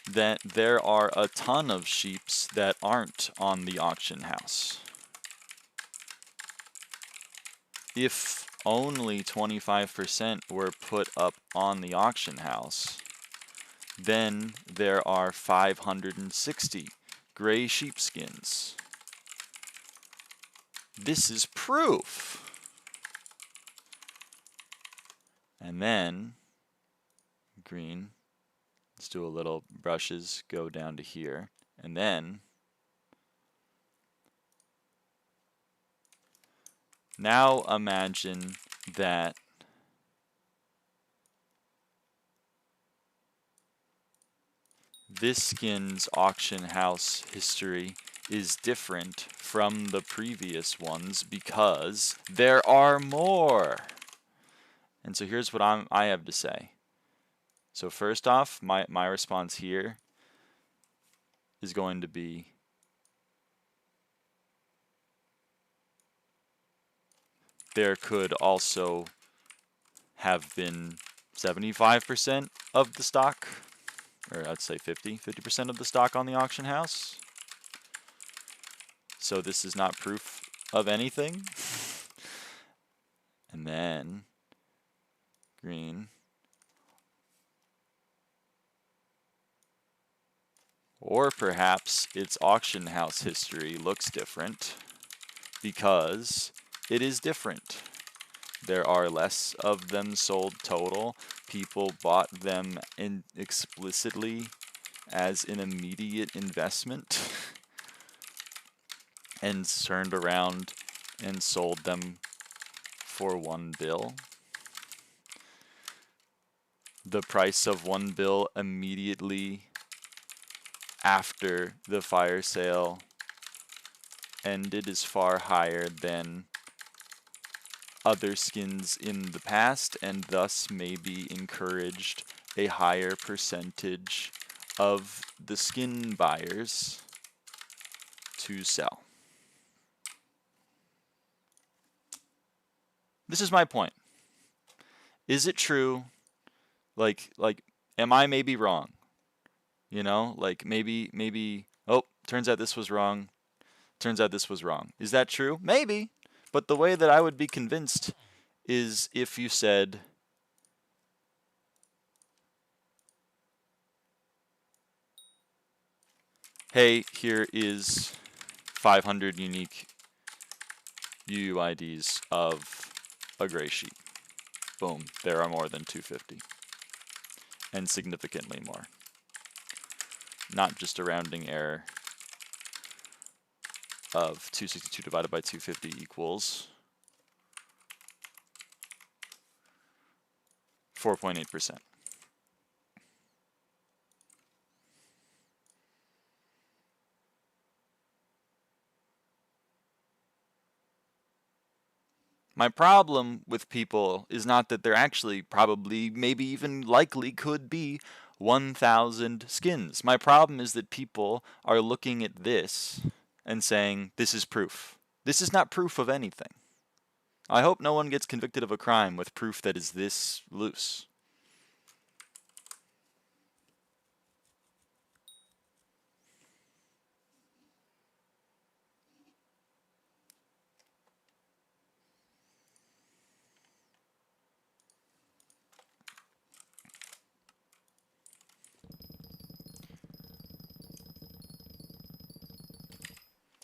that there are a ton of sheeps that aren't on the auction house. If only 25% were put up on the auction house, then there are 560 gray sheepskins. This is proof. And then, green, let's do a little brushes, go down to here. And then, now imagine that this skin's auction house history is different from the previous ones because there are more. And so here's what I have to say. So first off, my response here is going to be there could also have been 75% of the stock, or I'd say 50% of the stock on the auction house. So this is not proof of anything. And then green. Or perhaps its auction house history looks different because it is different. There are less of them sold total. People bought them explicitly as an immediate investment and turned around and sold them for 1 bill. The price of 1 bill immediately after the fire sale ended is far higher than other skins in the past, and thus maybe encouraged a higher percentage of the skin buyers to sell. This is my point. Is it true? Like, am I maybe wrong? You know, like maybe, oh, turns out this was wrong. Turns out this was wrong. Is that true? Maybe. But the way that I would be convinced is if you said, hey, here is 500 unique UUIDs of a gray sheet. Boom, there are more than 250. And significantly more. Not just a rounding error of 262 divided by 250 equals 4.8%. My problem with people is not that there actually probably, maybe even likely could be 1,000 skins. My problem is that people are looking at this and saying, this is proof. This is not proof of anything. I hope no one gets convicted of a crime with proof that is this loose.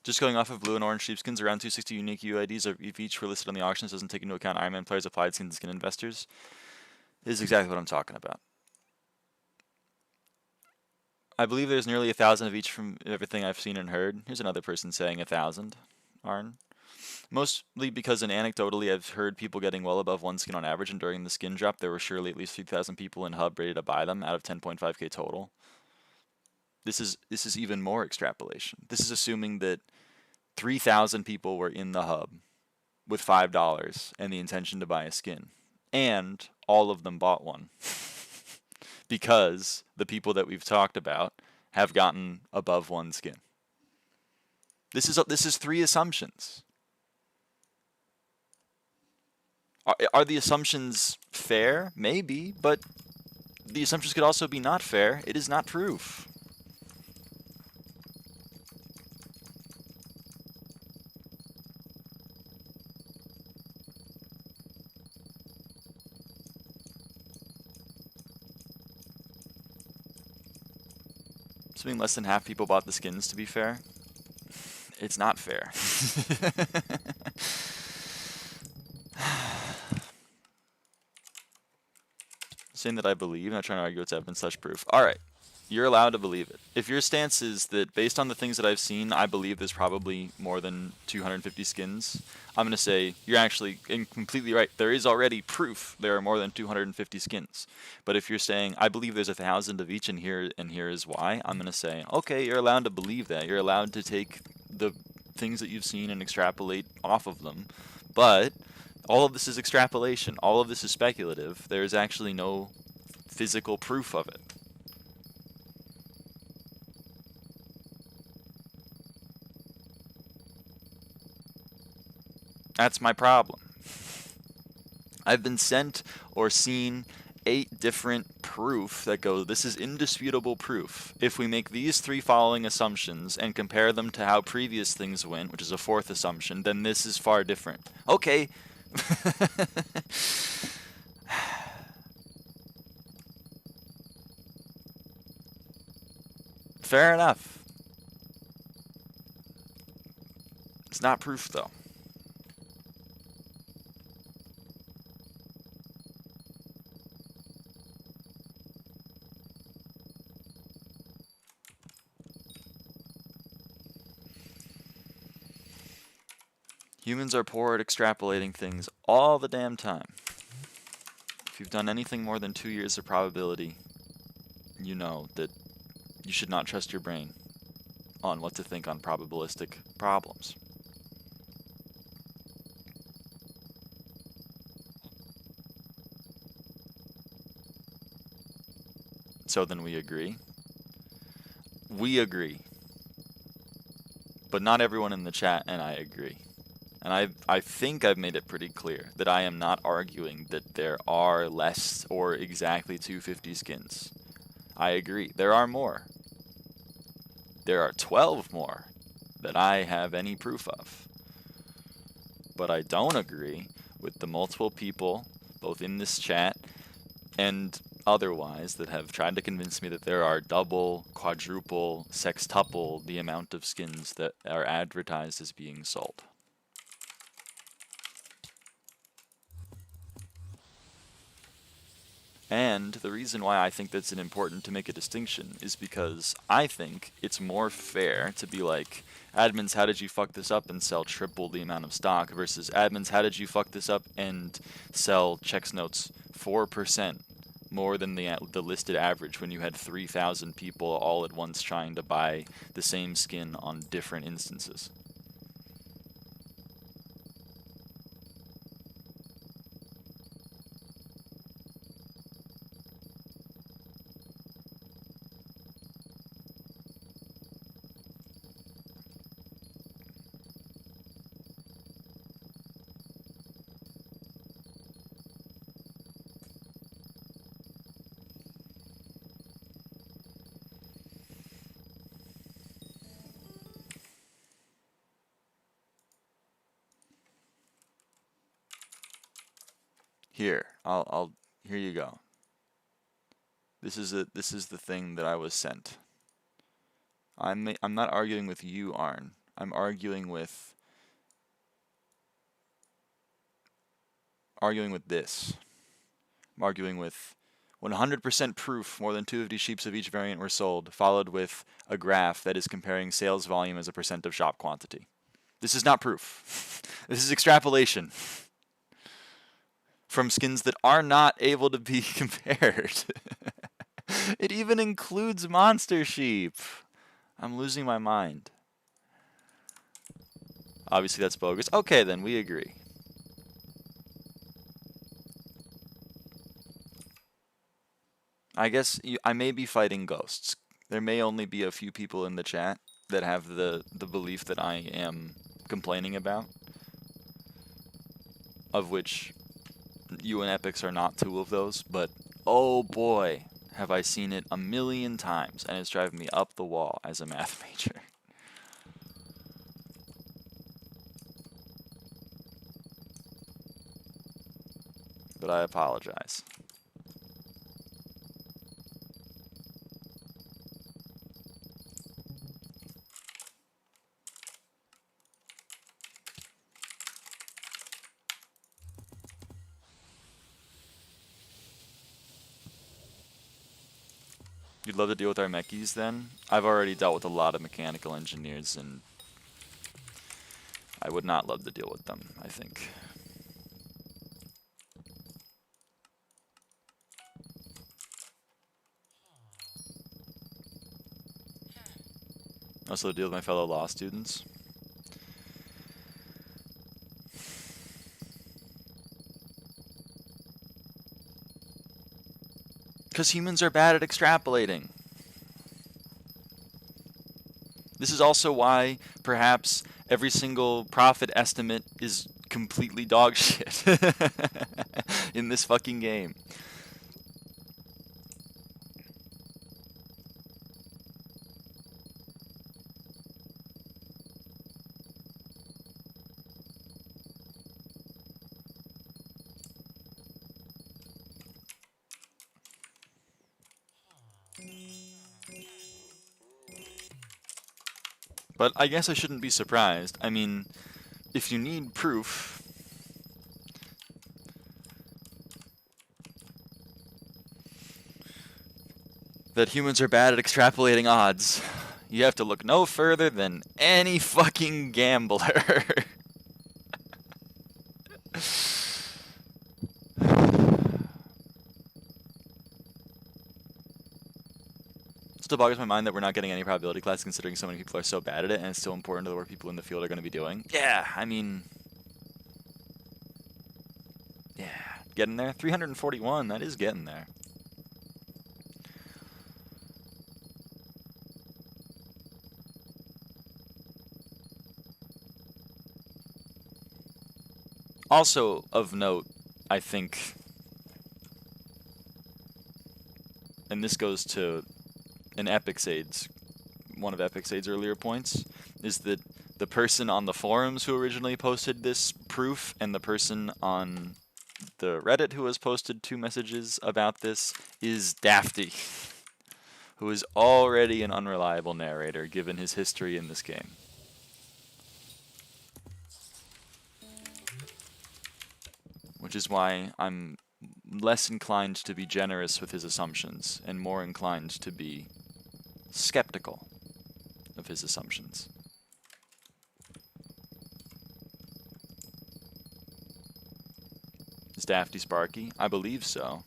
Just going off of blue and orange sheepskins, around 260 unique UIDs if each were listed on the auctions doesn't take into account Iron Man players, applied skins, and skin investors. This is exactly what I'm talking about. I believe there's nearly 1,000 of each from everything I've seen and heard. Here's another person saying 1,000, Arn. Mostly because anecdotally I've heard people getting well above one skin on average, and during the skin drop there were surely at least 3,000 people in Hub ready to buy them out of 10.5k total. This is even more extrapolation. This is assuming that 3,000 people were in the Hub with $5 and the intention to buy a skin, and all of them bought one. Because the people that we've talked about have gotten above one skin. This is three assumptions. Are the assumptions fair? Maybe, but the assumptions could also be not fair. It is not proof. Assuming less than half people bought the skins, to be fair. It's not fair. Saying that I believe, not trying to argue it's evidence/proof. Alright, you're allowed to believe it. If your stance is that based on the things that I've seen, I believe there's probably more than 250 skins, I'm going to say you're actually completely right. There is already proof there are more than 250 skins. But if you're saying, I believe there's 1,000 of each and here is why, I'm going to say, okay, you're allowed to believe that. You're allowed to take the things that you've seen and extrapolate off of them. But all of this is extrapolation. All of this is speculative. There is actually no physical proof of it. That's my problem. I've been sent or seen 8 different proof that go, this is indisputable proof. If we make these 3 following assumptions and compare them to how previous things went, which is a 4th assumption, then this is far different. Okay. Fair enough. It's not proof, though. Humans are poor at extrapolating things all the damn time. If you've done anything more than 2 years of probability, you know that you should not trust your brain on what to think on probabilistic problems. So then we agree. We agree. But not everyone in the chat and I agree. And I think I've made it pretty clear that I am not arguing that there are less or exactly 250 skins. I agree. There are more. There are 12 more that I have any proof of. But I don't agree with the multiple people, both in this chat and otherwise, that have tried to convince me that there are double, quadruple, sextuple the amount of skins that are advertised as being sold. And the reason why I think that's important to make a distinction is because I think it's more fair to be like, admins, how did you fuck this up and sell triple the amount of stock, versus admins, how did you fuck this up and sell checks notes 4% more than the listed average when you had 3,000 people all at once trying to buy the same skin on different instances. Here, here you go. This is the thing that I was sent. I'm not arguing with you, Arn. I'm arguing with this. I'm arguing with 100% proof more than 250 sheeps of each variant were sold, followed with a graph that is comparing sales volume as a percent of shop quantity. This is not proof. This is extrapolation from skins that are not able to be compared. It even includes monster sheep. I'm losing my mind. Obviously that's bogus. Okay, then we agree. I guess I may be fighting ghosts. There may only be a few people in the chat that have the belief that I am complaining about, of which you and Epics are not two of those, but oh boy, have I seen it a million times, and it's driving me up the wall as a math major. But I apologize. You'd love to deal with our mechies then? I've already dealt with a lot of mechanical engineers, and I would not love to deal with them, I think. Also deal with my fellow law students. Because humans are bad at extrapolating. This is also why, perhaps, every single profit estimate is completely dog shit in this fucking game. But I guess I shouldn't be surprised. I mean, if you need proof, that humans are bad at extrapolating odds, you have to look no further than any fucking gambler. Still boggles my mind that we're not getting any probability class considering so many people are so bad at it, and it's still important to the work people in the field are going to be doing. Yeah, I mean... yeah, getting there. 341, that is getting there. Also of note, I think, and this goes to one of Epixade's earlier points, is that the person on the forums who originally posted this proof and the person on the Reddit who has posted 2 messages about this is Dafty, who is already an unreliable narrator given his history in this game. Which is why I'm less inclined to be generous with his assumptions and more inclined to be skeptical of his assumptions. Is Dafty Sparky? I believe so.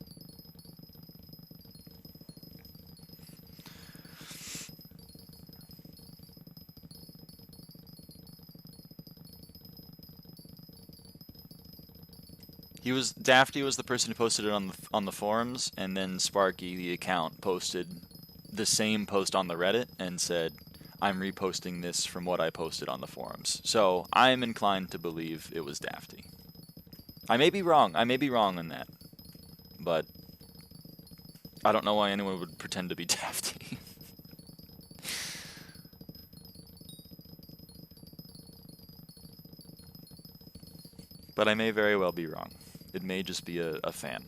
Dafty was the person who posted it on the forums, and then Sparky, the account, posted the same post on the Reddit and said, I'm reposting this from what I posted on the forums. So I'm inclined to believe it was Dafty. I may be wrong. I may be wrong on that. But I don't know why anyone would pretend to be Dafty. But I may very well be wrong. It may just be a fan.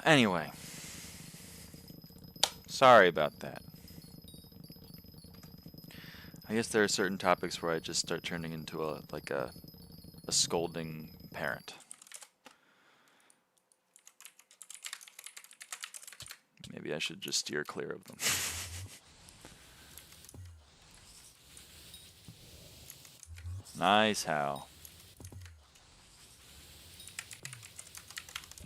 Anyway, sorry about that. I guess there are certain topics where I just start turning into a scolding parent. Maybe I should just steer clear of them. Nice, Hal.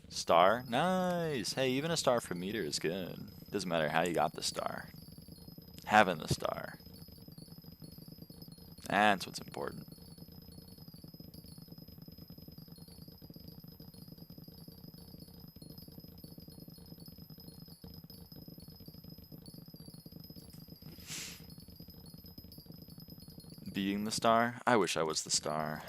Star? Nice! Hey, even a star for meter is good. Doesn't matter how you got the star. Having the star. That's what's important. Being the star? I wish I was the star.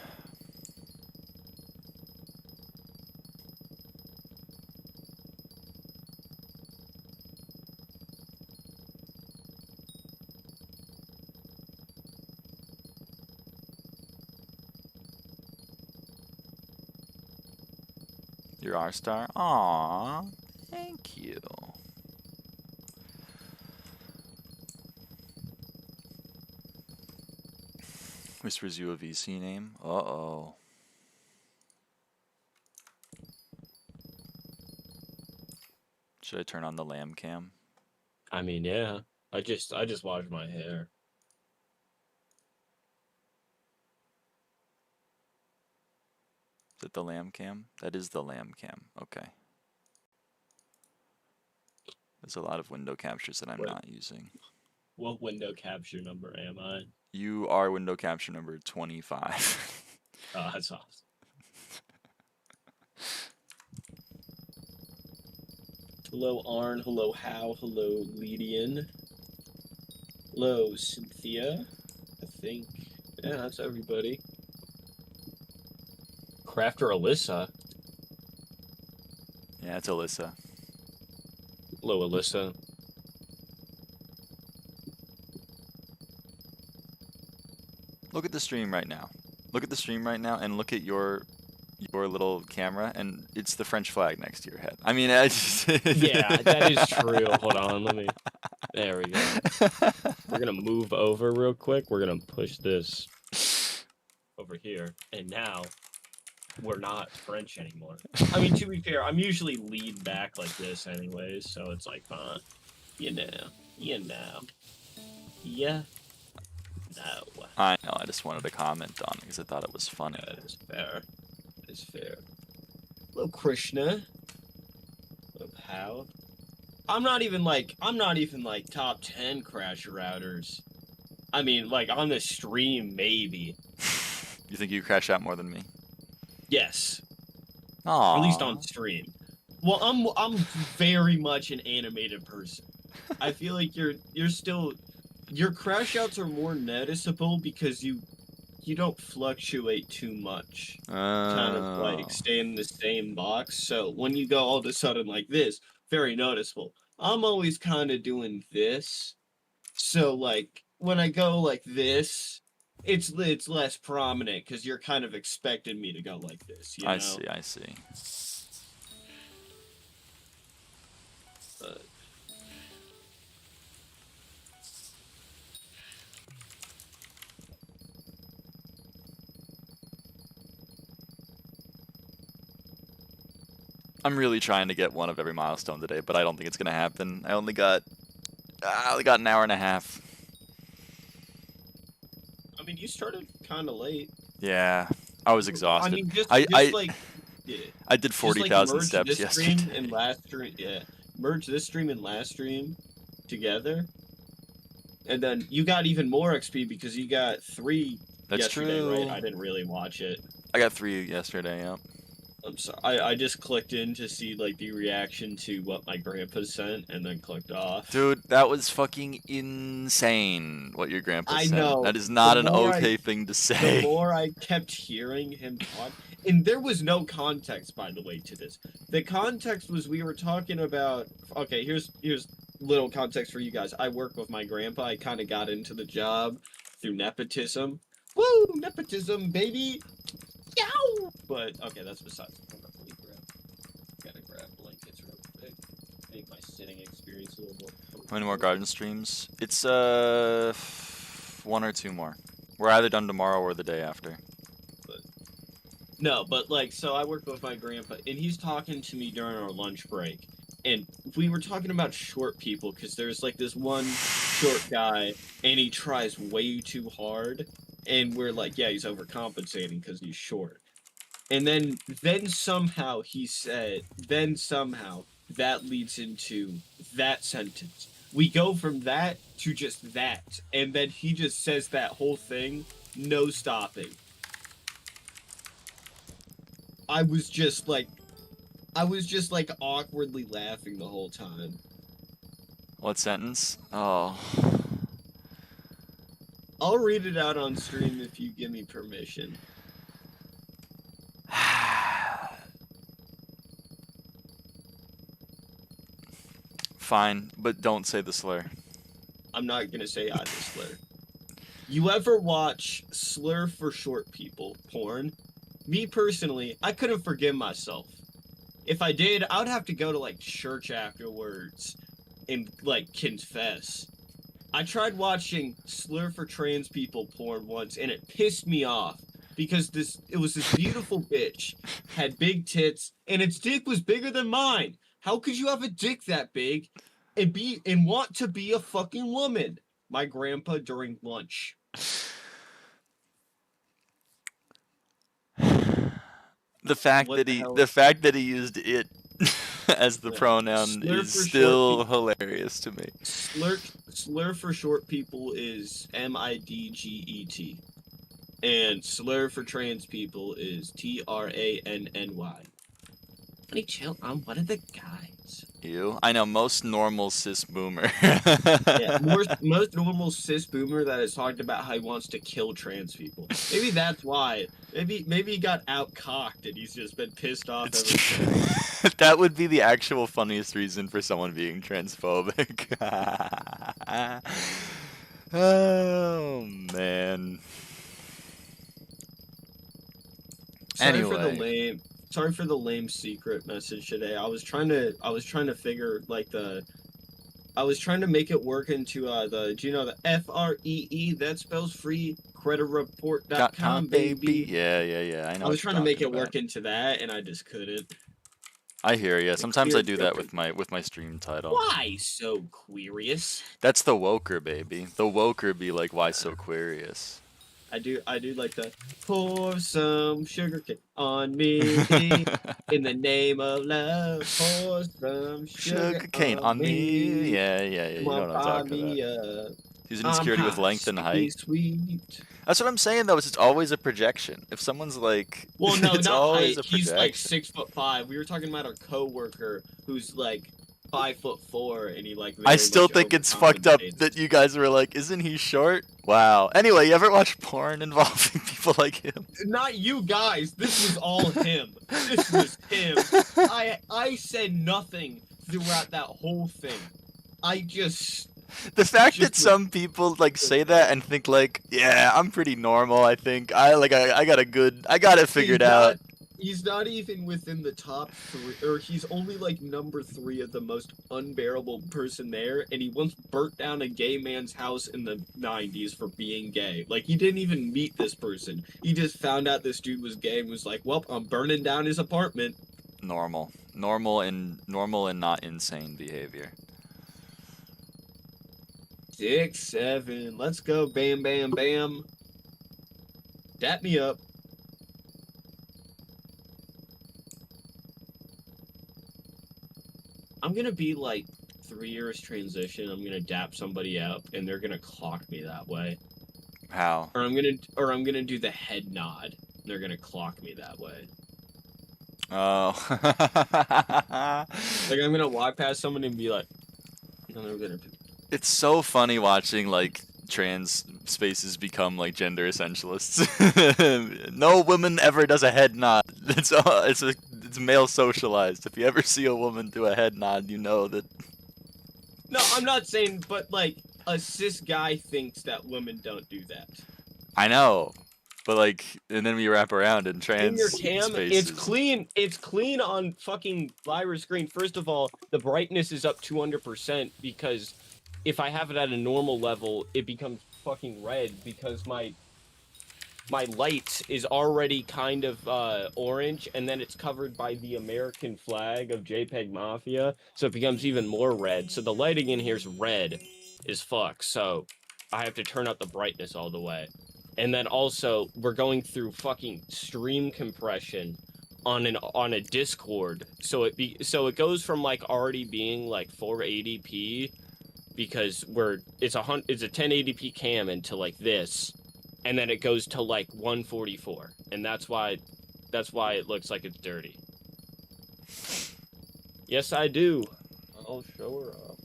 You're our star? Aww, thank you. Whispers you a VC name? Uh-oh. Should I turn on the lamb cam? I mean, yeah. I just washed my hair. Is it the lamb cam? That is the lamb cam. Okay. There's a lot of window captures that I'm not using. What window capture number am I? You are window capture number 25. Oh, that's awesome. Hello, Arn. Hello, Hal. Hello, Lydian. Hello, Cynthia. I think. Yeah, that's everybody. Crafter Alyssa. Yeah, it's Alyssa. Hello, Alyssa. Look at the stream right now. Look at the stream right now and look at your little camera, and it's the French flag next to your head. I mean, I just yeah, that is true. Hold on, let me. There we go. We're gonna move over real quick. We're gonna push this. over here, and now we're not French anymore. I mean, to be fair, I'm usually lead back like this anyways, so it's like, you know. Yeah. No. I know, I just wanted to comment on it because I thought it was funny. That is fair. That is fair. Hello, Krishna. Hello, Pal. I'm not even like top 10 crash routers. I mean, like on the stream, maybe. You think you crash out more than me? Yes. Aww. At least on stream. Well, I'm very much an animated person. I feel like you're still, your crash outs are more noticeable because you don't fluctuate too much. Kind of like stay in the same box. So when you go all of a sudden like this, very noticeable. I'm always kind of doing this. So like when I go like this, it's less prominent because you're kind of expecting me to go like this, you know? I see. I'm really trying to get one of every milestone today, but I don't think it's gonna happen. I only got an hour and a half. I mean, you started kind of late. Yeah, I was exhausted. I mean, I did 40,000 steps this yesterday. Stream and last stream, merge this stream and last stream together, and then you got even more XP because you got 3 That's yesterday, true. right? I didn't really watch it. I got 3 yesterday. Yeah. I'm sorry. I just clicked in to see like the reaction to what my grandpa sent, and then clicked off. Dude, that was fucking insane. What your grandpa I said. know. That is not an okay thing to say. The more I kept hearing him talk, and there was no context, by the way, to this. The context was we were talking about. Okay, here's little context for you guys. I work with my grandpa. I kind of got into the job through nepotism. Woo, nepotism, baby. Yow! But okay, that's besides the point. Gotta grab blankets real quick. Make my sitting experience a little more. How many more garden streams? It's 1 or 2 more. We're either done tomorrow or the day after. But like, so I work with my grandpa, and he's talking to me during our lunch break, and we were talking about short people because there's like this one short guy, and he tries way too hard, and we're like, yeah, he's overcompensating because he's short. And then somehow he said, that leads into that sentence. We go from that to just that, and then he just says that whole thing, no stopping. I was just like awkwardly laughing the whole time. What sentence? Oh. I'll read it out on stream if you give me permission. Fine, but don't say the slur. I'm not gonna say either slur. You ever watch slur for short people porn? Me personally, I couldn't forgive myself. If I did, I would have to go to like church afterwards and like confess. I tried watching slur for trans people porn once, and it pissed me off because it was this beautiful bitch, had big tits, and its dick was bigger than mine. How could you have a dick that big and want to be a fucking woman? My grandpa during lunch. The fact that he used it as the pronoun is still hilarious to me. Slur for short people is MIDGET, and slur for trans people is TRANNY. Hey, chill. I'm one of the guys. You? I know, most normal cis boomer. Yeah, most normal cis boomer that has talked about how he wants to kill trans people. Maybe that's why. Maybe he got out-cocked and he's just been pissed off ever since. That would be the actual funniest reason for someone being transphobic. Oh, man. Anyway. Sorry for the lame secret message today. I was trying to figure like I was trying to make it work into do you know the FREE? That spells free creditreport.com, baby. Yeah. I know. I was what trying you're to make it talking work about. into that, and I just couldn't. I hear ya. The Sometimes I queer do that broken. with my stream title. Why so queerious? That's the woker, baby. The woker be like, why so queerious? I do like to pour some sugar cane on me in the name of love. Pour some sugar Sugar cane on on me. me. Yeah. Come You know on, what I'm fire talking about. me up. He's I'm insecurity with hot, length and height. sweet. That's what I'm saying though. Is it's always a projection. If someone's like, Well, no, it's not always height. a He's like projection. 6'5". We were talking about our coworker who's like 5'4", and he like I very still much think it's fucked up overcompensates. that you guys were like, isn't he short? Wow. Anyway, you ever watch porn involving people like him? Not you guys. This was all him. This was him. I said nothing throughout that whole thing. I just The fact Just that some people like say that and think like, yeah, I'm pretty normal. I think I got it figured out. He's not even within the top 3, or he's only like number 3 of the most unbearable person there, and he once burnt down a gay man's house in the 90s for being gay. Like, he didn't even meet this person. He just found out this dude was gay and was like, well, I'm burning down his apartment. Normal and not insane behavior. 6, 7, let's go, bam, bam, bam. Dap me up. I'm gonna be like 3 years transition. I'm gonna dap somebody up, and they're gonna clock me that way. How? Or I'm gonna do the head nod, and they're gonna clock me that way. Oh. Like, I'm gonna walk past someone and be like, and they're gonna. It's so funny watching like trans spaces become like gender essentialists. No woman ever does a head nod. It's male socialized. If you ever see a woman do a head nod, you know that. No, I'm not saying, but like a cis guy thinks that women don't do that. I know, but like, and then we wrap around in trans In your cam, spaces. it's clean. It's clean on fucking Lyra's screen. First of all, the brightness is up 200% because if I have it at a normal level, it becomes fucking red because my light is already kind of orange, and then it's covered by the American flag of JPEG Mafia, so it becomes even more red. So the lighting in here is red as fuck, so I have to turn up the brightness all the way. And then also, we're going through fucking stream compression on a Discord, so it goes from like already being like 480p because it's a 1080p cam into like this. And then it goes to like 144, and that's why it looks like it's dirty. Yes, I do. I'll show her up.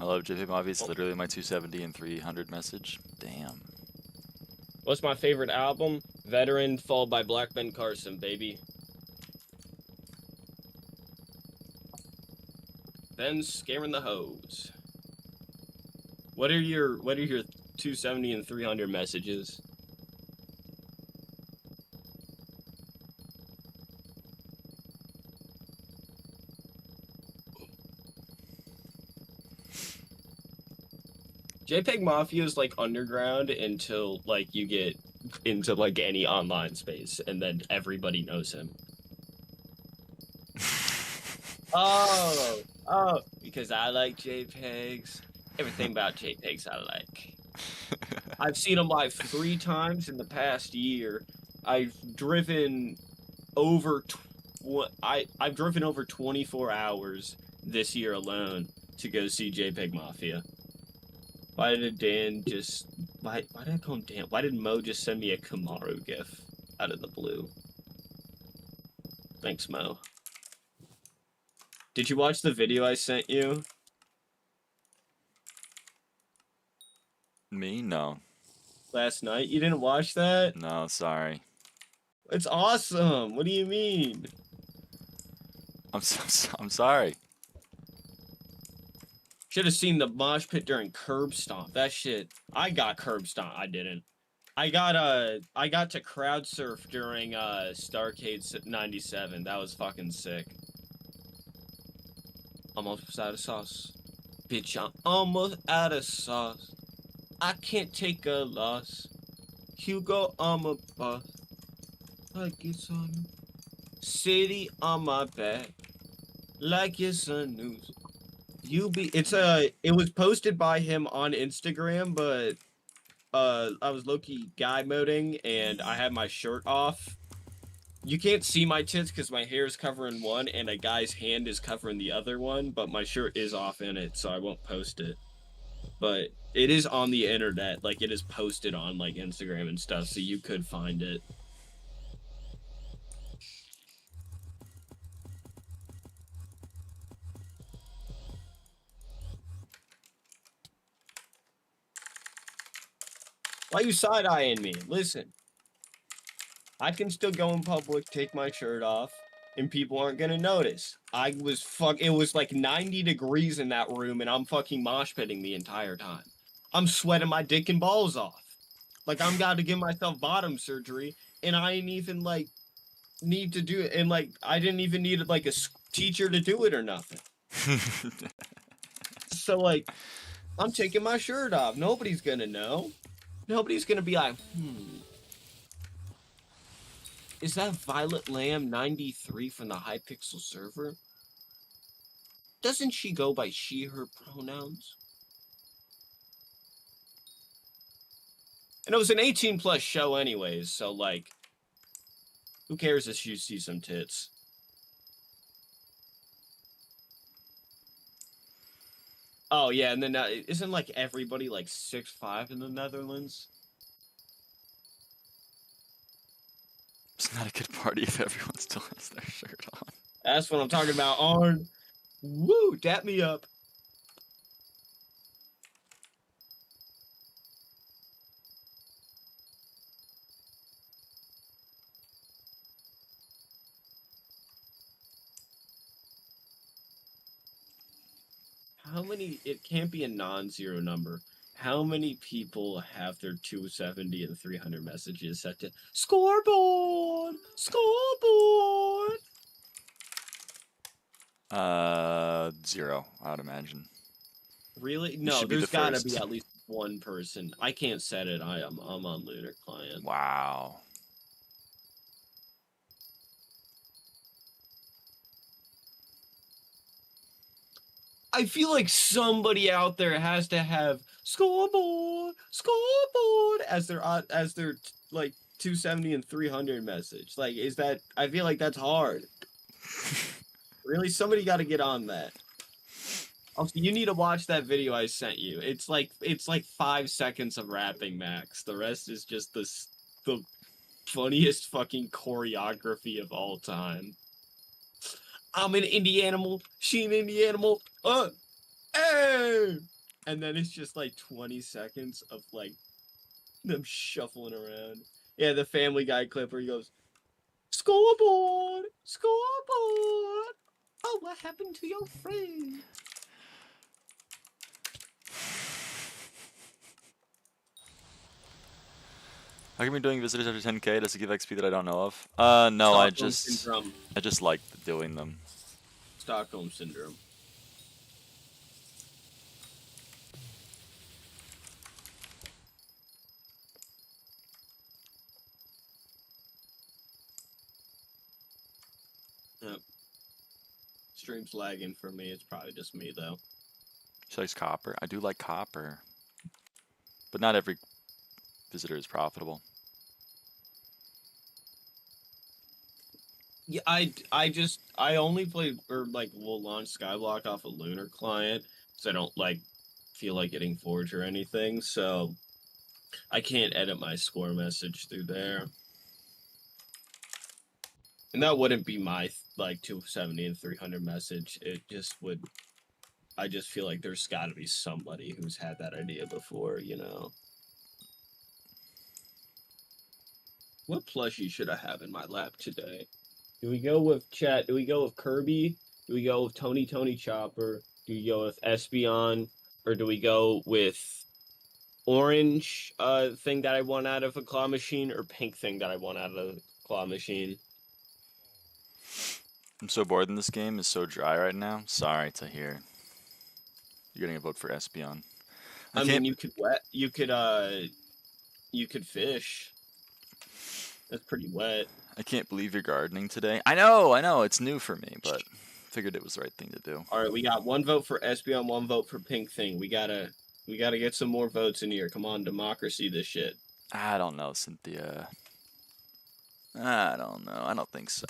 I love JP Mafia. It's literally my 270 and 300 message. Damn. What's my favorite album? Veteran, followed by Black Ben Carson, baby. Then Scaring the Hose. What are your 270 and 300 messages? JPEG Mafia is like underground until like you get into like any online space, and then everybody knows him. Oh, because I like JPEGs. Everything about JPEGs I like. I've seen them live 3 times in the past year. I've driven over 24 hours this year alone to go see JPEG Mafia. Why did Dan just why did I call him Dan? Why did Mo just send me a Kamaru gif out of the blue? Thanks, Mo. Did you watch the video I sent you? Me? No. Last night? You didn't watch that? No, sorry. It's awesome. What do you mean? I'm sorry. Should have seen the mosh pit during Curb Stomp. That shit. I got Curb Stomp. I didn't. I got to crowd surf during Starcade 97. That was fucking sick. Almost out of sauce. Bitch, I'm almost out of sauce. I can't take a loss. Hugo, I'm a boss. Like it's on city on my back. Like it's a news. It was posted by him on Instagram, but I was low-key guy moding and I had my shirt off. You can't see my tits because my hair is covering one and a guy's hand is covering the other one, but my shirt is off in it, so I won't post it. But it is on the internet, like it is posted on like Instagram and stuff, so you could find it. Why you side-eyeing me? Listen. I can still go in public, take my shirt off, and people aren't gonna notice. It was like 90 degrees in that room, and I'm fucking mosh pitting the entire time. I'm sweating my dick and balls off. Like, I'm got to give myself bottom surgery, and I ain't even, like, need to do it, and, like, I didn't even need, like, a teacher to do it or nothing. So, like, I'm taking my shirt off. Nobody's gonna know. Nobody's gonna be like, is that Violet Lamb 93 from the Hypixel server? Doesn't she go by she, her pronouns? And it was an 18+ show anyways, so like, who cares if you see some tits? Oh yeah, and then isn't like everybody like 6'5" in the Netherlands? It's not a good party if everyone still has their shirt on. That's what I'm talking about, Arn. Woo, dap me up. How many, it can't be a non-zero number. How many people have their 270 and 300 messages set to Scoreboard? Scoreboard! 0, I would imagine. Really? No, there's gotta be at least one person. I can't set it. I'm on Lunar Client. Wow. I feel like somebody out there has to have Scoreboard, Scoreboard as their like 270 and 300 message. Like, is that? I feel like that's hard. Really, somebody got to get on that. Also, you need to watch that video I sent you. It's like 5 seconds of rapping max. The rest is just the funniest fucking choreography of all time. I'm an indie animal. She an indie animal. Hey! And then it's just like 20 seconds of like them shuffling around. Yeah, the Family Guy clip where he goes, Scoreboard! Scoreboard! Oh, what happened to your friend? How come you're doing visitors after 10k? Does it give XP that I don't know of? No, I just like doing them. Stockholm Syndrome. Yep. Stream's lagging for me. It's probably just me, though. She likes copper. I do like copper. But not every visitor is profitable. Yeah, I only play, or like, will launch SkyBlock off a Lunar Client, because I don't, like, feel like getting Forge or anything, so I can't edit my score message through there. And that wouldn't be my, like, 270 and 300 message. It just would... I just feel like there's gotta be somebody who's had that idea before, you know? What plushie should I have in my lap today? Do we go with chat? Do we go with Kirby? Do we go with Tony Chopper? Do we go with Espeon? Or do we go with orange thing that I want out of a claw machine, or pink thing that I want out of a claw machine? I'm so bored in this game. It's so dry right now. Sorry to hear. You're getting a vote for Espeon. I mean, you could fish. That's pretty wet. I can't believe you're gardening today. I know, it's new for me, but figured it was the right thing to do. All right, we got 1 vote for Espeon, 1 vote for Pink Thing. We gotta get some more votes in here. Come on, democracy this shit. I don't know, Cynthia. I don't know. I don't think so.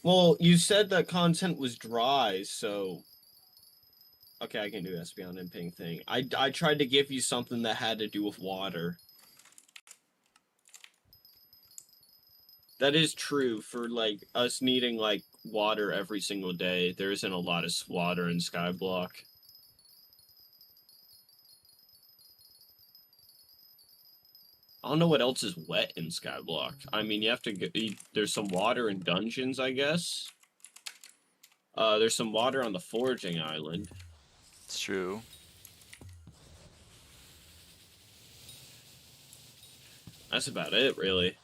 Well, you said that content was dry, so okay, I can do Espeon and Pink Thing. I tried to give you something that had to do with water. That is true for like us needing like water every single day. There isn't a lot of water in SkyBlock. I don't know what else is wet in SkyBlock. I mean, you have to get. There's some water in dungeons, I guess. There's some water on the foraging island. It's true. That's about it, really.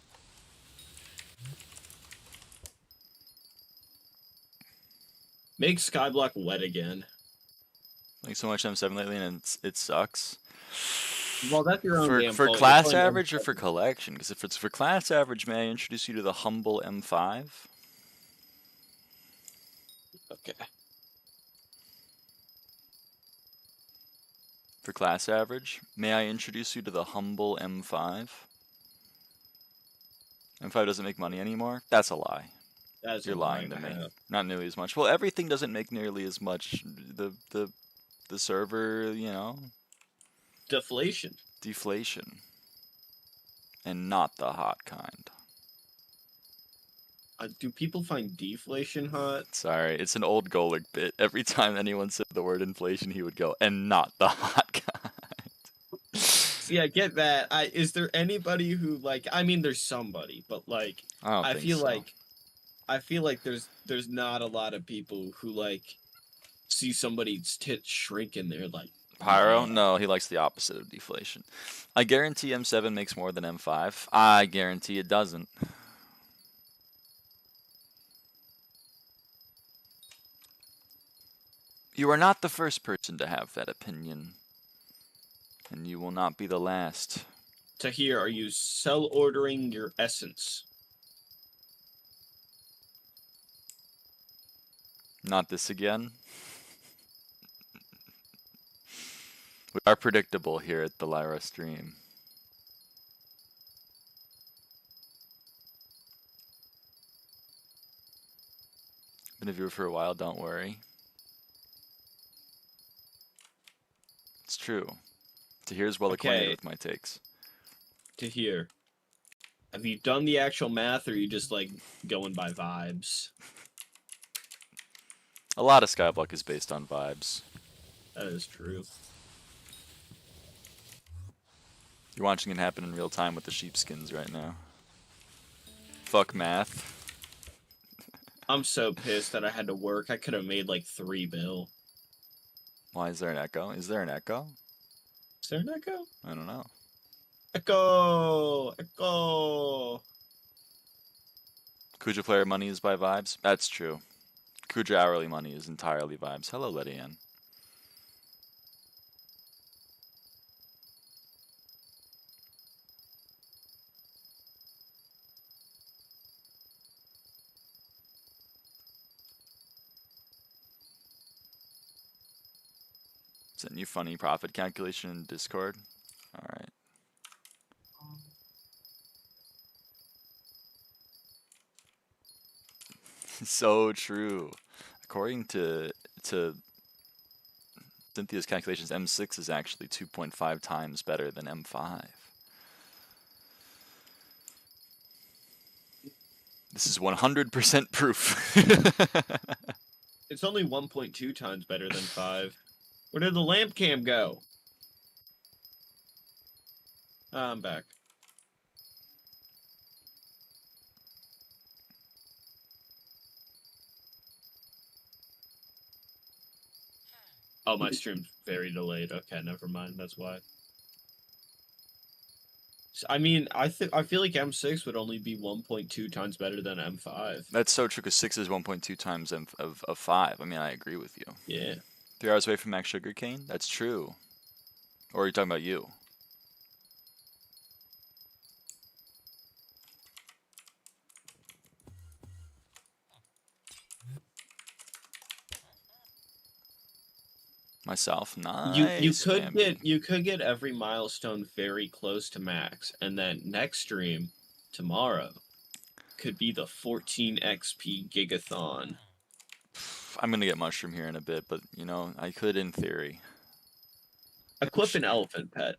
Make SkyBlock wet again. Like so much M7 lately, and it sucks. Well, that's your own damn For fault. class average or for collection? Because if it's for class average, may I introduce you to the humble M5? Okay. For class average, may I introduce you to the humble M5? M5 doesn't make money anymore? That's a lie. You're lying to me. Not nearly as much. Well, everything doesn't make nearly as much. The server, you know. Deflation. Deflation. And not the hot kind. Do people find deflation hot? Sorry, it's an old Golic bit. Every time anyone said the word inflation, he would go, and not the hot kind. See, I get that. Is there anybody who like? I mean, there's somebody, but like, I feel like there's not a lot of people who like see somebody's tits shrink and they're like. Pyro? No, he likes the opposite of deflation. I guarantee M7 makes more than M5. I guarantee it doesn't. You are not the first person to have that opinion. And you will not be the last. Tahir, are you sell ordering your essence? Not this again. We are predictable here at the Lyra stream. Been a viewer for a while, don't worry. It's true. Tahir's well acquainted with my takes. Tahir, have you done the actual math, or are you just like going by vibes? A lot of SkyBlock is based on vibes. That is true. You're watching it happen in real time with the sheepskins right now. Fuck math. I'm so pissed that I had to work. I could have made like 3 bill. Why is there an echo? Is there an echo? Is there an echo? I don't know. Echo! Echo! Kuja player money is by vibes? That's true. Kuja hourly money is entirely vibes. Hello, Letty Ann. Is that new funny profit calculation in Discord? Alright. So true. According to Cynthia's calculations, M6 is actually 2.5 times better than M5. This is 100% proof. It's only 1.2 times better than 5. Where did the lamp cam go? I'm back. Oh, my stream's very delayed. Okay, never mind. That's why. I mean, I feel like M6 would only be 1.2 times better than M5. That's so true, because 6 is 1.2 times of 5. I mean, I agree with you. Yeah. 3 hours away from max sugarcane? That's true. Or are you talking about you? Myself? Nice, Mammy. You could get every milestone very close to max, and then next stream, tomorrow, could be the 14 XP gigathon. I'm gonna get mushroom here in a bit, but you know, I could in theory. Equip an elephant pet.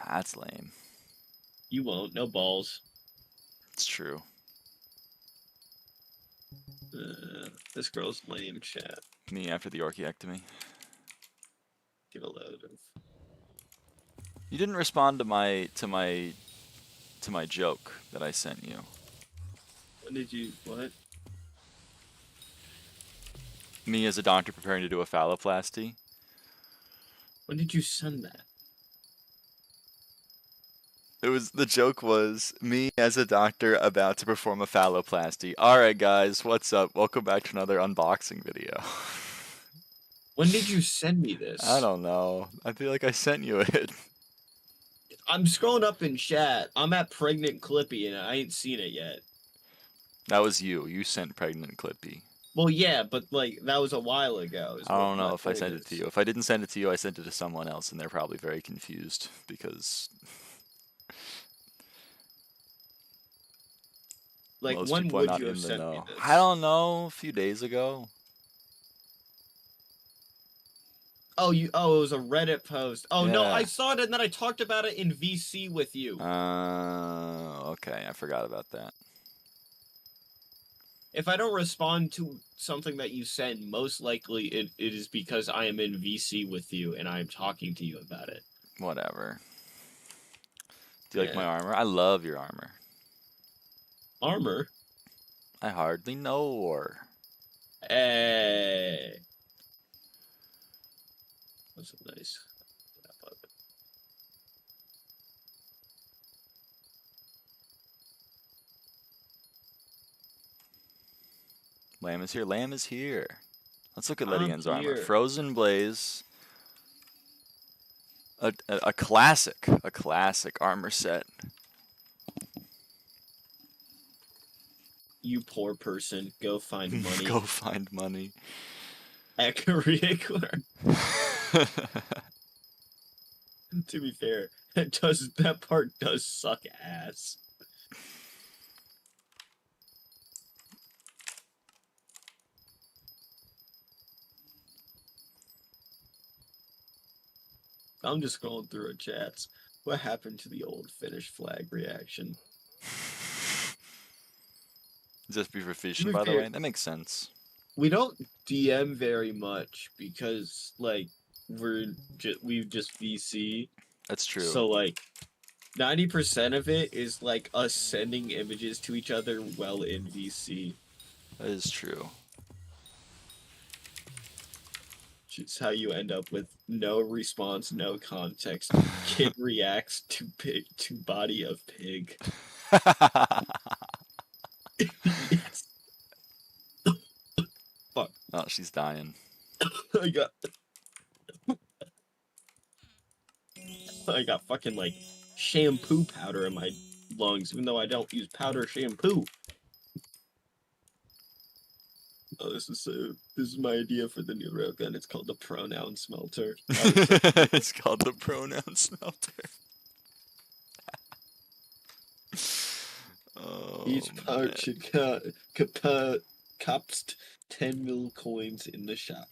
That's lame. You won't. No balls. It's true. This girl's lame, chat. Me after the orchiectomy. Give a load of. You didn't respond to my joke that I sent you. When did you what? Me as a doctor preparing to do a phalloplasty. When did you send that? The joke was me as a doctor about to perform a phalloplasty. Alright guys, what's up? Welcome back to another unboxing video. When did you send me this? I don't know. I feel like I sent you it. I'm scrolling up in chat. I'm at Pregnant Clippy and I ain't seen it yet. That was you. You sent Pregnant Clippy. Well, yeah, but like that was a while ago. I don't know if I sent it to you. If I didn't send it to you, I sent it to someone else, and they're probably very confused because. Like, most when people are would not you have in the sent me know. this? I don't know. A few days ago. Oh, it was a Reddit post. Oh no, Yeah. I saw it and then I talked about it in VC with you. Okay, I forgot about that. If I don't respond to something that you send, most likely it is because I am in VC with you and I am talking to you about it. Whatever. Do you like my armor? I love your armor. Armor? I hardly know her. Hey. That's a nice. Lamb is here. Lamb is here. Let's look at Lydian's I'm armor. here. Frozen Blaze. A classic armor set. You poor person. Go find money. Go find money. To be fair, that part does suck ass. I'm just scrolling through our chats. What happened to the old Finnish flag reaction? Just be proficient, by the way. That makes sense. We don't DM very much because, like, we've just VC. That's true. So, like, 90% of it is, like, us sending images to each other well in VC. That is true. It's how you end up with no response, no context. Kid reacts to body of pig. Yes. Fuck. Oh, she's dying. I got fucking like shampoo powder in my lungs, even though I don't use powder shampoo. Oh, this is my idea for the new railgun. It's called the pronoun smelter. It's called the pronoun smelter. Oh, each pouch costs 10 mil coins in the shop.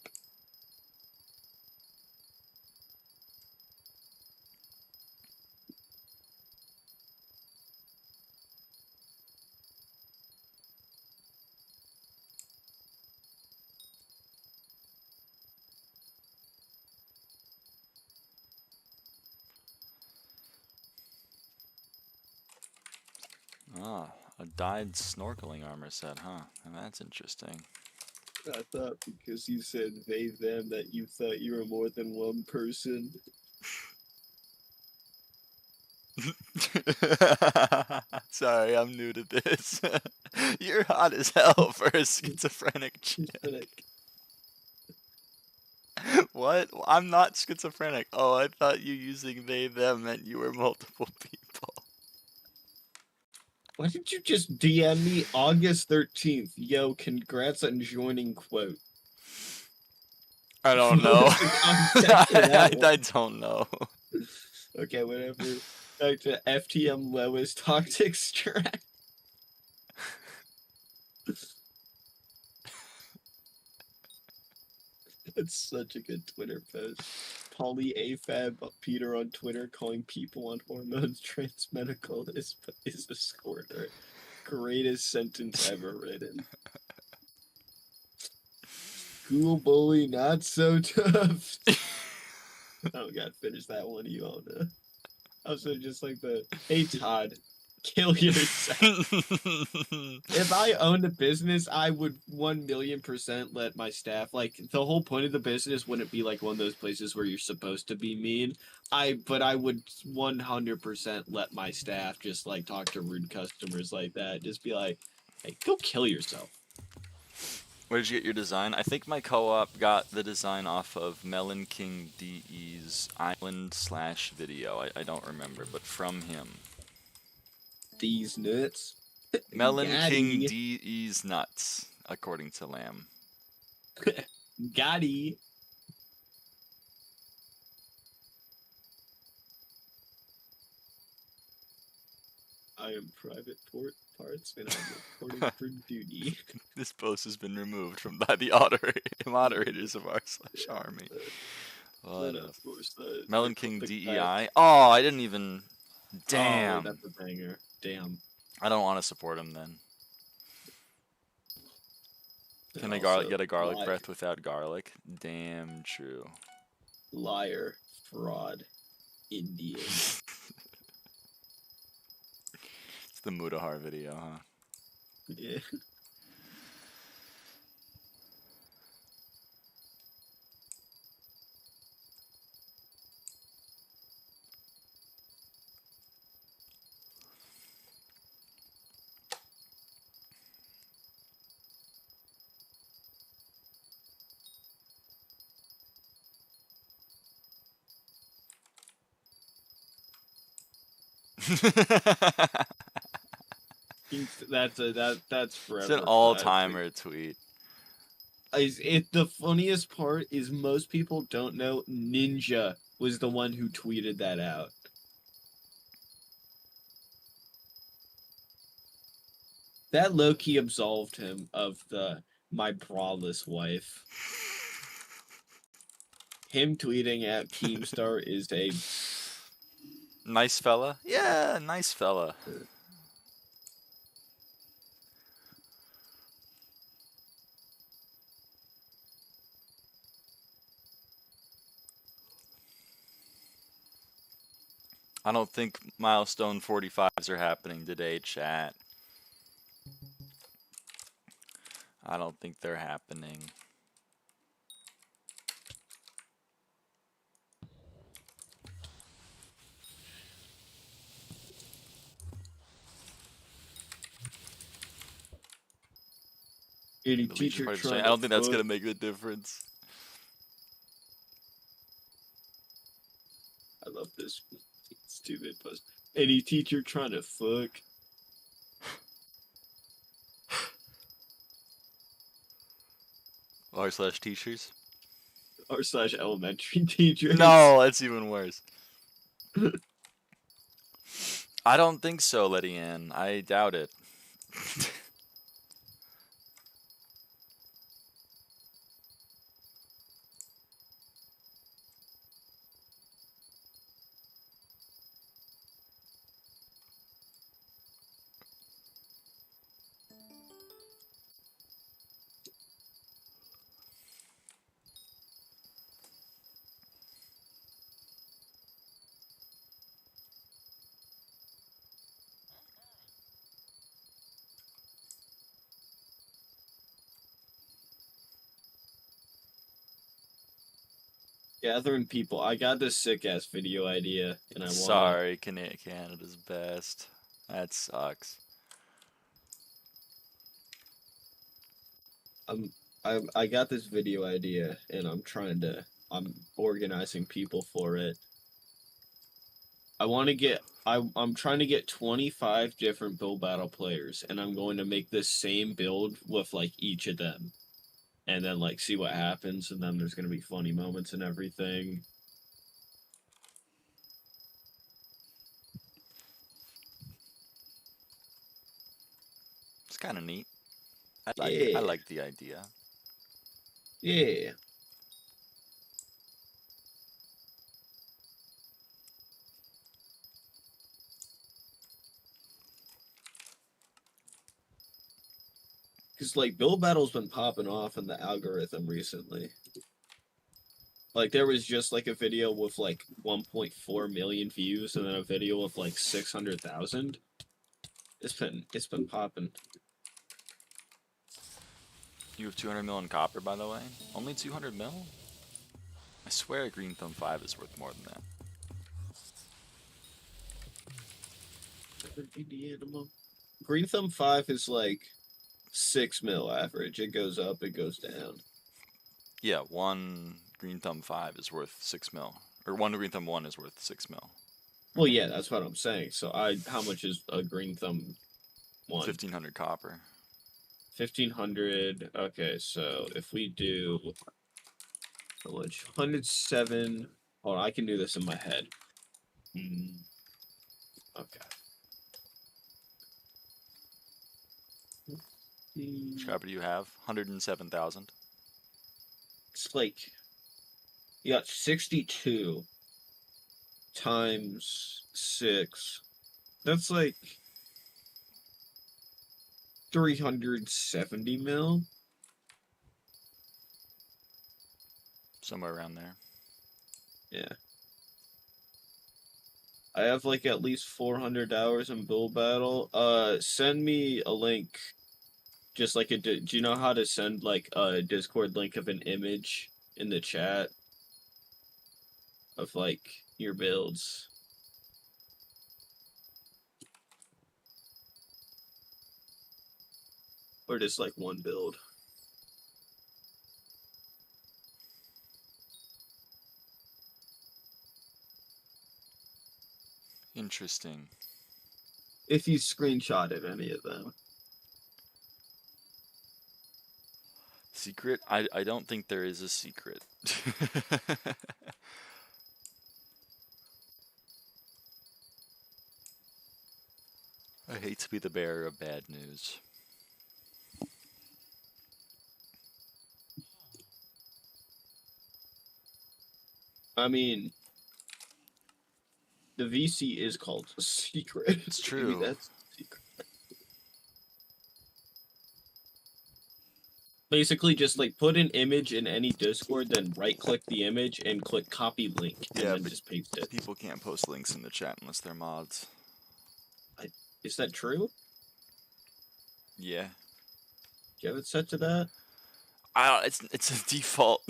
Ah, a dyed snorkeling armor set, huh? And that's interesting. I thought because you said they, them, that you thought you were more than one person. Sorry, I'm new to this. You're hot as hell for a schizophrenic chick. What? I'm not schizophrenic. Oh, I thought you using they, them meant you were multiple people. Why did you just DM me August 13th? Yo, congrats on joining quote. I don't know. What was the context of that I one? don't know. Okay, whatever. Back to FTM lowest toxic strat. That's such a good Twitter post. Polly AFAB Peter on Twitter calling people on hormones transmedical is a scorer. Greatest sentence ever written. Cool bully, not so tough. Oh god, finish that one, you all know. Also just like hey Todd, kill yourself. If I owned a business, I would 1,000,000% let my staff, like, the whole point of the business wouldn't be like one of those places where you're supposed to be mean. But I would 100% let my staff just like talk to rude customers like that. Just be like, hey, go kill yourself. Where did you get your design? I think my co-op got the design off of Melon King DE's Island/video. I don't remember, but from him. These nuts. Melon King Gaddy. DE's nuts, according to Lamb. Gotti. I am private parts and I'm reporting for duty. This post has been removed by the moderators of r/army. What Of course, Melon King DEI? Oh, I didn't even... Damn. Oh, that's a banger. Damn. I don't want to support him then. Can I get a garlic breath without garlic? Damn true. Liar. Fraud. Indian. It's the Mudahar video, huh? Yeah. That's forever. It's an all-timer tweet. The funniest part is most people don't know Ninja was the one who tweeted that out. That low-key absolved him of my braless wife. Him tweeting at Keemstar is a... Nice fella? Yeah, nice fella. I don't think Milestone 45s are happening today, chat. I don't think they're happening. Any teacher I don't think that's gonna make a difference. I love this stupid post. Any teacher trying to fuck. R/teachers? R/elementary teachers. No, that's even worse. I don't think so, Letty Ann. I doubt it. Gathering people. I got this sick ass video idea, and I want. Sorry, Canada's best. That sucks. I got this video idea, and I'm organizing people for it. I'm trying to get 25 different build battle players, and I'm going to make this same build with like each of them, and then like see what happens, and then there's gonna be funny moments and everything. It's kind of neat. I Yeah. like the idea. Yeah. Because, like, Build Battle's been popping off in the algorithm recently. Like, there was just, like, a video with, like, 1.4 million views, and then a video with, like, 600,000. It's been popping. You have 200 mil in copper, by the way? Only 200 mil? I swear Green Thumb 5 is worth more than that. Green Thumb 5 is, like, 6 mil average. It goes up, it goes down. Yeah, one Green Thumb 5 is worth 6 mil. Or one Green Thumb 1 is worth 6 mil. Well, yeah, that's what I'm saying. So, how much is a Green Thumb 1? 1,500 copper. 1,500. Okay, so if we do 107. Hold on, I can do this in my head. Okay. Which copper do you have? 107,000. It's like you got 62 times 6. That's like 370 mil. Somewhere around there. Yeah. I have like at least 400 hours in Build Battle. Send me a link. Just like do you know how to send like a Discord link of an image in the chat of like your builds? Or just like one build? Interesting. If you screenshotted any of them. Secret? I don't think there is a secret. I hate to be the bearer of bad news. I mean, the VC is called a secret. It's true. Maybe that's a secret. Basically, just like put an image in any Discord, then right-click the image and click copy link, and then just paste it. People can't post links in the chat unless they're mods. Is that true? Yeah. Do you have it set to that? It's a default.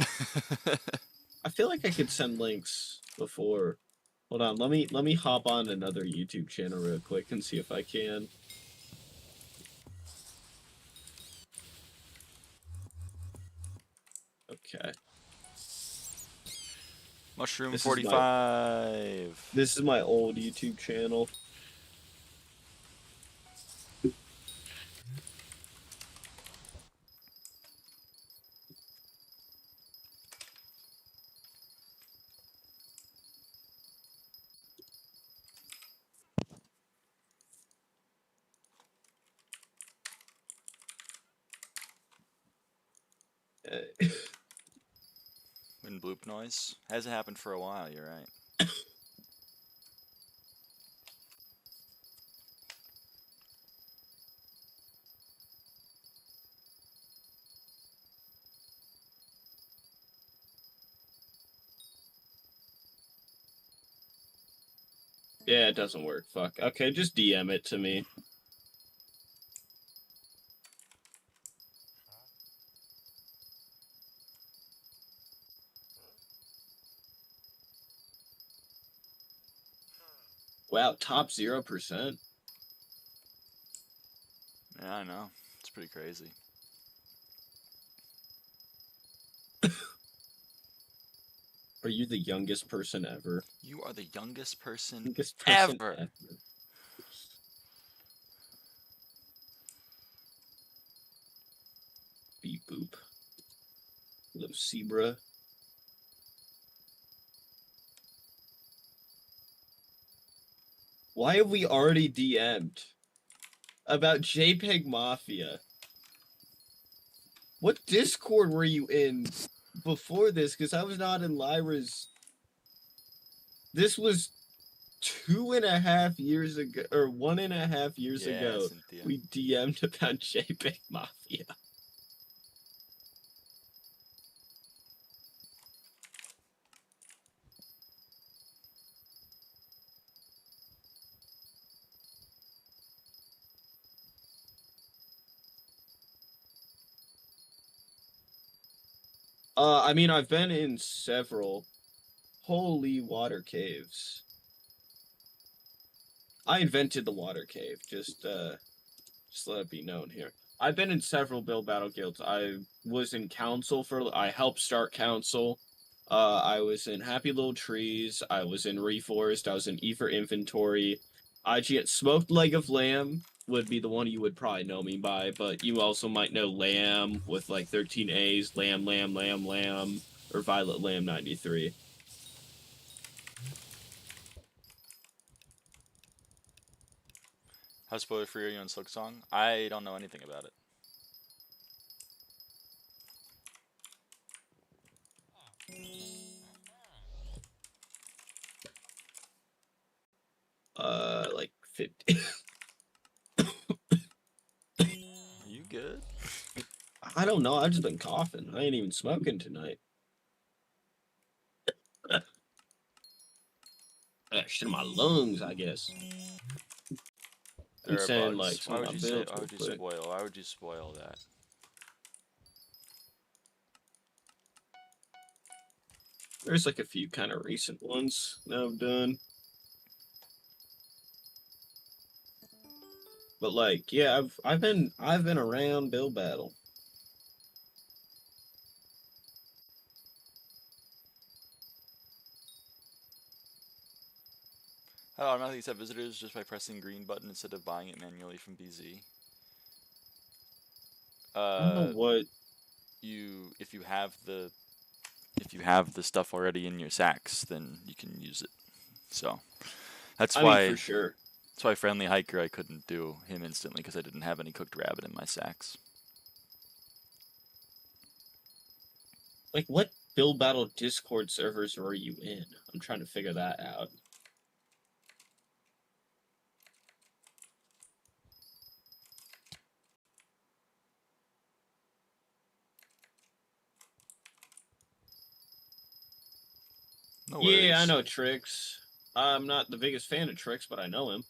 I feel like I could send links before. Hold on, let me hop on another YouTube channel real quick and see if I can. Okay. Mushroom 45. This is my old YouTube channel. Wind bloop noise. Hasn't happened for a while, you're right. Yeah, it doesn't work. Fuck. Okay, just DM it to me. Wow, top 0%. Yeah, I know. It's pretty crazy. Are you the youngest person ever? You are the youngest person, Youngest person ever. ever. Beep boop. Little zebra. Why have we already DM'd about JPEG Mafia? What Discord were you in before this? Because I was not in Lyra's. This was 2.5 years ago, or 1.5 years ago. Cynthia. We DM'd about JPEG Mafia. I mean, I've been in several holy water caves. I invented the water cave, just let it be known here. I've been in several build battle guilds. I was in council I helped start council. I was in Happy Little Trees. I was in Reforest. I was in E for Inventory. IGN Smoked Leg of Lamb would be the one you would probably know me by, but you also might know Lamb with like 13 A's, Lamb, or Violet Lamb 93. How spoiler free are you on Silk Song? I don't know anything about it. Like 50. Are you good? I don't know. I've just been coughing. I ain't even smoking tonight. Shit in my lungs, I guess. I'm saying like Why would you say? Why Why would you spoil that? There's like a few kind of recent ones that I've done. But like, yeah, I've been around build battle. How do I automatically accept visitors just by pressing green button instead of buying it manually from BZ? I don't know what if you have the stuff already in your sacks, then you can use it. So that's why, I mean, for sure. That's why Friendly Hiker I couldn't do him instantly because I didn't have any cooked rabbit in my sacks. Like, what build battle Discord servers were you in? I'm trying to figure that out. No yeah, worries. I know Trix. I'm not the biggest fan of Trix, but I know him.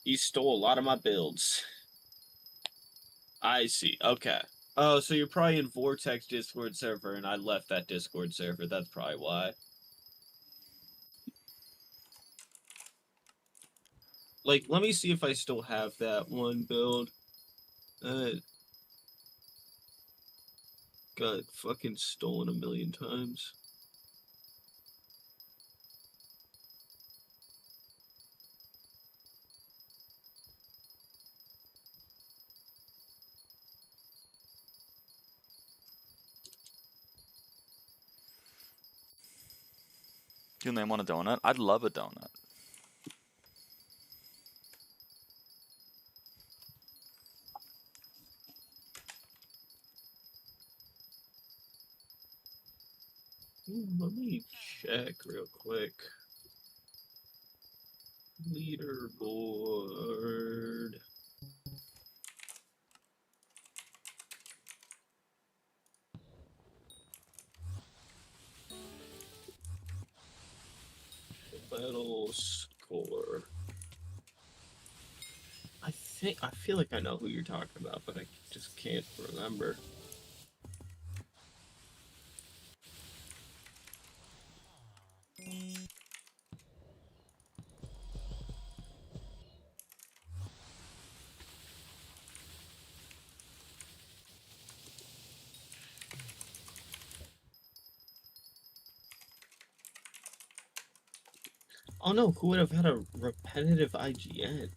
He stole a lot of my builds. I see. Okay. Oh, so you're probably in Vortex Discord server, and I left that Discord server. That's probably why. Like, let me see if I still have that one build. Got fucking stolen a million times. You and they want a donut? I'd love a donut. Let me check real quick. Leaderboard. Battle score. I feel like I know who you're talking about, but I just can't remember. Oh no, who would have had a repetitive IGN?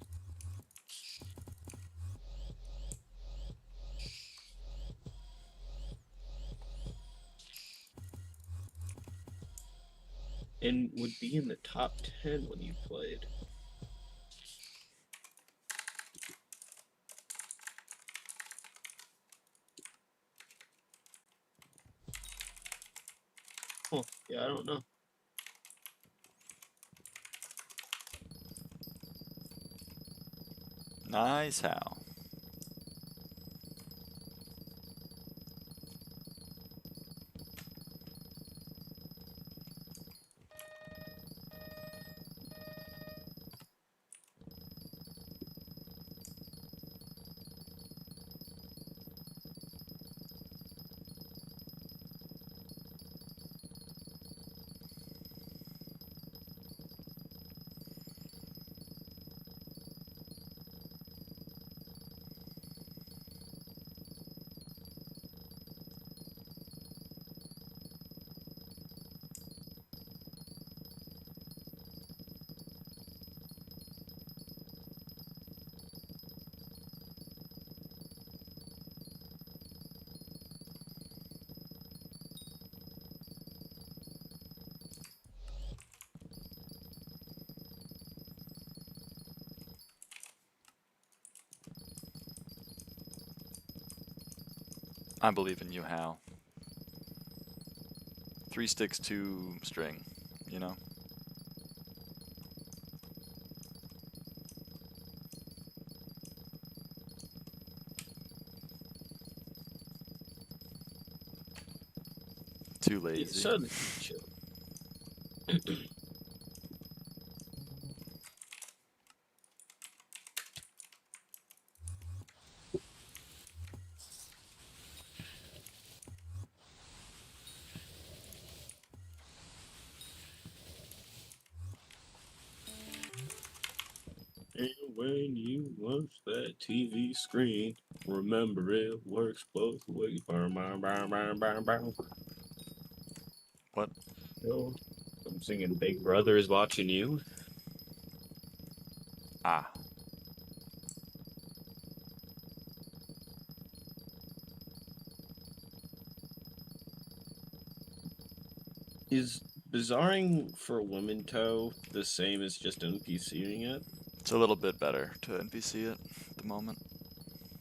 And would be in the top 10 when you played. Oh, yeah, I don't know. Nice how. I believe in you, Hal. 3 sticks, 2 string, you know? Too lazy. It's suddenly chill. And when you watch that TV screen, remember it works both ways. What? So, I'm singing Big Brother is Watching You. Ah. Is bizarring for women toe the same as just NPCing it? It's a little bit better to NPC it at the moment.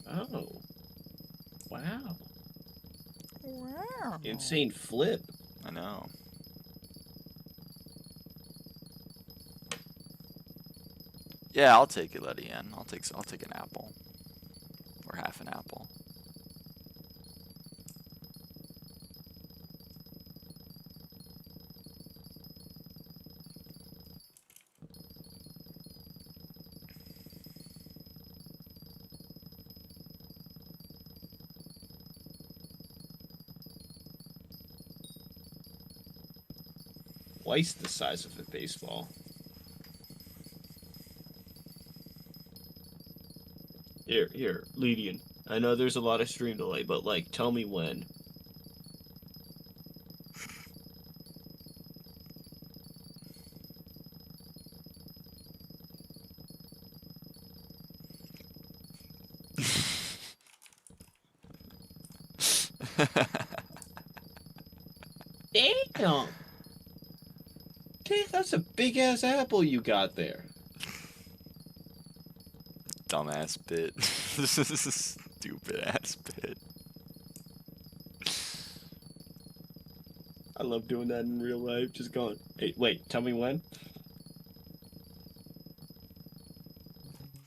Oh. Wow. Wow. Insane flip. I know. Yeah, I'll take it, Letty N. I'll take an apple. Or half an apple. Twice the size of a baseball. Here, Lydian. I know there's a lot of stream delay, but like, tell me when. Damn! Damn, that's a big ass apple you got there. Dumbass bit. Stupid ass bit. I love doing that in real life. Just going, hey, wait, tell me when?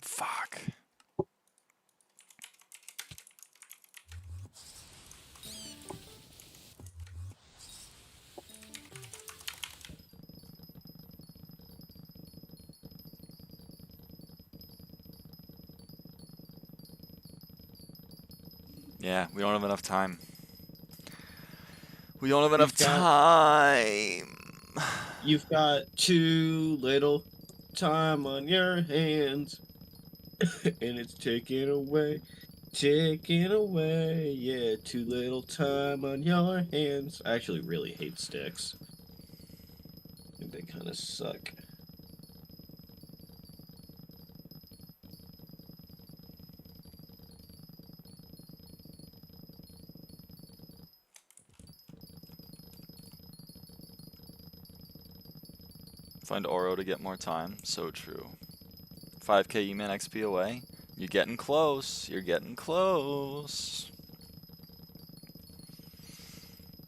Fuck. Yeah, we don't have enough time. We don't have enough time. You've got too little time on your hands. And it's taken away. Yeah, too little time on your hands. I actually really hate sticks. I think they kind of suck. Find Oro to get more time. So true. 5k E-Man XP away. You're getting close. You're getting close.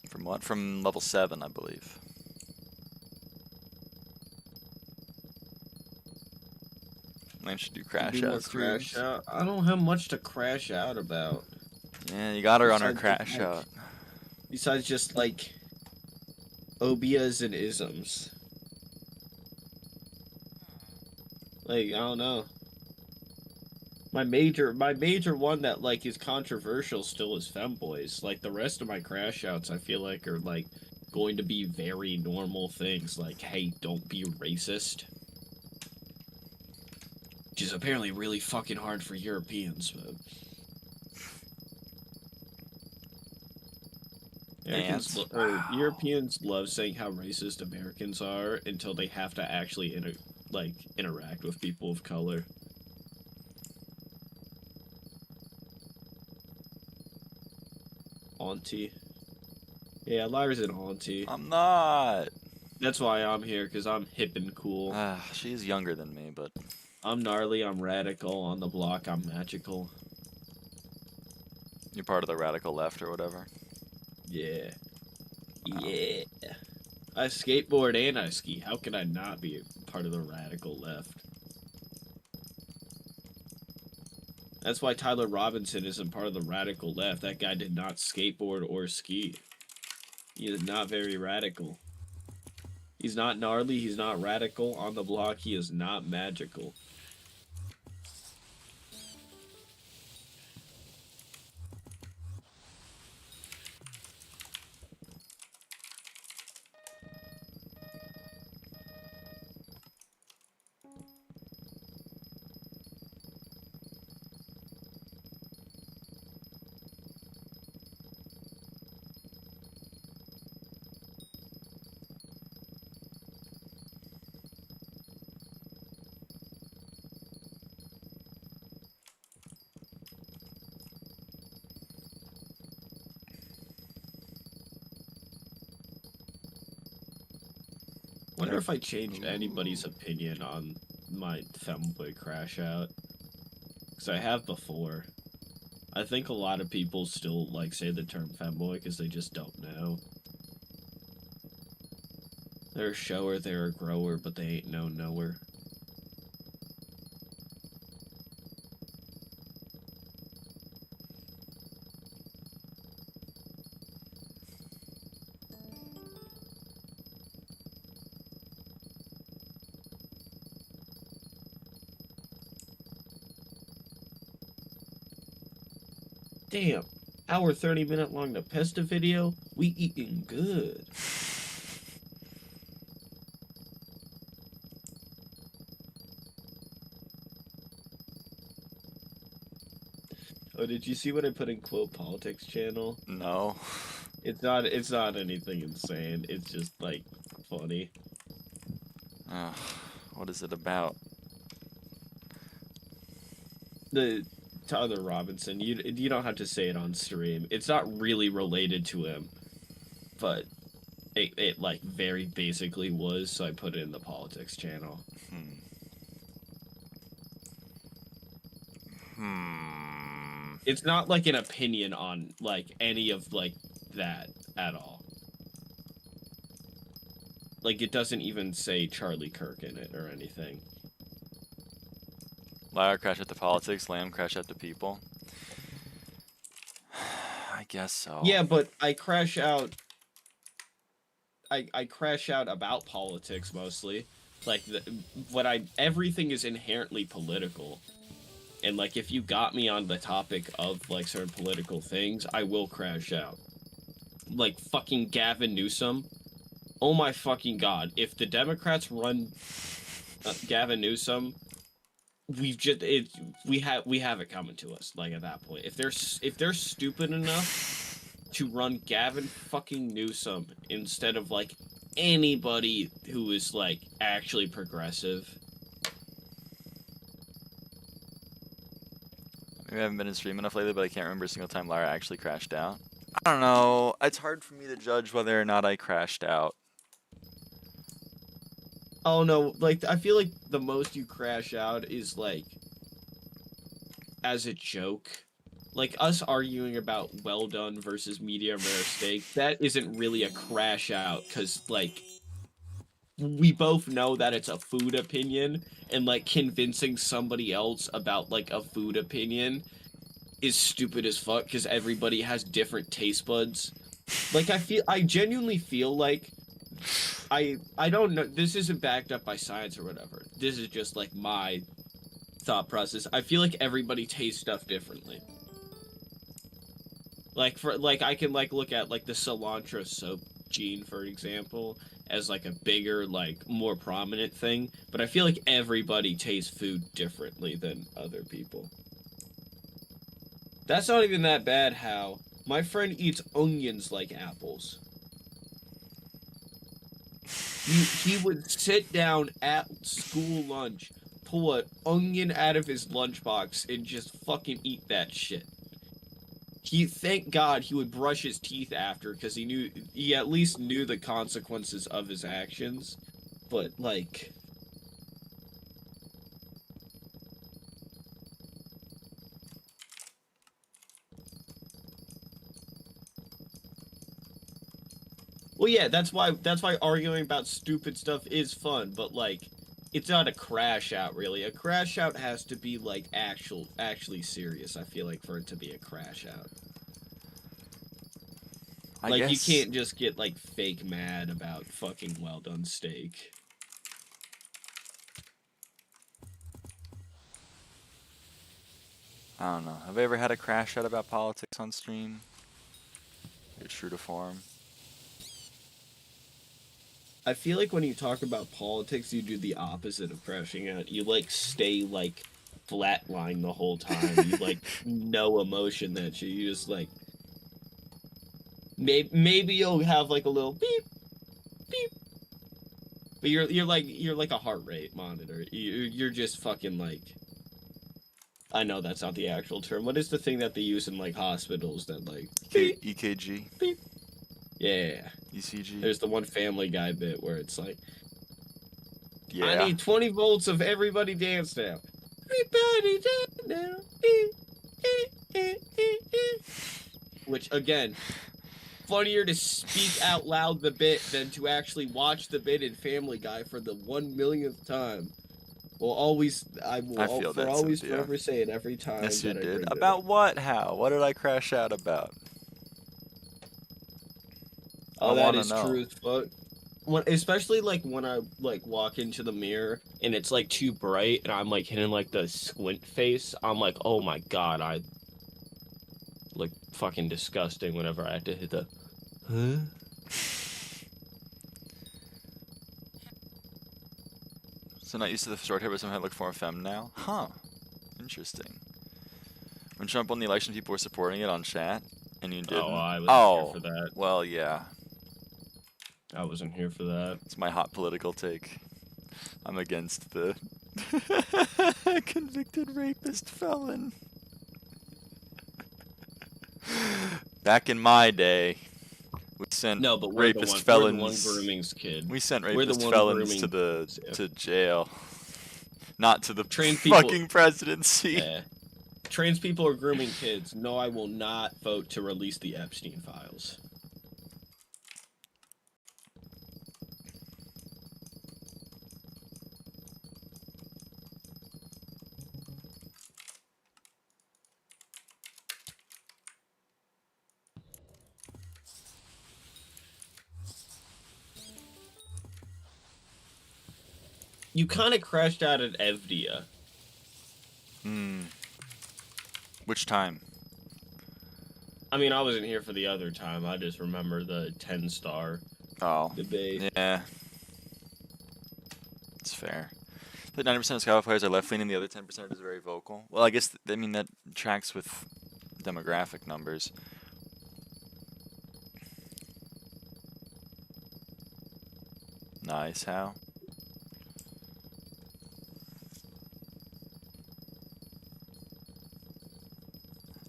From what? From level 7, I believe. I should do crash out streams. Crash out. I don't have much to crash out about. Yeah, you gotta run our crash out. Besides just like obias and isms. Like, I don't know. My major one that like is controversial still is femboys. Like the rest of my crash outs I feel like are like going to be very normal things like, hey, don't be racist. Which is apparently really fucking hard for Europeans, but Europeans love saying how racist Americans are until they have to actually interact with people of color. Auntie. Yeah, Lyra's an auntie. I'm not. That's why I'm here, because I'm hip and cool. She's younger than me, but... I'm gnarly, I'm radical, on the block, I'm magical. You're part of the radical left or whatever? Yeah. Yeah. I skateboard and I ski. How can I not be part of the radical left? That's why Tyler Robinson isn't part of the radical left. That guy did not skateboard or ski. He is not very radical. He's not gnarly, he's not radical. On the block, he is not magical. Wonder if I changed anybody's opinion on my femboy crash out. Because I have before. I think a lot of people still like say the term femboy because they just don't know. They're a shower, they're a grower, but they ain't no knower. Damn, hour 30-minute long the Pest video? We eating good. Oh, did you see what I put in Quote Politics channel? No. It's not anything insane. It's just like funny. What is it about? The Tyler Robinson, you don't have to say it on stream. It's not really related to him, but it like very basically was, so I put it in the politics channel. It's not like an opinion on like any of like that at all. Like it doesn't even say Charlie Kirk in it or anything. Lyra crash out to politics, Lamb crash out to people. I guess so. Yeah, but I crash out. I crash out about politics mostly. Like everything is inherently political, and like if you got me on the topic of like certain political things, I will crash out. Like fucking Gavin Newsom. Oh my fucking god! If the Democrats run Gavin Newsom, we have it coming to us. Like at that point, if they're stupid enough to run Gavin fucking Newsom instead of like anybody who is like actually progressive. Maybe I haven't been in stream enough lately, but I can't remember a single time Lyra actually crashed out. I don't know. It's hard for me to judge whether or not I crashed out. Oh no, like I feel like the most you crash out is like as a joke. Like us arguing about well done versus medium rare steak, that isn't really a crash out because like we both know that it's a food opinion, and like convincing somebody else about like a food opinion is stupid as fuck because everybody has different taste buds. Like I genuinely feel like I don't know, this isn't backed up by science or whatever. This is just like my thought process. I feel like everybody tastes stuff differently. Like for like I can like look at like the cilantro soap gene, for example, as like a bigger, like more prominent thing, but I feel like everybody tastes food differently than other people. That's not even that bad. How my friend eats onions like apples. He would sit down at school lunch, pull an onion out of his lunchbox, and just fucking eat that shit. Thank God he would brush his teeth after, because he at least knew the consequences of his actions. But like, well, yeah, that's why arguing about stupid stuff is fun, but like, it's not a crash out really. A crash out has to be like actually serious, I feel like, for it to be a crash out. I guess you can't just get like fake mad about fucking well done steak. I don't know. Have I ever had a crash out about politics on stream? You're true to form. I feel like when you talk about politics, you do the opposite of crashing out. You like stay like flatline the whole time. You like no emotion that you just like. Maybe you'll have like a little beep, beep, but you're like a heart rate monitor. You're just fucking like. I know that's not the actual term. What is the thing that they use in like hospitals that like beep, EKG? beep. Yeah. ECG? There's the one Family Guy bit where it's like, yeah. I need 20 volts of everybody dance now. Everybody dance now. Which again, funnier to speak out loud the bit than to actually watch the bit in Family Guy for the 1,000,000th time. I will forever say it every time. Yes, you did. About what? How? What did I crash out about? Oh, that is true as fuck. Especially like when I like walk into the mirror and it's like too bright and I'm like hitting like the squint face. I'm like, oh my god, I look fucking disgusting whenever I have to hit the. Huh? So not used to the short hair, but somehow look more femme now? Huh. Interesting. When Trump won the election, people were supporting it on chat, and you didn't? Oh, I wasn't here for that. Well, yeah. I wasn't here for that. It's my hot political take. I'm against the convicted rapist felon. Back in my day, we sent rapist felons. We're the one grooming's kid. We sent rapist felons to jail, not to the fucking presidency. Yeah. Trans people are grooming kids. No, I will not vote to release the Epstein files. You kind of crashed out at Evdia. Which time? I mean, I wasn't here for the other time. I just remember the 10-star debate. Yeah. It's fair. But 90% of SkyBlock players are left-leaning, the other 10% is very vocal. Well, I guess, I mean, that tracks with demographic numbers. Nice, how?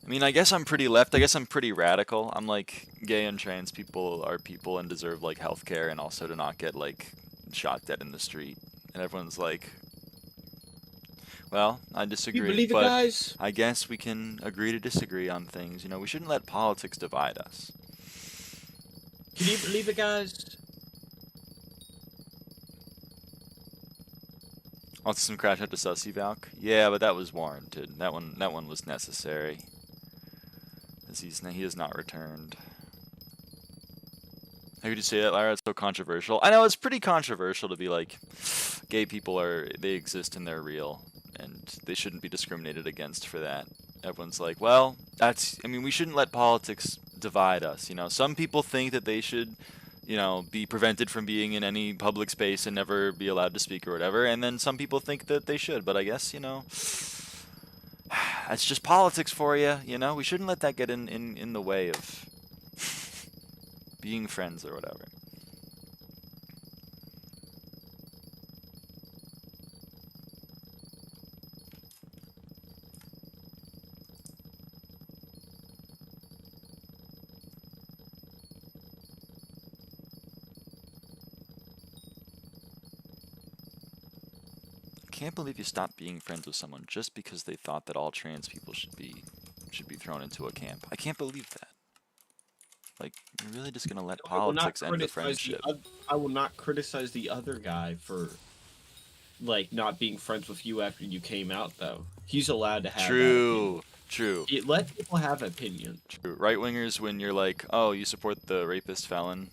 I mean, I guess I'm pretty left. I guess I'm pretty radical. I'm like, gay and trans people are people and deserve like healthcare and also to not get like shot dead in the street, and everyone's like, well, I You disagree, believe it, but guys? I guess we can agree to disagree on things. You know, we shouldn't let politics divide us. Can you believe it, guys? Also, some crash out to Sussy Valk. Yeah, but that was warranted. That one was necessary. As he has not returned. How could you say that, Lyra? It's so controversial. I know it's pretty controversial to be like, gay people they exist and they're real, and they shouldn't be discriminated against for that. Everyone's like, well, I mean, we shouldn't let politics divide us. You know, some people think that they should, you know, be prevented from being in any public space and never be allowed to speak or whatever, and then some people think that they should. But I guess, you know, that's just politics for you. You know, we shouldn't let that get in the way of being friends or whatever. Can't believe you stopped being friends with someone just because they thought that all trans people should be thrown into a camp. I can't believe that. Like, you're really just gonna let politics end the friendship? I will not criticize the other guy for, like, not being friends with you after you came out, though. He's allowed to have True. Let people have opinion. True. Right-wingers, when you're like, oh, you support the rapist felon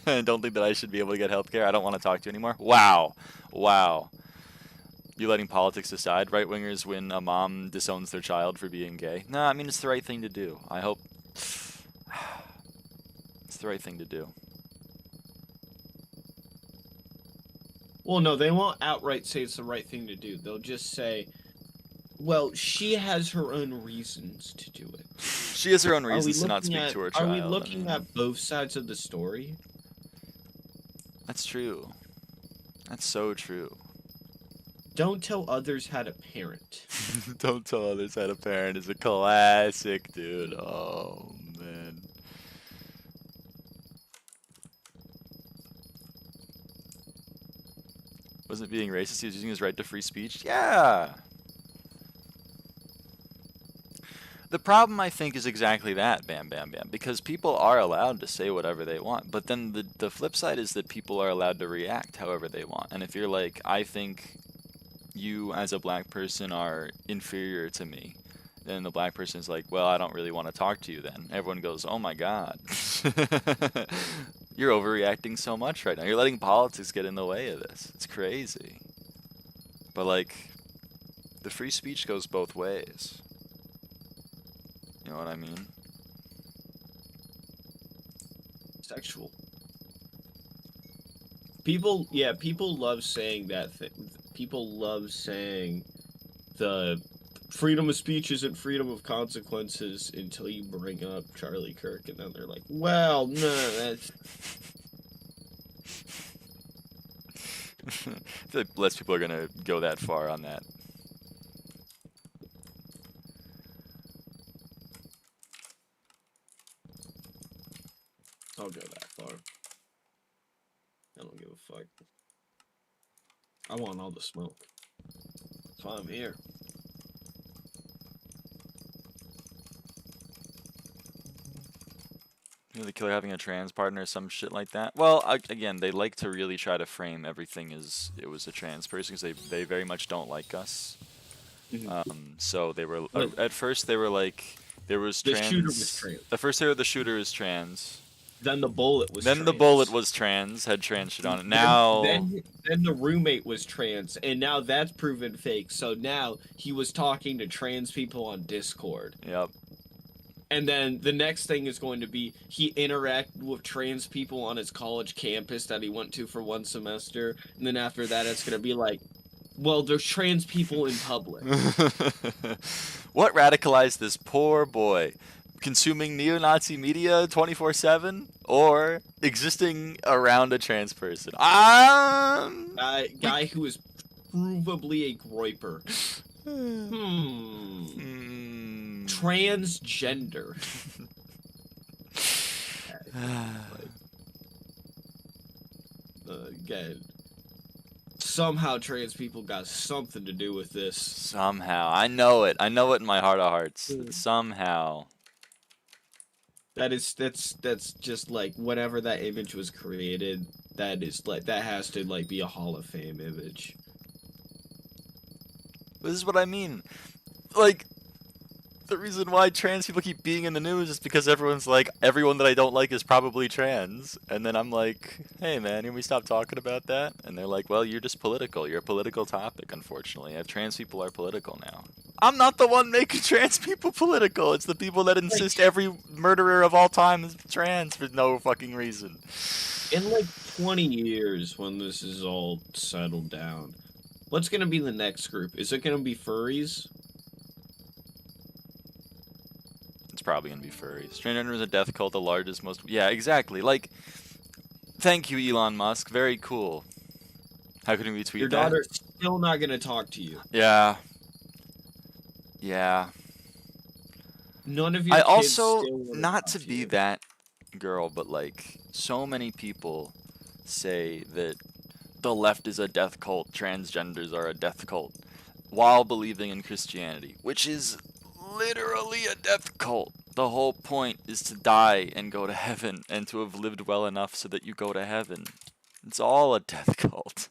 and don't think that I should be able to get healthcare, I don't want to talk to you anymore. Wow. You letting politics aside. Right-wingers, when a mom disowns their child for being gay. Nah, I mean, it's the right thing to do. I hope it's the right thing to do. Well, no, they won't outright say it's the right thing to do. They'll just say, well, she has her own reasons to do it. She has her own reasons to not speak to her child. Are we looking at both sides of the story? That's true. That's so true. Don't tell others how to parent. Don't tell others how to parent is a classic, dude. Oh, man. Wasn't being racist, he was using his right to free speech? Yeah! The problem, I think, is exactly that, Bam Bam Bam, because people are allowed to say whatever they want, but then the flip side is that people are allowed to react however they want. And if you're like, I think you as a black person are inferior to me, then the black person is like, well, I don't really want to talk to you then. Everyone goes, oh my god. You're overreacting so much right now. You're letting politics get in the way of this. It's crazy. But like, the free speech goes both ways. You know what I mean? Sexual. People love saying that thing. People love saying the freedom of speech isn't freedom of consequences until you bring up Charlie Kirk, and then they're like, well, no, that's... I feel like less people are gonna go that far on that. I'll go that far. I don't give a fuck. I want all the smoke. That's why I'm here. You know, the killer having a trans partner or some shit like that. Well, again, they like to really try to frame everything as it was a trans person because they very much don't like us. So they were at first they were like there was trans. The shooter was trans. At first they were the shooter is trans. Then the bullet was Then trans. the bullet was trans, had trans shit on it. Now then the roommate was trans, and now that's proven fake. So now he was talking to trans people on Discord. Yep. And then the next thing is going to be he interacted with trans people on his college campus that he went to for one semester. And then after that, it's going to be like, well, there's trans people in public. What radicalized this poor boy? Consuming neo-Nazi media 24/7 or existing around a trans person? Guy who is provably a groiper. Transgender. again. Somehow trans people got something to do with this. Somehow. I know it. I know it in my heart of hearts. Somehow. That's just like whenever that image was created, that has to like be a Hall of Fame image. This is what I mean. Like, the reason why trans people keep being in the news is because everyone's like, everyone that I don't like is probably trans. And then I'm like, hey man, can we stop talking about that? And they're like, well, you're just political. You're a political topic, unfortunately. Trans people are political now. I'm not the one making trans people political. It's the people that insist every murderer of all time is trans for no fucking reason. In like 20 years, when this is all settled down, what's gonna be the next group? Is it gonna be furries? It's probably gonna be furries. Transgender is a death cult, the largest, most... Yeah, exactly. Like, thank you, Elon Musk. Very cool. How can we tweet Your that? daughter's still not gonna talk to you. Yeah. Yeah. None of your I kids also, still wanna not talk to be you. that girl, but like, so many people say that the left is a death cult, transgenders are a death cult, while believing in Christianity, which is literally a death cult. The whole point is to die and go to heaven, and to have lived well enough so that you go to heaven. It's all a death cult.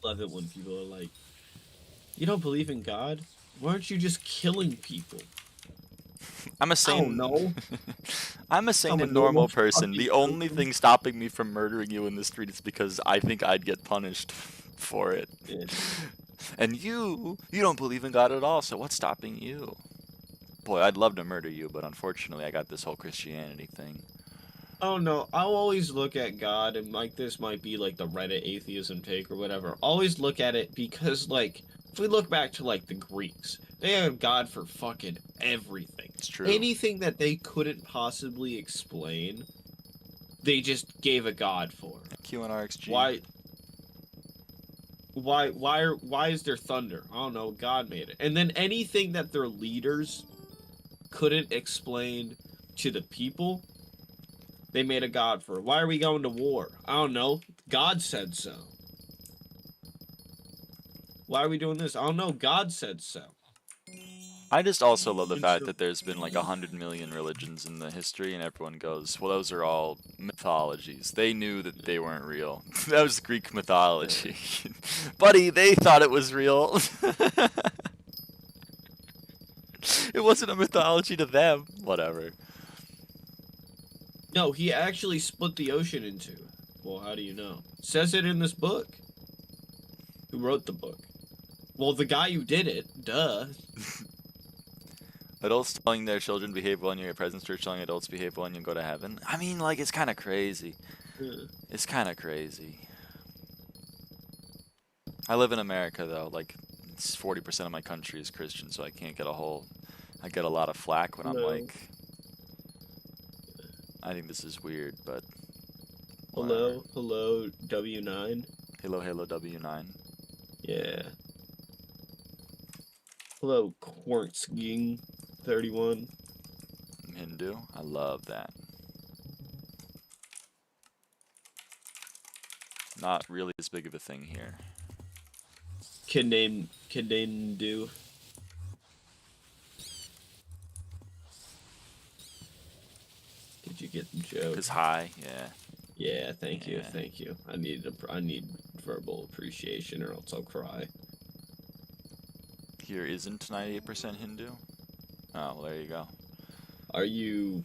Love it when people are like, you don't believe in God? Why aren't you just killing people? I'm a I sane. don't know. I'm a sane I'm a and normal normal person. fucking The only person. thing stopping me from murdering you in the street is because I think I'd get punished for it. Yeah. And you don't believe in God at all, so what's stopping you? Boy, I'd love to murder you, but unfortunately I got this whole Christianity thing. Oh no, I'll always look at God, and like this might be like the Reddit atheism take or whatever. Always look at it because like, if we look back to like the Greeks, they had God for fucking everything. It's true. Anything that they couldn't possibly explain, they just gave a God for. QNRXG. Why is there thunder? I don't know, God made it. And then anything that their leaders couldn't explain to the people, they made a god for. Why are we going to war? I don't know. God said so. Why are we doing this? I don't know. God said so. I just also love the fact that there's been like 100 million religions in the history, and everyone goes, well, those are all mythologies. They knew that they weren't real. That was Greek mythology. Buddy, they thought it was real. It wasn't a mythology to them. Whatever. No, he actually split the ocean in two. Well, how do you know? It says it in this book. Who wrote the book? Well, the guy who did it. Duh. Adults telling their children behave well in your presence, church telling adults behave well and you go to heaven. I mean, like, it's kind of crazy. It's kind of crazy. I live in America, though. Like, it's 40% of my country is Christian, so I can't get I get a lot of flack when I'm like, I think this is weird, but whatever. Hello, W9. Hello, W9. Yeah. Hello, Quartzging 31. Hindu. I love that. Not really as big of a thing here. Kinendu. Did you get the joke? Cause high, yeah. Yeah, thank you. Yeah. I need verbal appreciation or else I'll cry. Here isn't 98% Hindu. Oh, well, there you go. Are you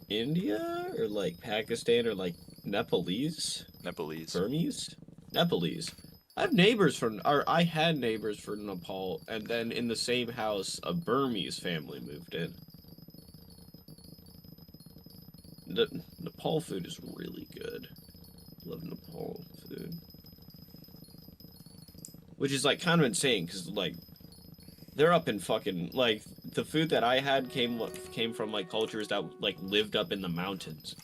India or like Pakistan or like Nepalese? Nepalese. Burmese? Nepalese. I had neighbors from Nepal, and then in the same house, a Burmese family moved in. Nepal food is really good. Love Nepal food. Which is like kind of insane, because like, they're up in fucking, like, the food that I had came from like cultures that like lived up in the mountains.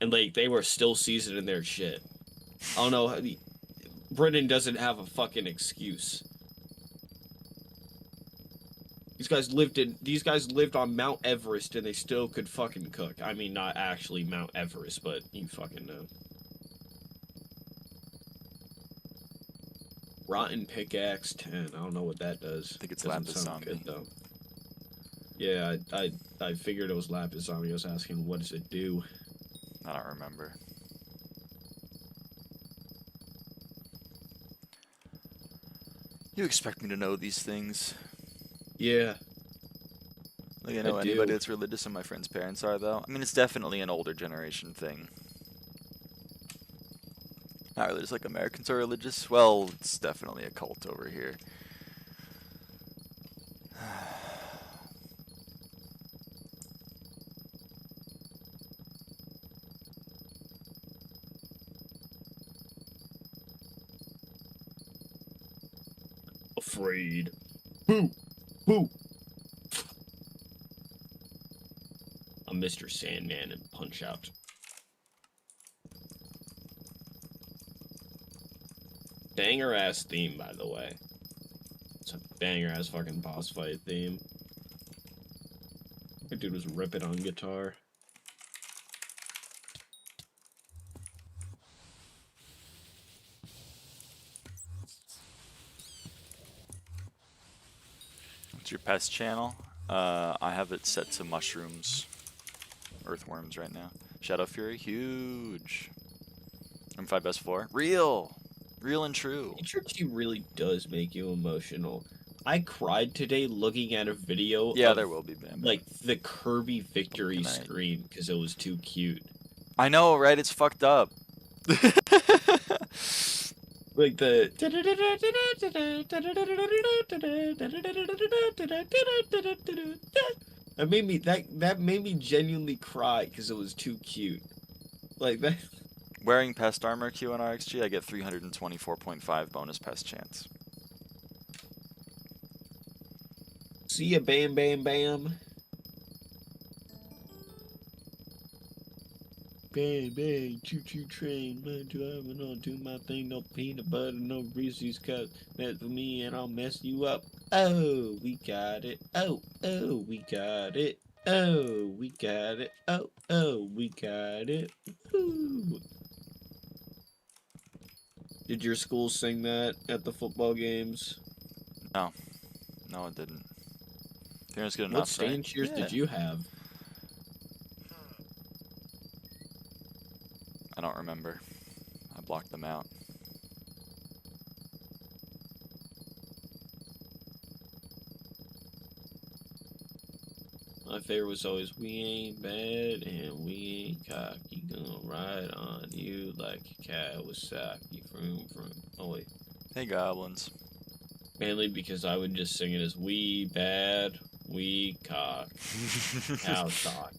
And like, they were still seasoning their shit. I don't know, Britain doesn't have a fucking excuse. These guys lived on Mount Everest and they still could fucking cook. I mean, not actually Mount Everest, but you fucking know. Rotten pickaxe 10. I don't know what that does. I think it's Doesn't lapis sound zombie. good though. Yeah, I figured it was lapis zombie. I was asking, what does it do? I don't remember. You expect me to know these things? Yeah, Like I I know anybody do. that's religious, and my friends' parents are, though. I mean, it's definitely an older generation thing. Not religious like Americans are religious. Well, it's definitely a cult over here. Afraid. Boo! Boo! I'm Mr. Sandman and Punch Out. Banger ass theme, by the way. It's a banger ass fucking boss fight theme. That dude was ripping on guitar. What's your pest channel? I have it set to mushrooms, earthworms right now. Shadow Fury, huge. M5 best 4, real and true. HRT really does make you emotional. I cried today looking at a video Yeah, of, there will be Bam. like, the Kirby victory Good night. screen because it was too cute. I know, right? It's fucked up. Like the that made me genuinely cry because it was too cute. Like that. Wearing pest armor Q on RXG, I get 324.5 bonus pest chance. See ya, bam, bam, bam. Bang, bang, choo-choo train, man, driving on, do my thing, no peanut butter, no Reese's cups, mess with me and I'll mess you up. Oh, we got it. Oh, we got it. Oh, we got it. Oh, we got it. Woo. Did your school sing that at the football games? No, it didn't. It's good What enough, stand right? cheers did you have? I don't remember. I blocked them out. My favorite was always, we ain't bad and we ain't cocky, gonna ride on you like a Kawasaki, vroom vroom. Oh wait. Hey, goblins. Mainly because I would just sing it as, we bad, we cock, cow talk.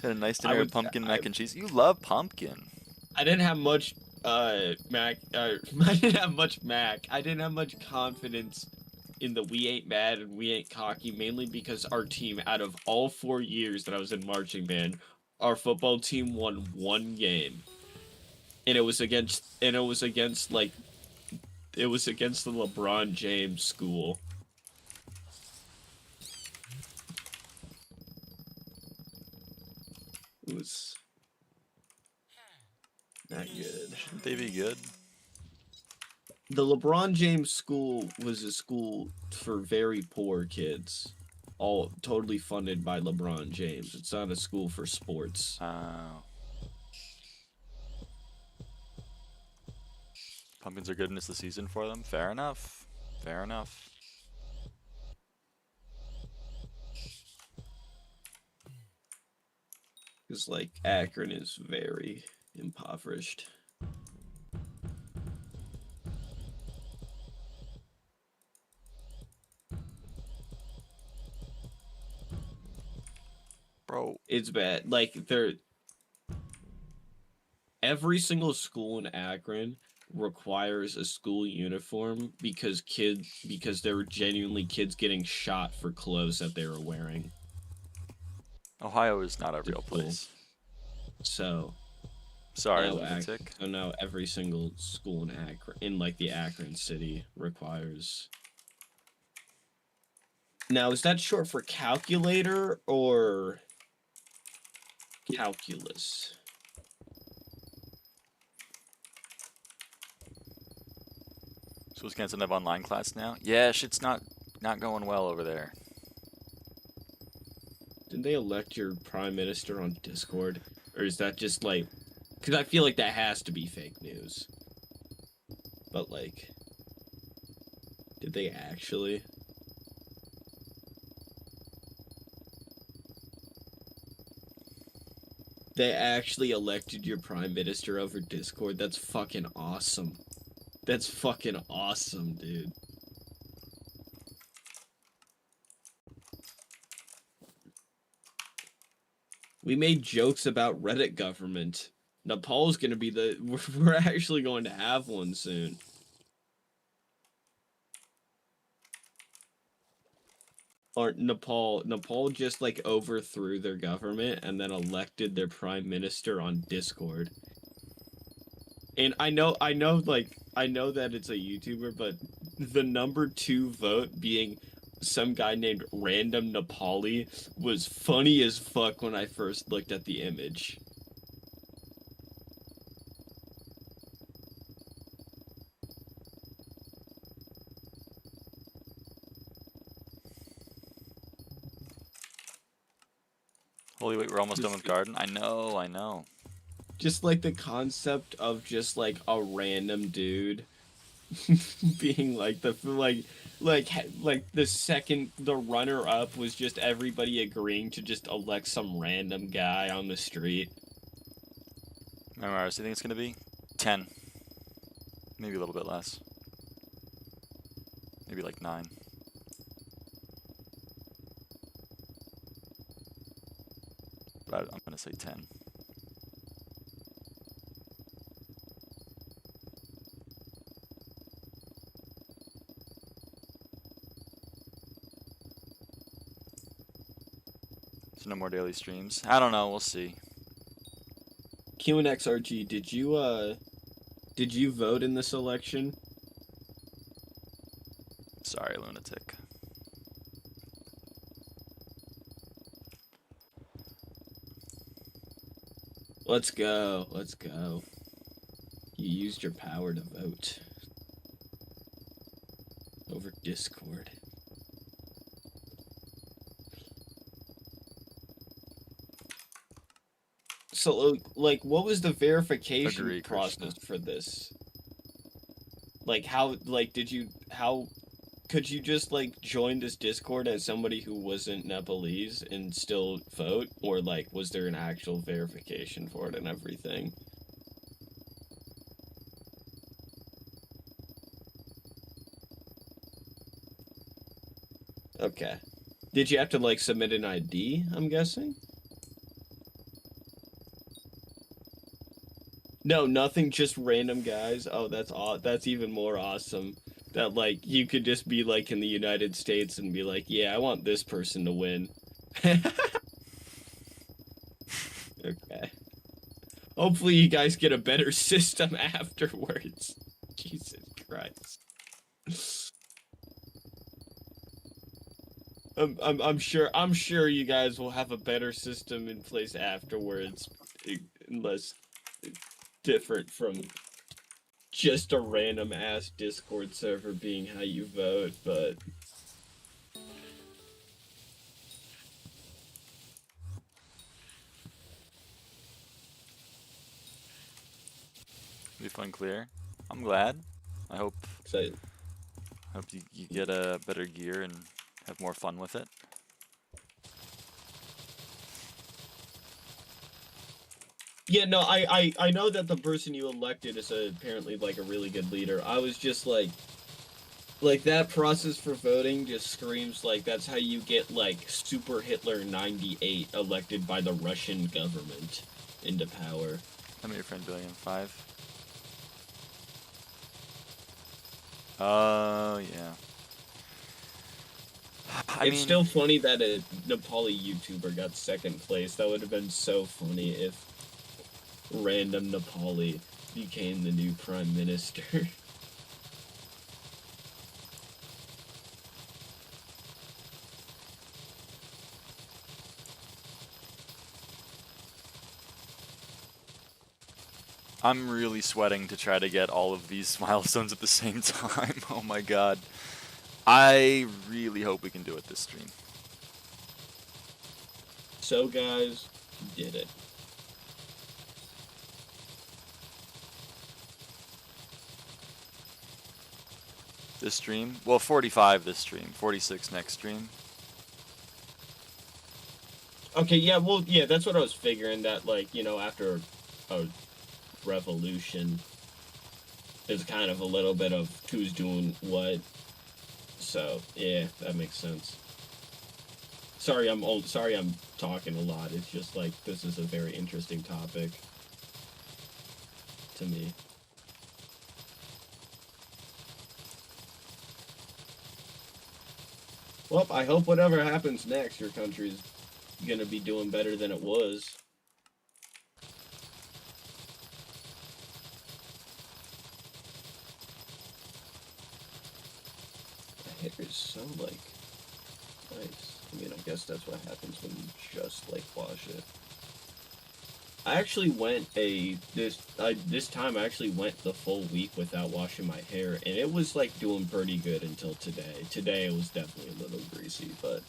Had a nice dinner of pumpkin mac and cheese. You love pumpkin. I didn't have much mac. I didn't have much mac. I didn't have much confidence in the we ain't mad and we ain't cocky, mainly because our team, out of all 4 years that I was in marching band, our football team won 1 game, and it was against the LeBron James school. It was not good. Shouldn't they be good? The LeBron James school was a school for very poor kids, all totally funded by LeBron James. It's not a school for sports. Pumpkins are good and it's the season for them. Fair enough. Fair enough. Because, like, Akron is very impoverished. Bro. It's bad. Like, every single school in Akron requires a school uniform because there were genuinely kids getting shot for clothes that they were wearing. Ohio is not a real place. So, sorry, lunatic. So now every single school in Akron, in like the Akron city, requires Now, is that short for calculator or calculus? So Wisconsin have online class now? Yeah, shit's not going well over there. Didn't they elect your prime minister on Discord? Or is that just like... Because I feel like that has to be fake news. But like... Did they actually? They actually elected your prime minister over Discord? That's fucking awesome. That's fucking awesome, dude. We made jokes about Reddit government. Nepal's gonna be the... We're actually going to have one soon. Or Nepal just like overthrew their government and then elected their prime minister on Discord. And I know that it's a YouTuber, but the number 2 vote being some guy named Random Nepali was funny as fuck when I first looked at the image. Holy wait, we're almost done with garden? I know. Just like the concept of just like a random dude being like the runner up was just everybody agreeing to just elect some random guy on the street. Remember, I think it's gonna be 10, maybe a little bit less, maybe like 9. But I'm gonna say 10. So no more daily streams. I don't know. We'll see. QNXRG, did you vote in this election? Sorry, lunatic. Let's go. You used your power to vote. Over Discord. So, like, what was the verification process for this? Like, how could you just, like, join this Discord as somebody who wasn't Nepalese and still vote? Or, like, was there an actual verification for it and everything? Okay. Did you have to, like, submit an ID, I'm guessing? No, nothing, just random guys. Oh, that's even more awesome. That, like, you could just be, like, in the United States and be like, yeah, I want this person to win. Okay. Hopefully you guys get a better system afterwards. Jesus Christ. I'm sure you guys will have a better system in place afterwards, unless different from just a random ass Discord server being how you vote, but Be fun, clear. I'm glad. I hope excited. you get a better gear and have more fun with it. Yeah, no, I know that the person you elected is apparently like a really good leader. I was just like that process for voting just screams like that's how you get like Super Hitler 98 elected by the Russian government into power. How many your friend Billion? 5? Oh, yeah. It's still funny that a Nepali YouTuber got 2nd place. That would have been so funny if random Nepali became the new prime minister. I'm really sweating to try to get all of these milestones at the same time. Oh my god. I really hope we can do it this stream. So guys, did it. This stream? Well, 45 this stream, 46 next stream. Okay, yeah, well, yeah, that's what I was figuring, that, like, you know, after a revolution, there's kind of a little bit of who's doing what. So, yeah, that makes sense. Sorry, I'm talking a lot. It's just, like, this is a very interesting topic to me. Well, I hope whatever happens next, your country's gonna be doing better than it was. My hair is so, like, nice. I mean, I guess that's what happens when you just, like, wash it. I actually went this time I actually went the full week without washing my hair, and it was, like, doing pretty good until today. Today it was definitely a little greasy, but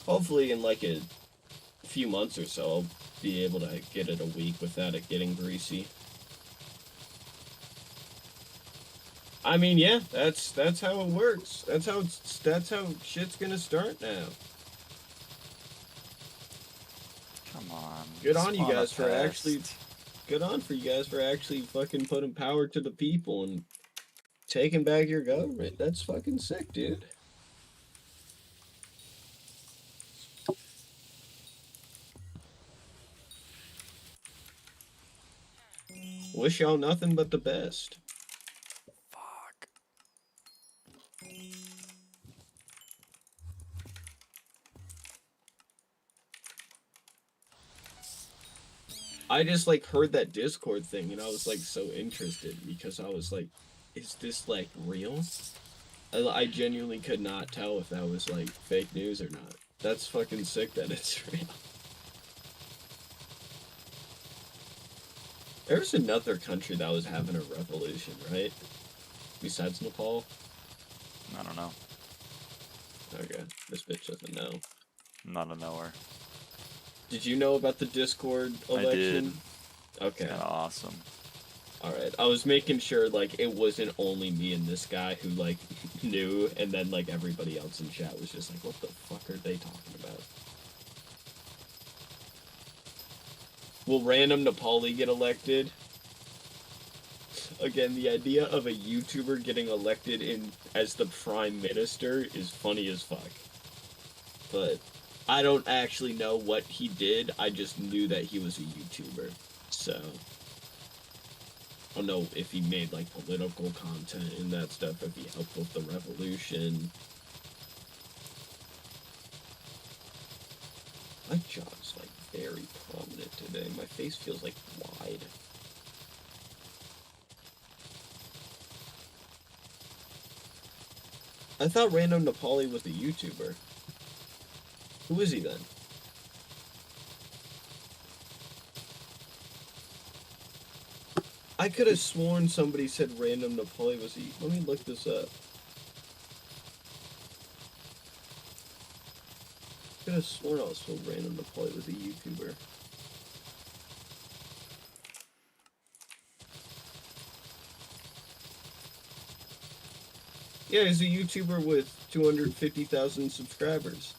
hopefully in, like, a few months or so, I'll be able to get it a week without it getting greasy. I mean, yeah, that's how it works. That's how shit's gonna start now. Come on. Good on you guys for actually. Good on for you guys for actually fucking putting power to the people and taking back your government. That's fucking sick, dude. Wish y'all nothing but the best. Fuck. I just, like, heard that Discord thing, and I was, like, so interested, because I was like, is this, like, real? I genuinely could not tell if that was, like, fake news or not. That's fucking sick that it's real. There's another country that was having a revolution, right? Besides Nepal? I don't know. Okay, this bitch doesn't know. Not a knower. Did you know about the Discord election? I did. Okay. It's kinda awesome. Alright, I was making sure, like, it wasn't only me and this guy who, like, knew, and then, like, everybody else in chat was just like, what the fuck are they talking about? Will random Nepali get elected? Again, the idea of a YouTuber getting elected as the Prime Minister is funny as fuck. But I don't actually know what he did, I just knew that he was a YouTuber. So I don't know if he made, like, political content and that stuff, if he helped with the revolution. My jaw's, like, very prominent today. My face feels, like, wide. I thought Random Nepali was a YouTuber. Who is he then? I could have sworn somebody said Random Nepali was a... Let me look this up. I could have sworn I was told Random Nepali was a YouTuber. Yeah, he's a YouTuber with 250,000 subscribers.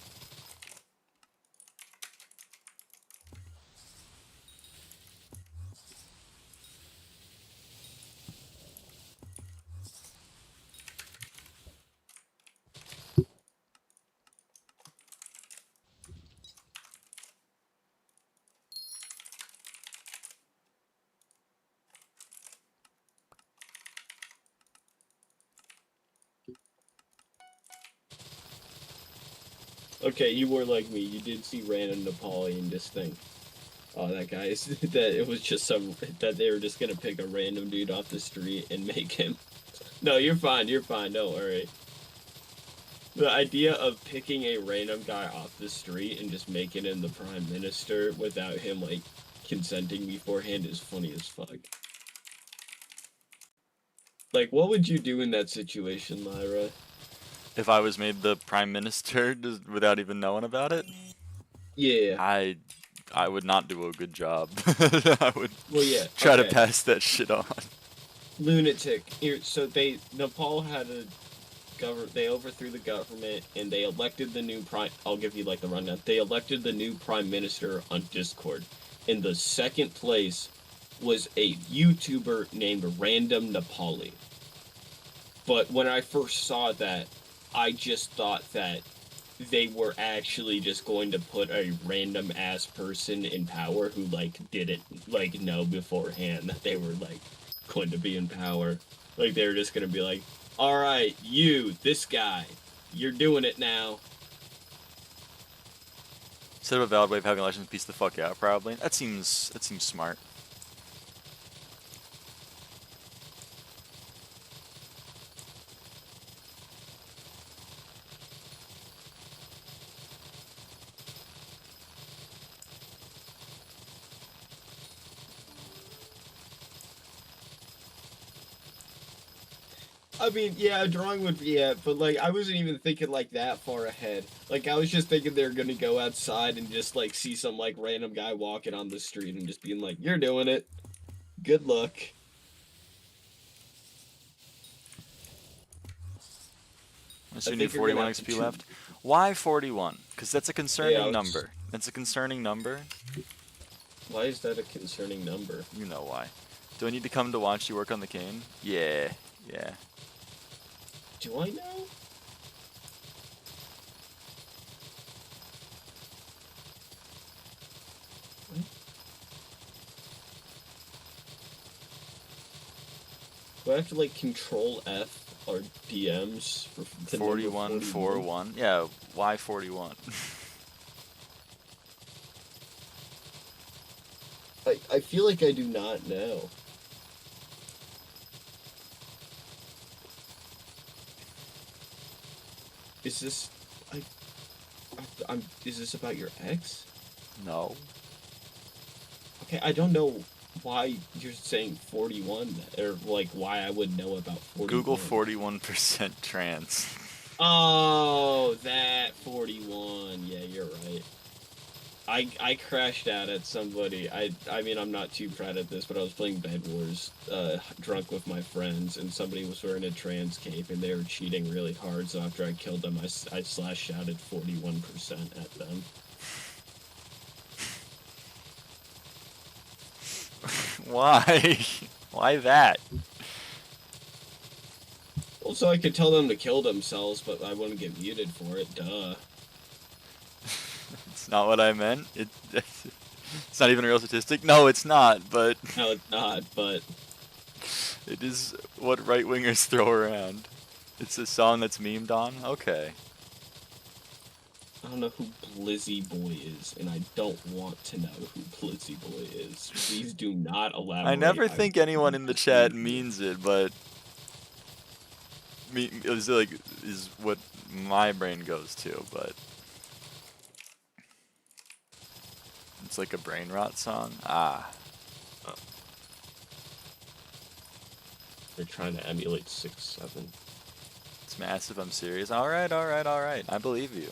Okay, you were like me. You did see Random Nepali and just think, oh, that guy is that it was just that they were just gonna pick a random dude off the street and make him. No, you're fine. You're fine. Don't worry. The idea of picking a random guy off the street and just making him the prime minister without him, like, consenting beforehand is funny as fuck. Like, what would you do in that situation, Lyra? If I was made the prime minister just without even knowing about it, Yeah. I would not do a good job. I would try to pass that shit on. Lunatic. Here, so Nepal had a they overthrew the government and they elected the new I'll give you like the rundown. They elected the new prime minister on Discord. In the second place was a YouTuber named Random Nepali. But when I first saw that, I just thought that they were actually just going to put a random ass person in power who like didn't like know beforehand that they were like going to be in power. Like they were just gonna be like, alright, this guy, you're doing it now. Instead of a valid way of having elections, piece the fuck out, probably. That seems smart. I mean, yeah, a drawing would be it, but like I wasn't even thinking like that far ahead. Like I was just thinking they're gonna go outside and just like see some like random guy walking on the street and just being like, "You're doing it. Good luck." I assume you have 41 XP left. Why 41? Because that's a concerning number. That's a concerning number. Why is that a concerning number? You know why. Do I need to come to watch you work on the cane? Yeah. Yeah. Do I know? What? Do I have to like control F or DMs for 4141? Yeah, why 41? I feel like I do not know. Is this is this about your ex? No. Okay, I don't know why you're saying 41 or like why I would know about 41. Google 41% trans. Oh, that 41. Yeah, you're right. I crashed out at somebody. I mean, I'm not too proud of this, but I was playing Bed Wars, drunk with my friends, and somebody was wearing a trans cape, and they were cheating really hard, so after I killed them, I slash shouted 41% at them. Why? Why that? Well, so I could tell them to kill themselves, but I wouldn't get muted for it, duh. It's not what I meant. It's not even a real statistic. No, it's not, but... No, it's not, but... It is what right-wingers throw around. It's a song that's memed on? Okay. I don't know who Blizzy Boy is, and I don't want to know who Blizzy Boy is. Please do not elaborate. I never think anyone in the chat means it, but... is what my brain goes to, but... It's like a brain rot song? Ah. Oh. They're trying to emulate 6-7. It's massive, I'm serious. Alright, alright, alright. I believe you.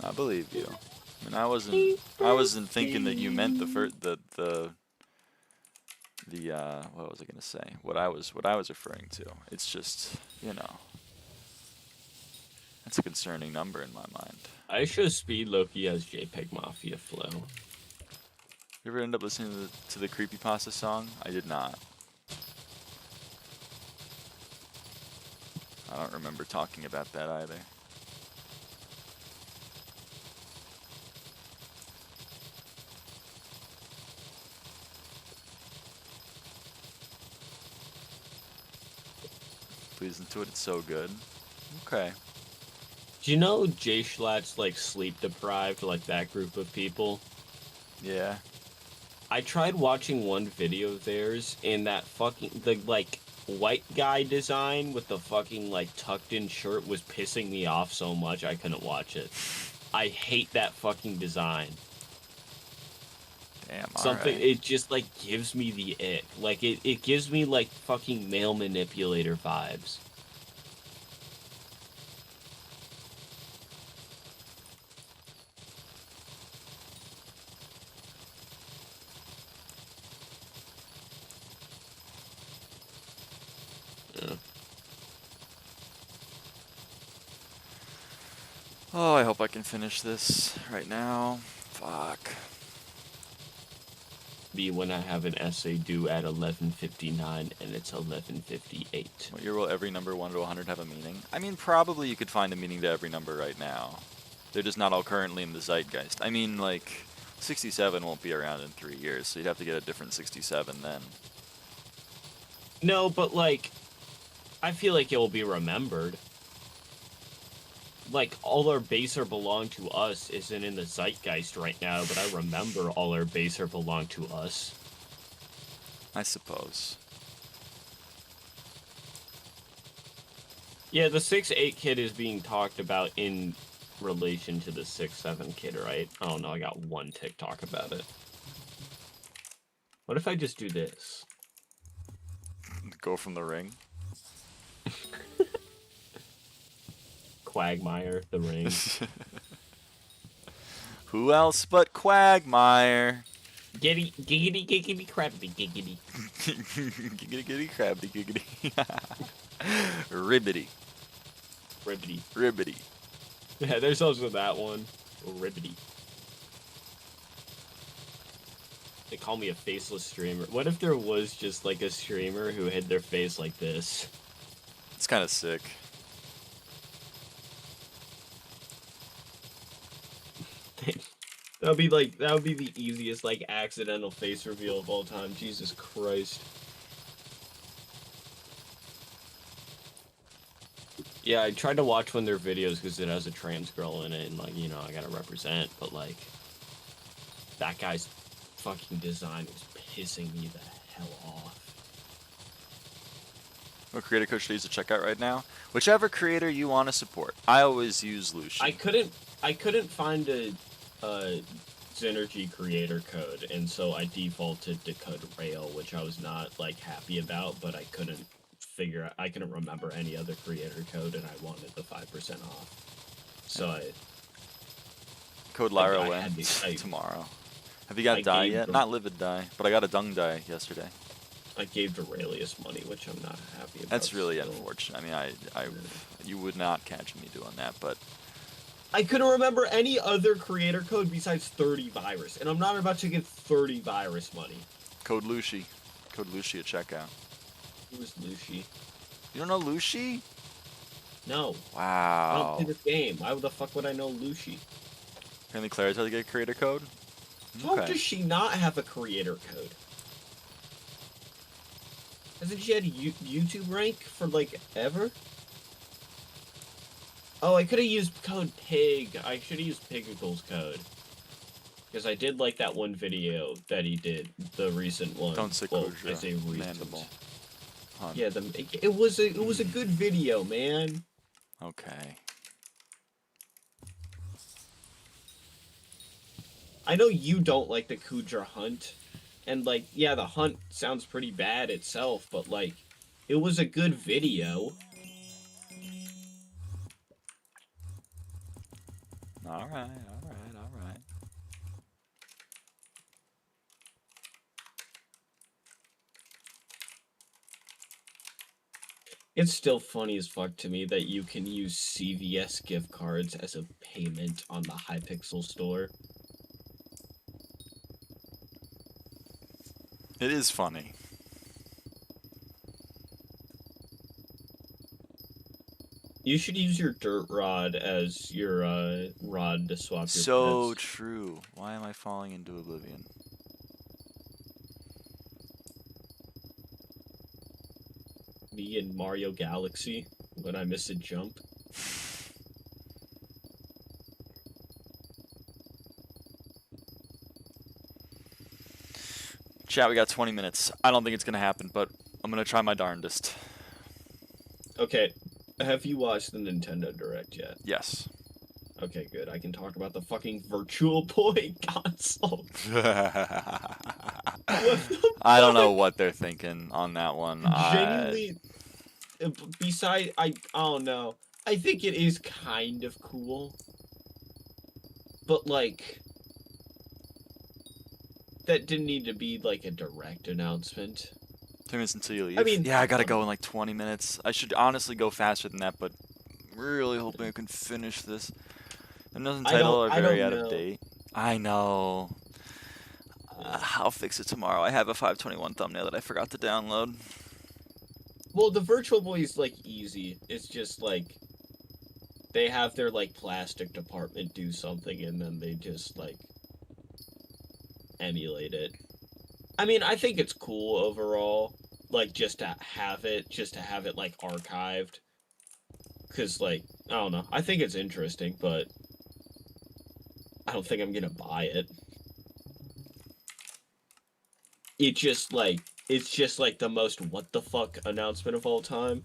I believe you. I mean, I wasn't thinking that you meant what was I gonna say? What I was referring to. It's just, you know. That's a concerning number in my mind. I show Speed Loki as JPEG Mafia flow. You ever end up listening to the Creepypasta song? I did not. I don't remember talking about that either. Please into it, it's so good. Okay. Do you know Jay Schlatt's like sleep deprived, like that group of people? Yeah. I tried watching one video of theirs, and that the like white guy design with the fucking like tucked in shirt was pissing me off so much I couldn't watch it. I hate that fucking design. Damn, Something, alright. it just, like, gives me the ick. Like, it gives me, like, fucking male manipulator vibes. Yeah. Oh, I hope I can finish this right now. Fuck. Be when I have an essay due at 11:59 and it's 11:58. What year will every number 1 to 100 have a meaning? I mean, probably you could find a meaning to every number right now. They're just not all currently in the zeitgeist. I mean, like, 67 won't be around in 3 years, so you'd have to get a different 67 then. No, but, like, I feel like it will be remembered. Like, all our base or belong to us isn't in the zeitgeist right now, but I remember all our base or belong to us. I suppose. Yeah, the 6'8" kid is being talked about in relation to the 6'7" kid, right? Oh no, I got one TikTok about it. What if I just do this? Go from the ring. Quagmire, the ring. Who else but Quagmire? Giggity, giggity, giggity, crabbity, giggity. Giggity, giggity, crabbity, giggity. Ribbity. Ribbity. Ribbity. Yeah, there's also that one. Ribbity. They call me a faceless streamer. What if there was just, like, a streamer who hid their face like this? It's kind of sick. That would be the easiest, like, accidental face reveal of all time. Jesus Christ. Yeah, I tried to watch one of their videos because it has a trans girl in it, and, like, you know, I gotta represent, but, like, that guy's fucking design was pissing me the hell off. What creator code should I use to check out right now? Whichever creator you want to support. I always use Lucian. I couldn't find a Synergy creator code, and so I defaulted to code Rail, which I was not, like, happy about, but I couldn't remember any other creator code, and I wanted the 5% off. So Code lyraava tomorrow. Have you got dye yet? Not livid dye, but I got a dung dye yesterday. I gave Duralius money, which I'm not happy about. That's really unfortunate. I mean, you would not catch me doing that, but I couldn't remember any other creator code besides 30 virus, and I'm not about to give 30 virus money. Code Lucy. Code Lucy at checkout. Who is Lucy? You don't know Lucy? No. Wow. I don't play this game. Why the fuck would I know Lucy? Apparently Claire's how to get a creator code? How does she not have a creator code? Hasn't she had a YouTube rank for, like, ever? Oh, I could have used code PIG. I should have used Pigicle's code. Because I did like that one video that he did, the recent one. Don't say well, I say recent. Mandible. Yeah, it was a good video, man. Okay. I know you don't like the Kudra hunt, and, like, yeah, the hunt sounds pretty bad itself, but, like, it was a good video. Alright. It's still funny as fuck to me that you can use CVS gift cards as a payment on the Hypixel store. It is funny. You should use your dirt rod as your rod to swap your So pets. true. Why am I falling into oblivion? Me in Mario Galaxy when I miss a jump. Chat, we got 20 minutes. I don't think it's gonna happen, but I'm gonna try my darndest. Okay, have you watched the Nintendo Direct yet? Yes. Okay, good. I can talk about the fucking Virtual Boy console. I don't know what they're thinking on that one. Genuinely, beside, I don't know. I think it is kind of cool. But, like, that didn't need to be, like, a direct announcement. 2 minutes until you leave. I mean, yeah, I gotta go in like 20 minutes. I should honestly go faster than that, but really hoping I can finish this. The notes and title are very out of date. I know. I'll fix it tomorrow. I have a 521 thumbnail that I forgot to download. Well, the Virtual Boy is, like, easy. It's just, like, they have their, like, plastic department do something, and then they just, like, emulate it. I mean, I think it's cool overall, like, just to have it, like, archived. Because, like, I don't know. I think it's interesting, but I don't think I'm gonna buy it. It's just, like, the most what the fuck announcement of all time.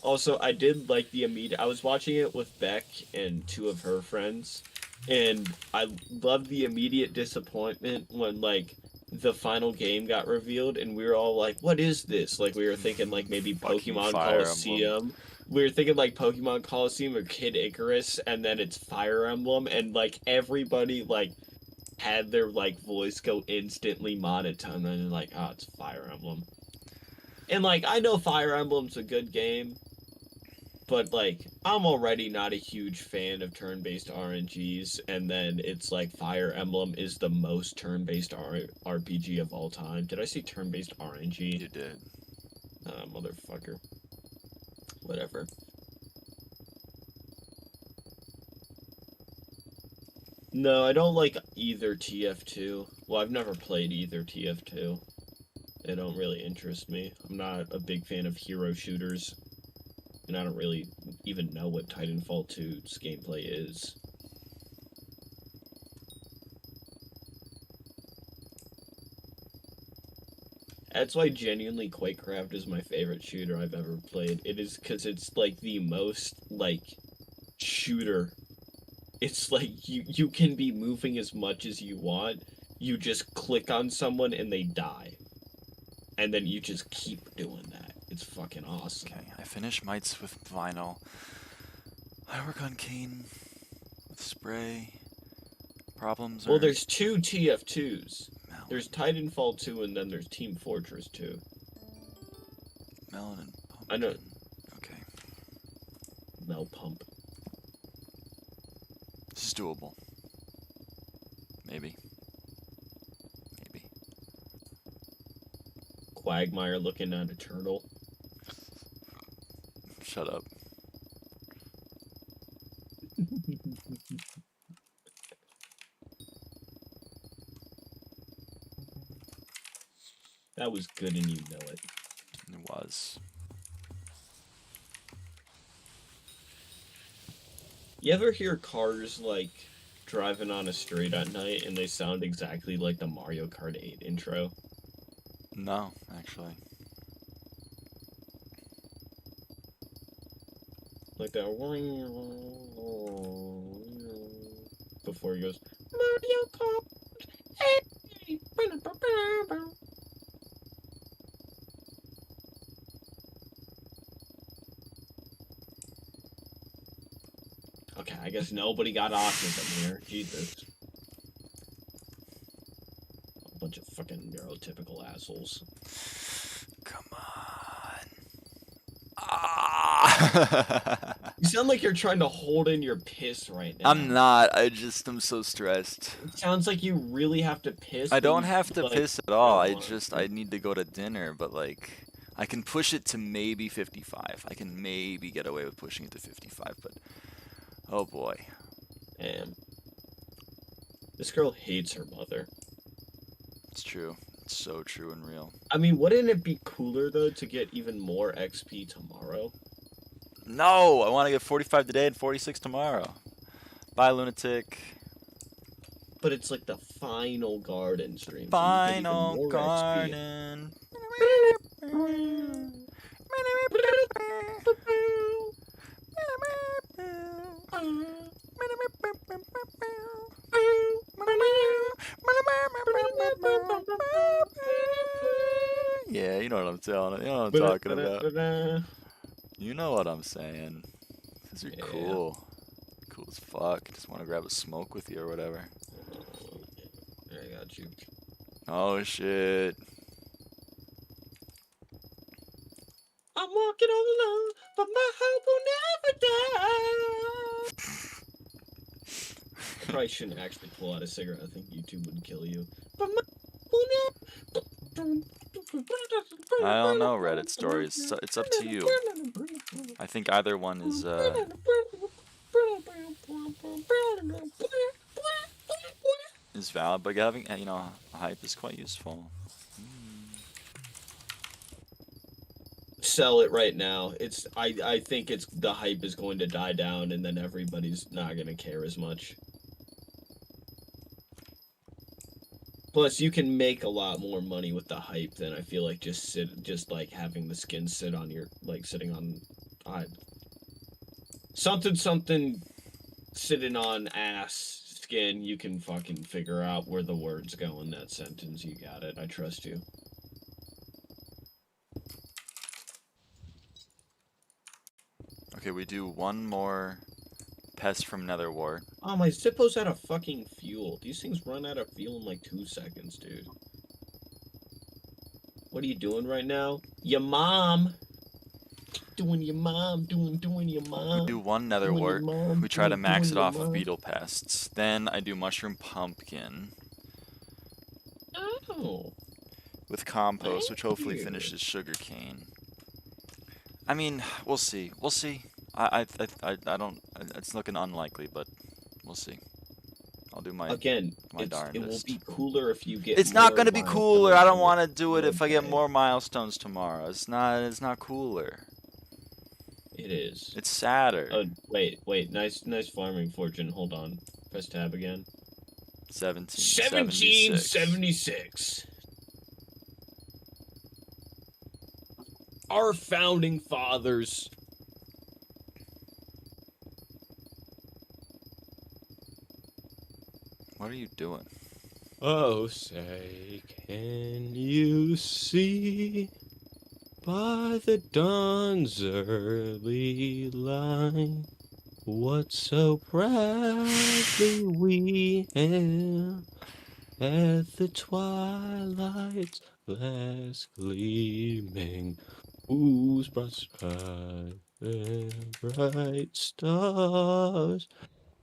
Also, I did like the immediate... I was watching it with Beck and 2 of her friends, and I loved the immediate disappointment when, like, the final game got revealed, and we were all like, what is this? Like, we were thinking, like, maybe Pokemon Coliseum. We were thinking, like, Pokemon Coliseum or Kid Icarus, and then it's Fire Emblem, and, like, everybody, like, had their, like, voice go instantly monotone, and they're like, oh, it's Fire Emblem. And, like, I know Fire Emblem's a good game, but, like, I'm already not a huge fan of turn-based RNGs, and then it's like Fire Emblem is the most turn-based RPG of all time. Did I say turn-based RNG? You did. Motherfucker. Whatever. No, I don't like either TF2. Well, I've never played either TF2. They don't really interest me. I'm not a big fan of hero shooters. And I don't really even know what Titanfall 2's gameplay is. That's why genuinely Quakecraft is my favorite shooter I've ever played. It is because it's, like, the most, like, shooter. It's like, you can be moving as much as you want. You just click on someone and they die. And then you just keep doing that. It's fucking awesome. Okay, I finish mites with vinyl. I work on cane with spray. Problems Well, are... there's 2 TF2s. There's Titanfall 2 and then there's Team Fortress 2. Melon and pumpkin. I know. Okay. Mel Pump. This is doable. Maybe. Maybe. Quagmire looking at a turtle. Shut up. That was good and you know it. It was. You ever hear cars, like, driving on a street at night and they sound exactly like the Mario Kart 8 intro? No, actually. Like that... Before he goes, Mario Kart! Hey! Okay, I guess nobody got autism here. Jesus. A bunch of fucking neurotypical assholes. Come on. Ah! You sound like you're trying to hold in your piss right now. I'm not. I'm so stressed. It sounds like you really have to piss. I don't you, have to like, piss at all. I want. need to go to dinner, but like, I can push it to maybe 55. I can maybe get away with pushing it to 55, but oh boy. Damn. This girl hates her mother. It's true. It's so true and real. I mean, wouldn't it be cooler, though, to get even more XP tomorrow? No! I want to get 45 today and 46 tomorrow. Bye, lunatic. But it's like the final garden stream. Final so garden. Yeah, you know what I'm telling. You know what I'm talking about. You know what I'm saying. Cause you're cool. Cool as fuck. Just want to grab a smoke with you or whatever. I got you. Oh shit. I'm walking all alone, but my hope will never die. I probably shouldn't actually pull out a cigarette. I think YouTube would kill you. But my hope will never... I don't know, Reddit stories. It's up to you. I think either one is valid, but having hype is quite useful. Sell it right now. I think the hype is going to die down, and then everybody's not gonna care as much. Plus, you can make a lot more money with the hype than I feel like just like having the skin sit on your sitting on something sitting on ass skin. You can fucking figure out where the words go in that sentence. You got it. I trust you. Okay, we do one more Pest from Nether War. Oh, my Zippo's out of fucking fuel. These things run out of fuel in like 2 seconds, dude. What are you doing right now? Your mom. Doing your mom. Doing your mom. We do one Nether Wart. We try to max it off of beetle pests. Then I do mushroom pumpkin. Oh. With compost, which hopefully finishes sugarcane. I mean, we'll see. We'll see. I don't. It's looking unlikely, but we'll see. I'll do my darndest. It will be cooler if you get. It's not gonna be cooler. I don't want to do it if I get more milestones tomorrow. It's not cooler. It is. It's sadder. Oh wait. Nice farming fortune. Hold on. Press tab again. 1776. Our founding fathers. What are you doing? Oh, say, can you see by the dawn's early light what so proudly we hailed at the twilight's last gleaming, whose bright stars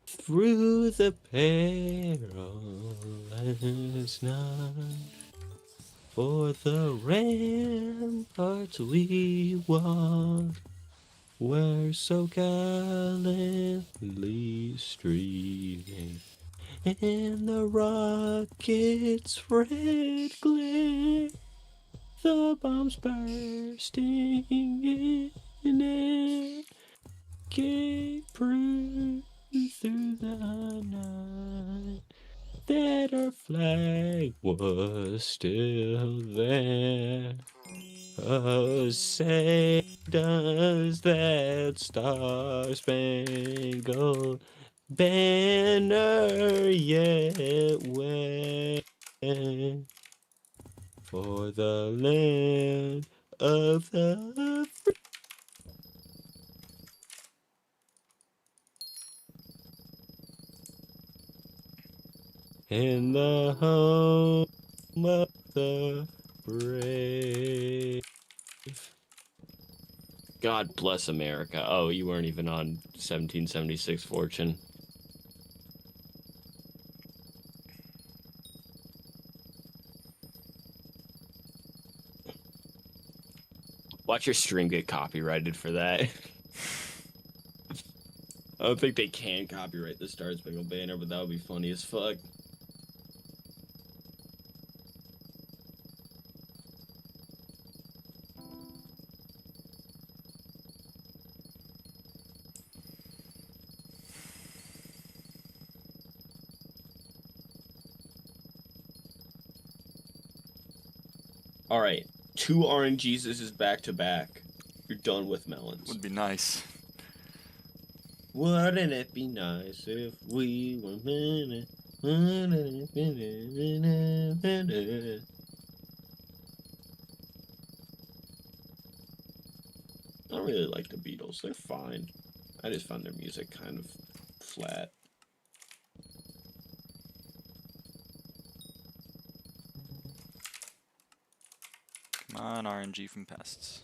through the perilous night, for the ramparts we walked were so gallantly streaming, and the rocket's red glare, the bombs bursting in air, gave proof through the night that our flag was still there. Oh, say does that star-spangled banner yet wave for the land of the free? In the home of the brave. God bless America. Oh, you weren't even on 1776 Fortune. Watch your stream get copyrighted for that. I don't think they can copyright the Star Spangled Banner, but that would be funny as fuck. All right, 2 RNGs is back to back. You're done with melons. Would be nice. Wouldn't it be nice if we were I don't really like the Beatles. They're fine. I just found their music kind of flat. Come on, RNG from Pests.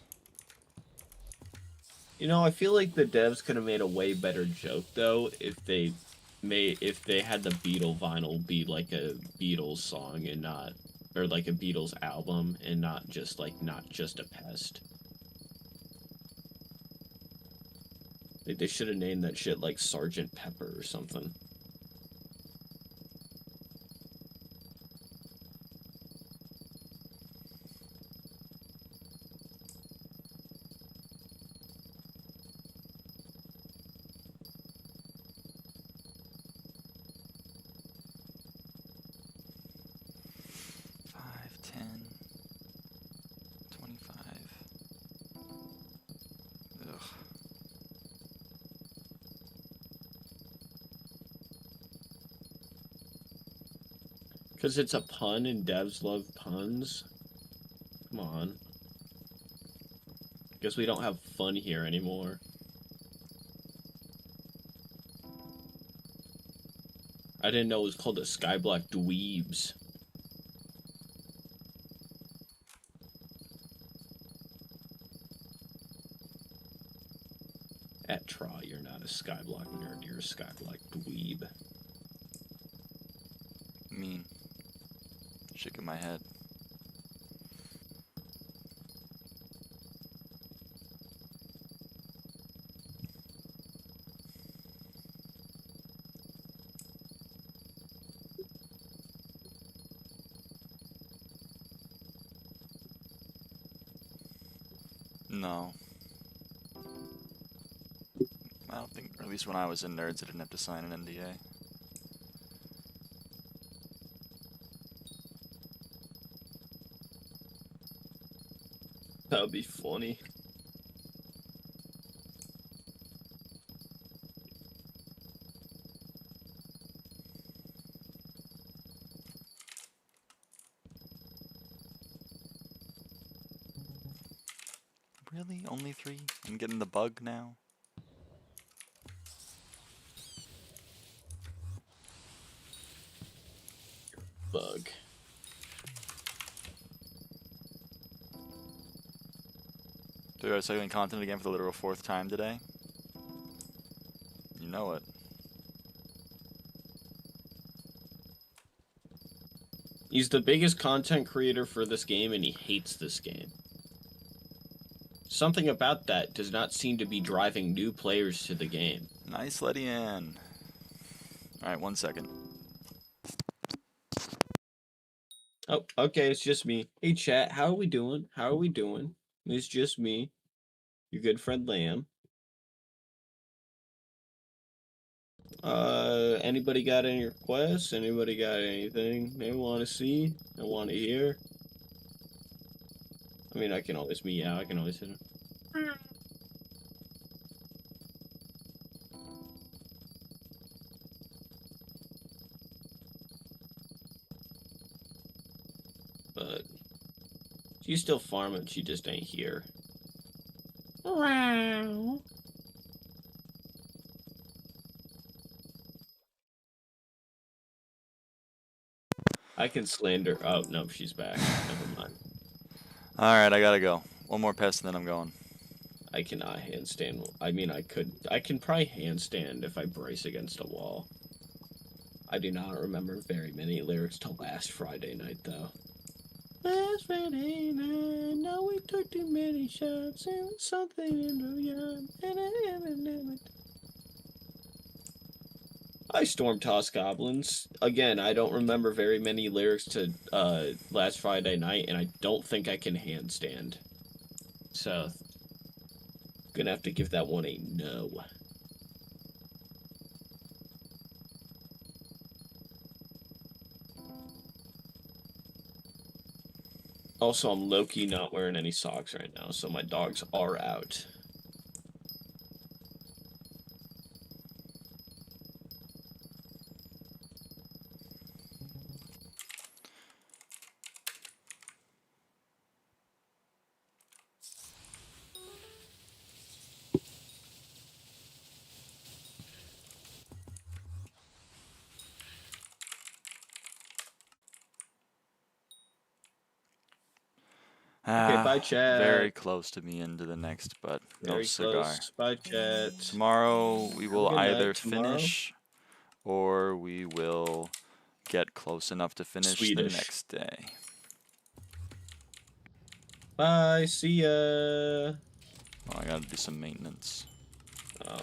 You know, I feel like the devs could have made a way better joke though if they had the Beatle vinyl be like a Beatles song and not, or like a Beatles album and not just a Pest. They should have named that shit like Sergeant Pepper or something. Because it's a pun and devs love puns? Come on. Guess we don't have fun here anymore. I didn't know it was called the SkyBlock Dweebs. At Try, you're not a SkyBlock nerd, you're a SkyBlock dweeb. Mean. Shaking my head. No. I don't think, or at least when I was in Nerds, I didn't have to sign an NDA. That would be funny. Really? Only 3? I'm getting the bug now? Bug. Do I recycling content again for the literal 4th time today? You know it. He's the biggest content creator for this game and he hates this game. Something about that does not seem to be driving new players to the game. Nice letting in. Alright, 1 second. Oh, okay, it's just me. Hey chat, how are we doing? How are we doing? It's just me. Your good friend Lamb. Anybody got any requests? Anybody got anything they want to see? I want to hear? I mean, I can always meow. I can always hit him. But she's still farming. She just ain't here. Wow. I can slander. Oh no, she's back. Never mind. Alright, I gotta go. One more pest and then I'm going. I cannot handstand. I mean, I could. I can probably handstand if I brace against a wall. I do not remember very many lyrics to last Friday night, though. Last Friday night, no, we took too many shots and something in the yard. I storm toss goblins. Again, I don't remember very many lyrics to last Friday night, and I don't think I can handstand. So, gonna have to give that one a no. Also, I'm low-key not wearing any socks right now, so my dogs are out. Okay, bye, Very chat. close to the end of the next, but no Very cigar. close. Bye, chat. Tomorrow we will good night. either Tomorrow? finish or we will get close enough to finish the Swedish. next day. Bye. See ya. Oh, I gotta do some maintenance. Oh.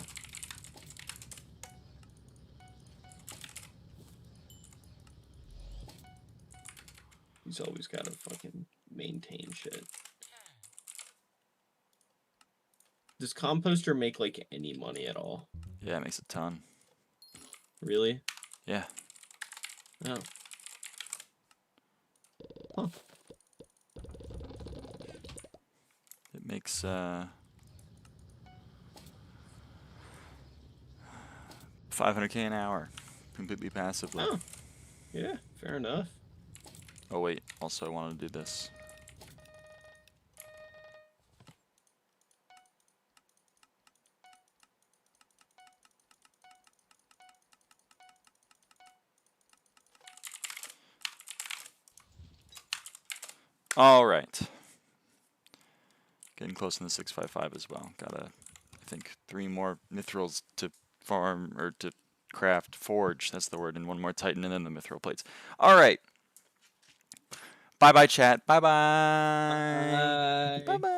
He's always gotta fucking maintain shit. Does Composter make, like, any money at all? Yeah, it makes a ton. Really? Yeah. Oh. Huh. It makes, 500K an hour, completely passively. Oh. Yeah, fair enough. Oh wait, also I want to do this. Alright. Getting close in the 655 as well. Gotta, I think, 3 more mithrils to farm, or to craft, forge, that's the word, and 1 more titan, and then the mithril plates. Alright. Bye-bye, chat. Bye-bye. Bye. Bye-bye.